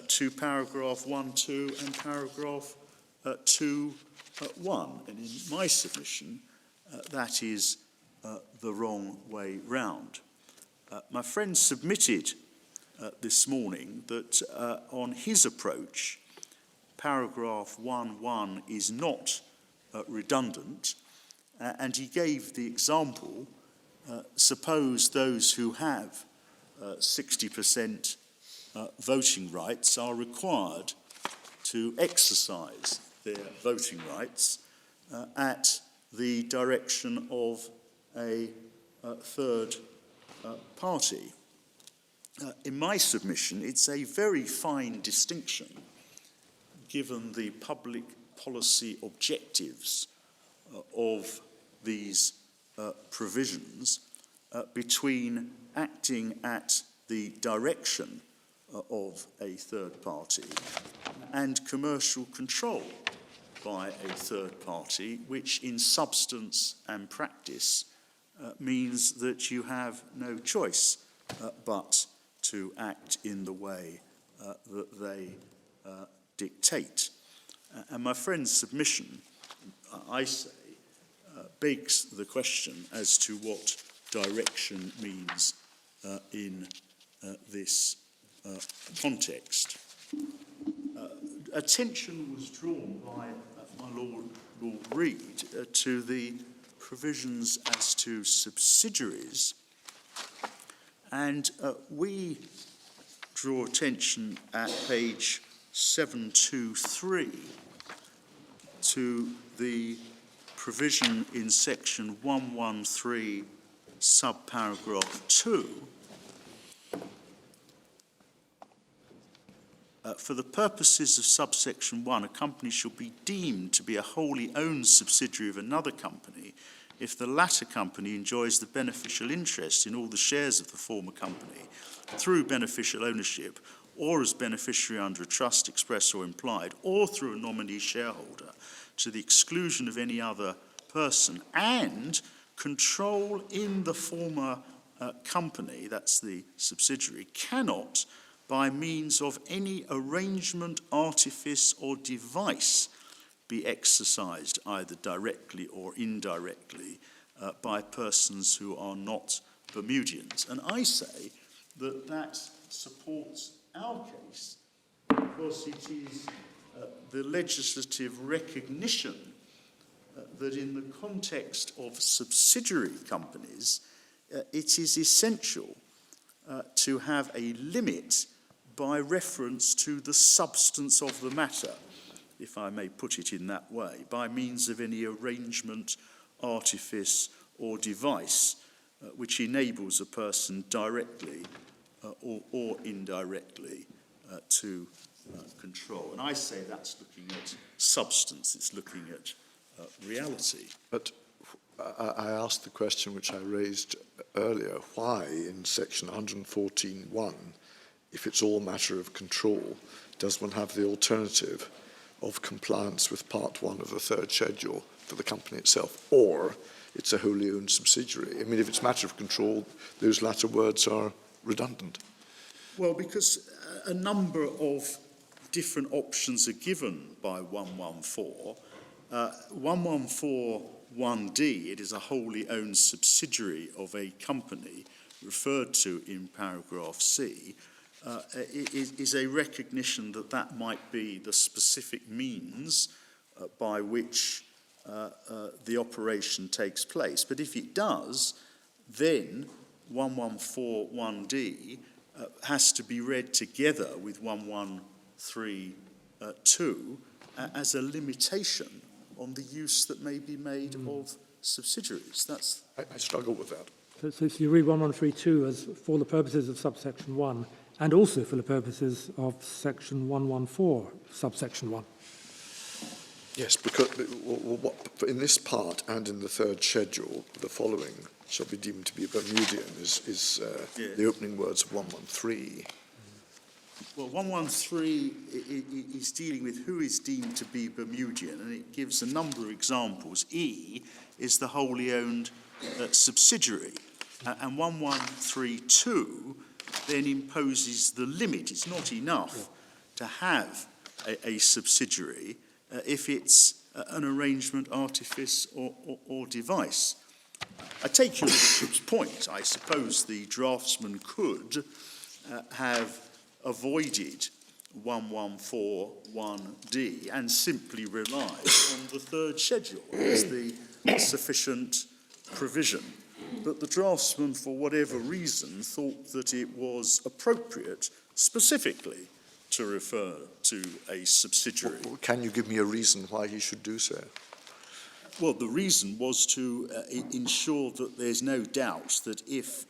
Speaker 8: to paragraph 1.2 and paragraph 2.1. And in my submission, that is the wrong way round. My friend submitted this morning that on his approach, paragraph 1.1 is not redundant, and he gave the example, suppose those who have 60% voting rights are required to exercise their voting rights at the direction of a third party. In my submission, it's a very fine distinction, given the public policy objectives of these provisions, between acting at the direction of a third party and commercial control by a third party, which in substance and practice means that you have no choice but to act in the way that they dictate. And my friend's submission, I say, begs the question as to what direction means in this context. Attention was drawn by my Lord Reid to the provisions as to subsidiaries, and we draw attention at page 723 to the provision in section 113 subparagraph 2. For the purposes of subsection 1, a company shall be deemed to be a wholly owned subsidiary of another company if the latter company enjoys the beneficial interest in all the shares of the former company through beneficial ownership, or as beneficiary under a trust express or implied, or through a nominee shareholder, to the exclusion of any other person, and control in the former company, that's the subsidiary, cannot, by means of any arrangement, artifice, or device, be exercised either directly or indirectly by persons who are not Bermudians. And I say that that supports our case because it is the legislative recognition that in the context of subsidiary companies, it is essential to have a limit by reference to the substance of the matter, if I may put it in that way, by means of any arrangement, artifice, or device which enables a person directly or indirectly to control. And I say that's looking at substance, it's looking at reality.
Speaker 5: But I asked the question which I raised earlier, why in section 114.1, if it's all matter of control, does one have the alternative of compliance with part 1 of the third schedule for the company itself, or it's a wholly owned subsidiary? I mean, if it's matter of control, those latter words are redundant.
Speaker 8: Well, because a number of different options are given by 114. 114.1d, it is a wholly owned subsidiary of a company referred to in paragraph C, is a recognition that that might be the specific means by which the operation takes place. But if it does, then 114.1d has to be read together with 113.2 as a limitation on the use that may be made of subsidiaries. That's
Speaker 5: I struggle with that.
Speaker 2: So you read 1132 as for the purposes of subsection 1 and also for the purposes of section 114, subsection 1.
Speaker 5: Yes, because in this part and in the third schedule, the following shall be deemed to be Bermudian is the opening words of 113.
Speaker 8: Well, 113 is dealing with who is deemed to be Bermudian, and it gives a number of examples. E is the wholly owned subsidiary, and 1132 then imposes the limit. It's not enough to have a subsidiary if it's an arrangement, artifice, or device. I take your point. I suppose the draftsman could have avoided 114.1d and simply relied on the third schedule as the sufficient provision. But the draftsman, for whatever reason, thought that it was appropriate specifically to refer to a subsidiary.
Speaker 5: Can you give me a reason why he should do so?
Speaker 8: Well, the reason was to ensure that there's no doubt that if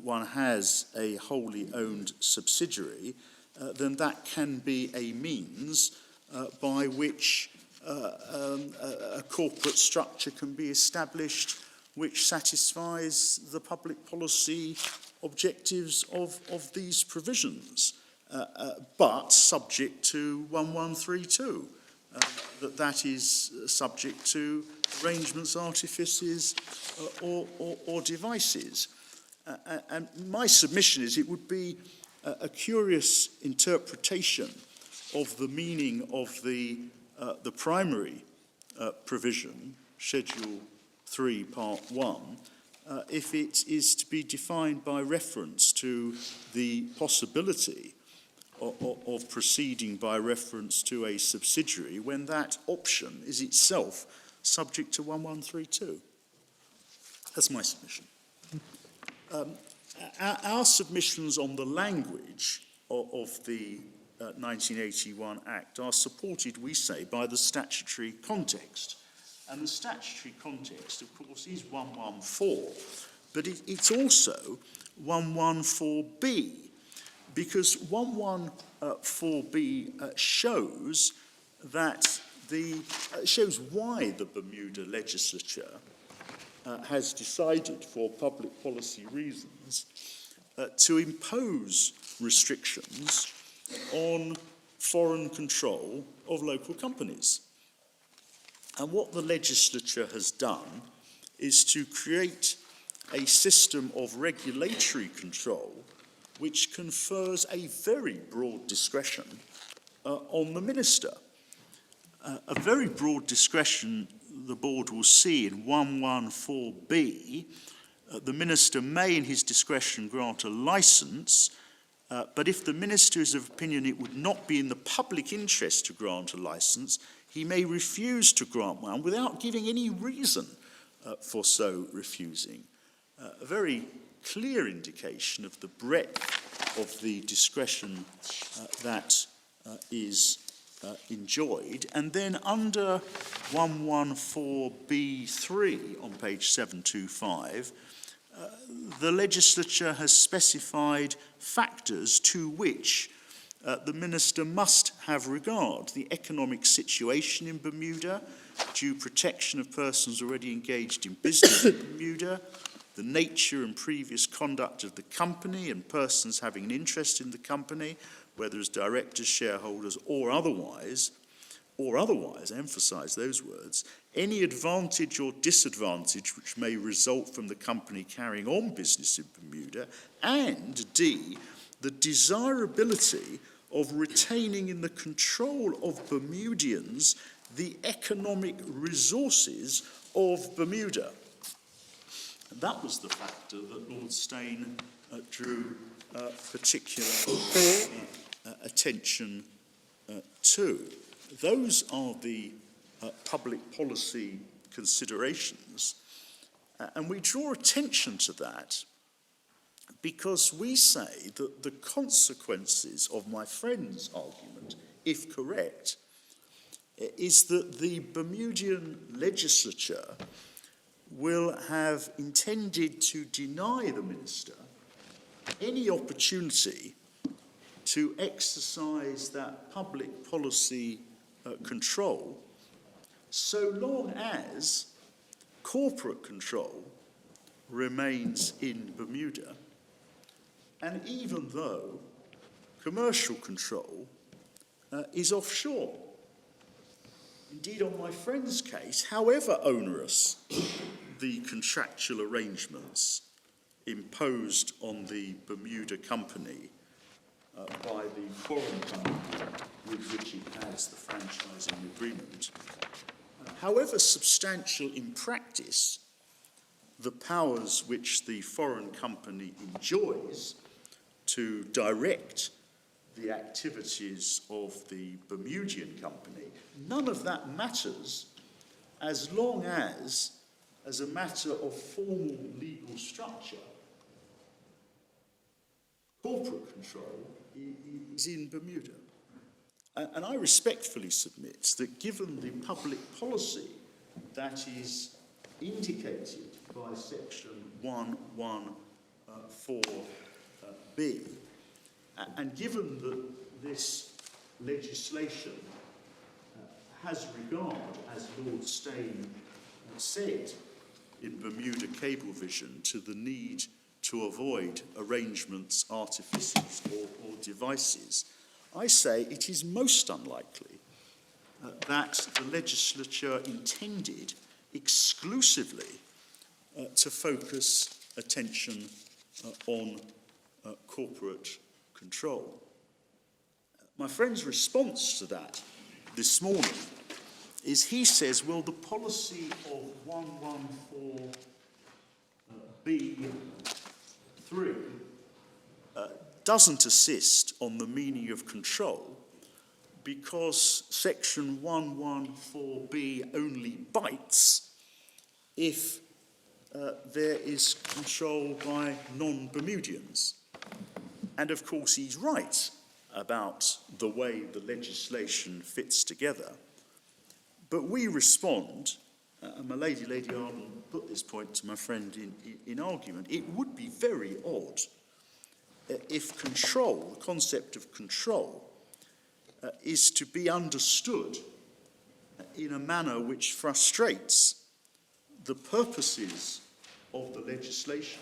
Speaker 8: one has a wholly owned subsidiary, then that can be a means by which a corporate structure can be established which satisfies the public policy objectives of these provisions, but subject to 1132. that is subject to arrangements, artifices, or devices. And my submission is it would be a curious interpretation of the meaning of the primary provision, Schedule 3, Part 1, if it is to be defined by reference to the possibility of proceeding by reference to a subsidiary when that option is itself subject to 1132. That's my submission. Our submissions on the language of the 1981 Act are supported, we say, by the statutory context. And the statutory context, of course, is 114, but it's also 114B, because 114B shows shows why the Bermuda legislature has decided, for public policy reasons, to impose restrictions on foreign control of local companies. And what the legislature has done is to create a system of regulatory control which confers a very broad discretion on the minister. A very broad discretion the board will see in 114B. The minister may, in his discretion, grant a licence, but if the minister is of opinion it would not be in the public interest to grant a licence, he may refuse to grant one without giving any reason for so refusing. A very clear indication of the breadth of the discretion that is enjoyed. And then under 114B3 on page 725, the legislature has specified factors to which the minister must have regard: the economic situation in Bermuda, due protection of persons already engaged in business in Bermuda, the nature and previous conduct of the company and persons having an interest in the company, whether as directors, shareholders, or otherwise, emphasise those words, any advantage or disadvantage which may result from the company carrying on business in Bermuda, and D, the desirability of retaining in the control of Bermudians the economic resources of Bermuda. And that was the factor that Lord Steyne drew particular attention to. Those are the public policy considerations, and we draw attention to that because we say that the consequences of my friend's argument, if correct, is that the Bermudian legislature will have intended to deny the minister any opportunity to exercise that public policy control, so long as corporate control remains in Bermuda, and even though commercial control is offshore. Indeed, on my friend's case, however onerous the contractual arrangements imposed on the Bermuda company by the foreign company with which it has the franchising agreement, however substantial in practice the powers which the foreign company enjoys to direct the activities of the Bermudian company, none of that matters as long as a matter of formal legal structure, corporate control is in Bermuda. And I respectfully submit that given the public policy that is indicated by section 114B, and given that this legislation has regard, as Lord Steyne said in Bermuda Cablevision, to the need to avoid arrangements, artifices, or devices, I say it is most unlikely that the legislature intended exclusively to focus attention on corporate control. My friend's response to that this morning is he says, well, the policy of 114B3 doesn't assist on the meaning of control because section 114B only bites if there is control by non-Bermudians. And of course he's right about the way the legislation fits together. But we respond, and my Lady Arden put this point to my friend in argument, it would be very odd if control, the concept of control, is to be understood in a manner which frustrates the purposes of the legislation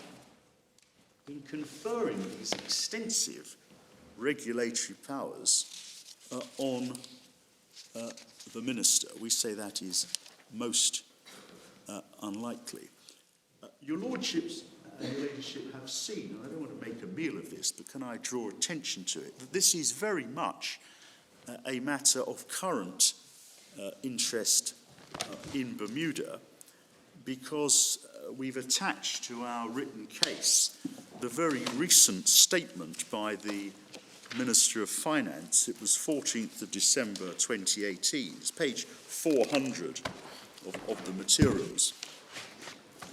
Speaker 8: in conferring these extensive regulatory powers on the minister. We say that is most unlikely. Your lordships and your ladyship have seen, and I don't want to make a meal of this, but can I draw attention to it, that this is very much a matter of current interest in Bermuda, because we've attached to our written case the very recent statement by the Minister of Finance. It was 14th of December 2018. It's page 400 of the materials.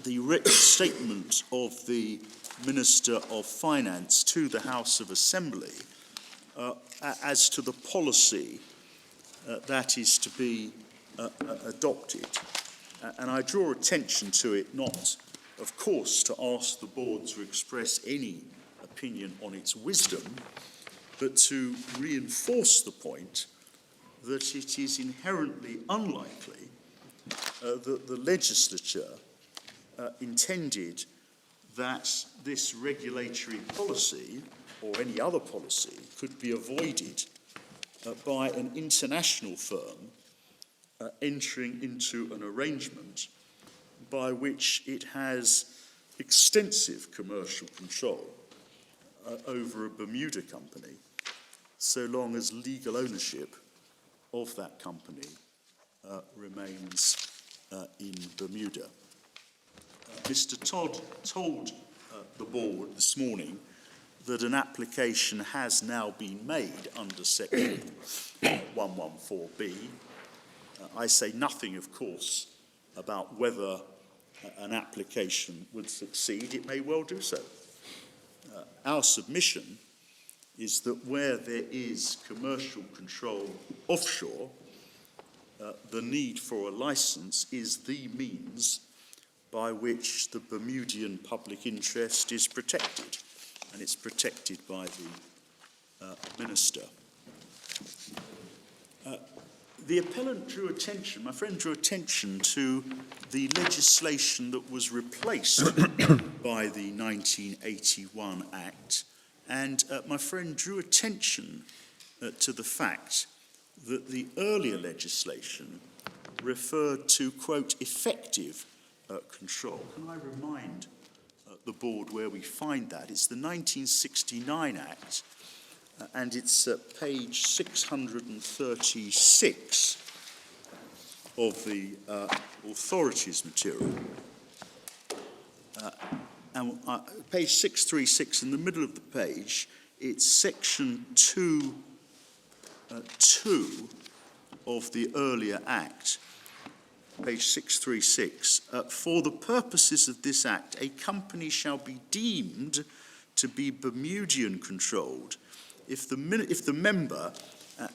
Speaker 8: The written statement of the Minister of Finance to the House of Assembly as to the policy that is to be adopted. And I draw attention to it not, of course, to ask the board to express any opinion on its wisdom, but to reinforce the point that it is inherently unlikely that the legislature intended that this regulatory policy, or any other policy, could be avoided by an international firm entering into an arrangement by which it has extensive commercial control over a Bermuda company, so long as legal ownership of that company remains in Bermuda. Mr. Todd told the board this morning that an application has now been made under section 114B. I say nothing, of course, about whether an application would succeed. It may well do so. Our submission is that where there is commercial control offshore, the need for a license is the means by which the Bermudian public interest is protected, and it's protected by the minister. The appellant drew attention, my friend drew attention to the legislation that was replaced by the 1981 Act, and my friend drew attention to the fact that the earlier legislation referred to, quote, effective control. Can I remind the board where we find that? It's the 1969 Act, and it's page 636 of the authorities material. And page 636, in the middle of the page, it's section 2 of the earlier Act, page 636. For the purposes of this Act, a company shall be deemed to be Bermudian controlled if the member,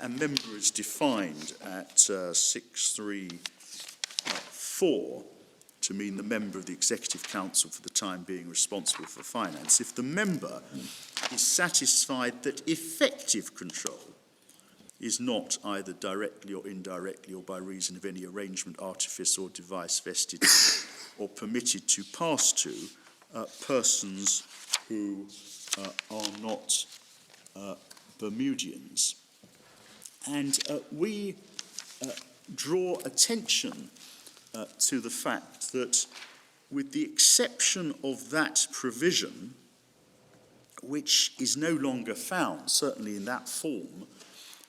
Speaker 8: and member is defined at 634 to mean the member of the Executive Council for the time being responsible for finance, if the member is satisfied that effective control is not either directly or indirectly or by reason of any arrangement, artifice or device vested or permitted to pass to persons who are not Bermudians. And we draw attention to the fact that, with the exception of that provision, which is no longer found, certainly in that form,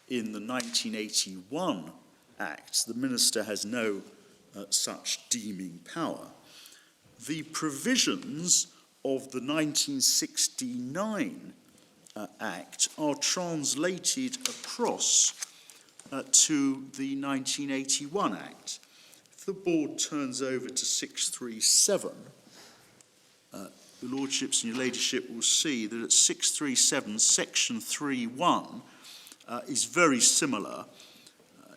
Speaker 8: in the 1981 Act, the Minister has no such deeming power. The provisions of the 1969 Act are translated across to the 1981 Act. If the board turns over to 637, your lordships and your ladyship will see that at 637, section 3.1 is very similar.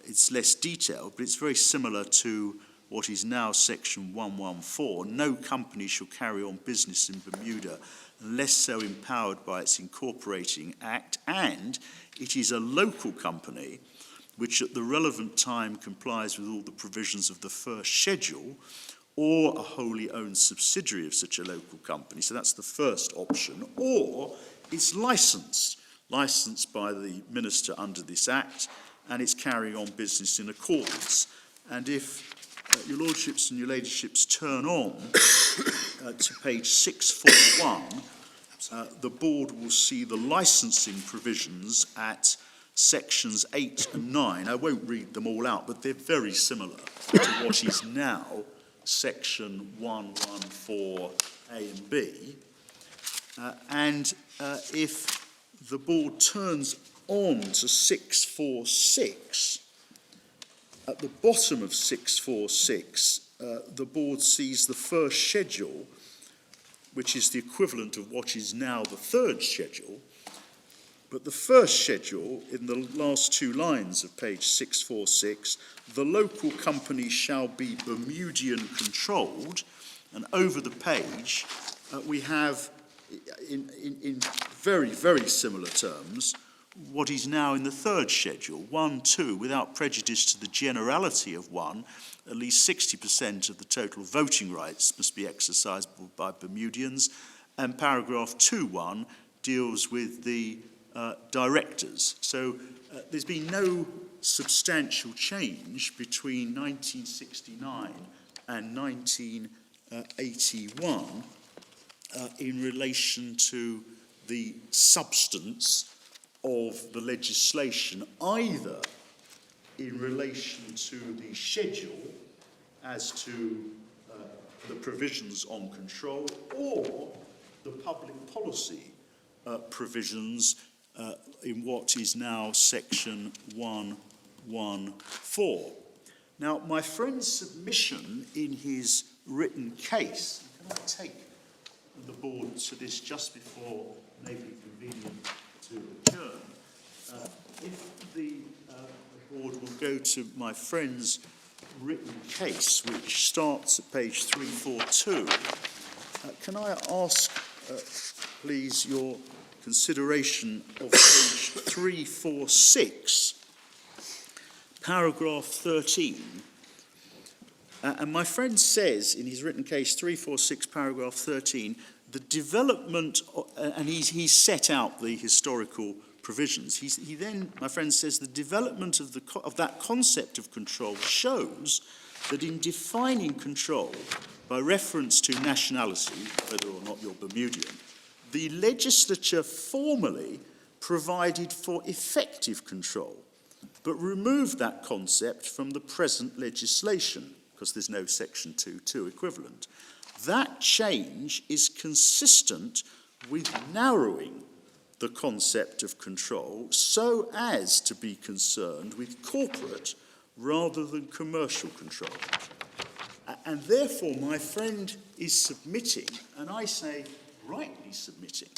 Speaker 8: It's less detailed, but it's very similar to what is now section 114. No company shall carry on business in Bermuda unless so empowered by its incorporating act, and it is a local company which at the relevant time complies with all the provisions of the first schedule, or a wholly owned subsidiary of such a local company. So that's the first option. Or it's licensed by the Minister under this Act, and it's carrying on business in accordance. And if your lordships and your ladyships turn on to page 641, the board will see the licensing provisions at sections 8 and 9. I won't read them all out, but they're very similar to what is now section 114A and B. And if the board turns on to 646, at the bottom of 646, the board sees the first schedule, which is the equivalent of what is now the third schedule. But the first schedule, in the last two lines of page 646, the local company shall be Bermudian controlled, and over the page we have, in very, very similar terms, what is now in the third schedule, 1.2, without prejudice to the generality of 1, at least 60% of the total voting rights must be exercised by Bermudians, and paragraph 2.1 deals with the directors. So there's been no substantial change between 1969 and 1981 in relation to the substance of the legislation, either in relation to the schedule as to the provisions on control, or the public policy provisions in what is now section 114. Now, my friend's submission in his written case, can I take the board to this just before making convenient to adjourn? If the board will go to my friend's written case, which starts at page 342, can I ask, please, your consideration of page 346, paragraph 13. And my friend says in his written case, 346, paragraph 13, the development, and he's set out the historical provisions. He then, my friend says, the development of that concept of control shows that in defining control by reference to nationality, whether or not you're Bermudian, the legislature formally provided for effective control, but removed that concept from the present legislation, because there's no section 2.2 equivalent. That change is consistent with narrowing the concept of control so as to be concerned with corporate rather than commercial control. And therefore, my friend is submitting, and I say rightly submitting,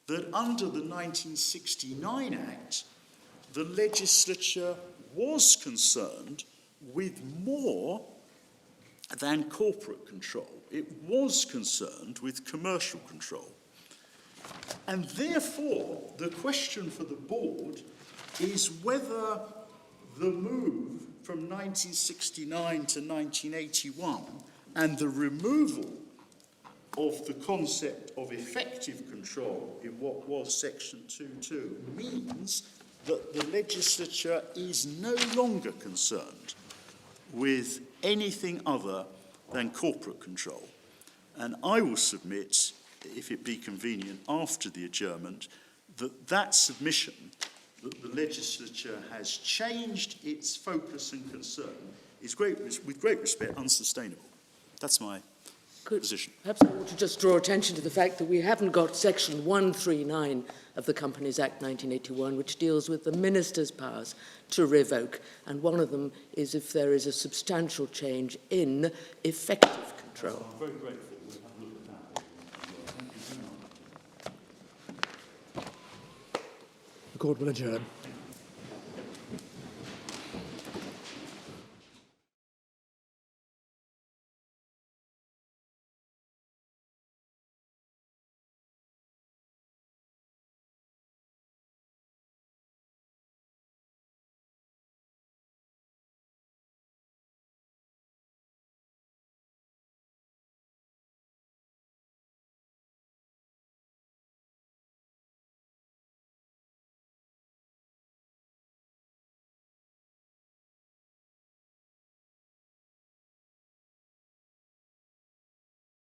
Speaker 8: that under the 1969 Act, the legislature was concerned with more than corporate control. It was concerned with commercial control. And therefore, the question for the board is whether the move from 1969 to 1981 and the removal of the concept of effective control in what was section 2.2 means that the legislature is no longer concerned with anything other than corporate control. And I will submit, if it be convenient after the adjournment, that that submission, that the legislature has changed its focus and concern, is with great respect unsustainable. That's my position.
Speaker 4: Perhaps I want to just draw attention to the fact that we haven't got section 139 of the Companies Act 1981, which deals with the minister's powers to revoke. And one of them is if there is a substantial change in effective control.
Speaker 8: I'm very grateful. We'll have a look at that. Thank you very much.
Speaker 2: The court will adjourn.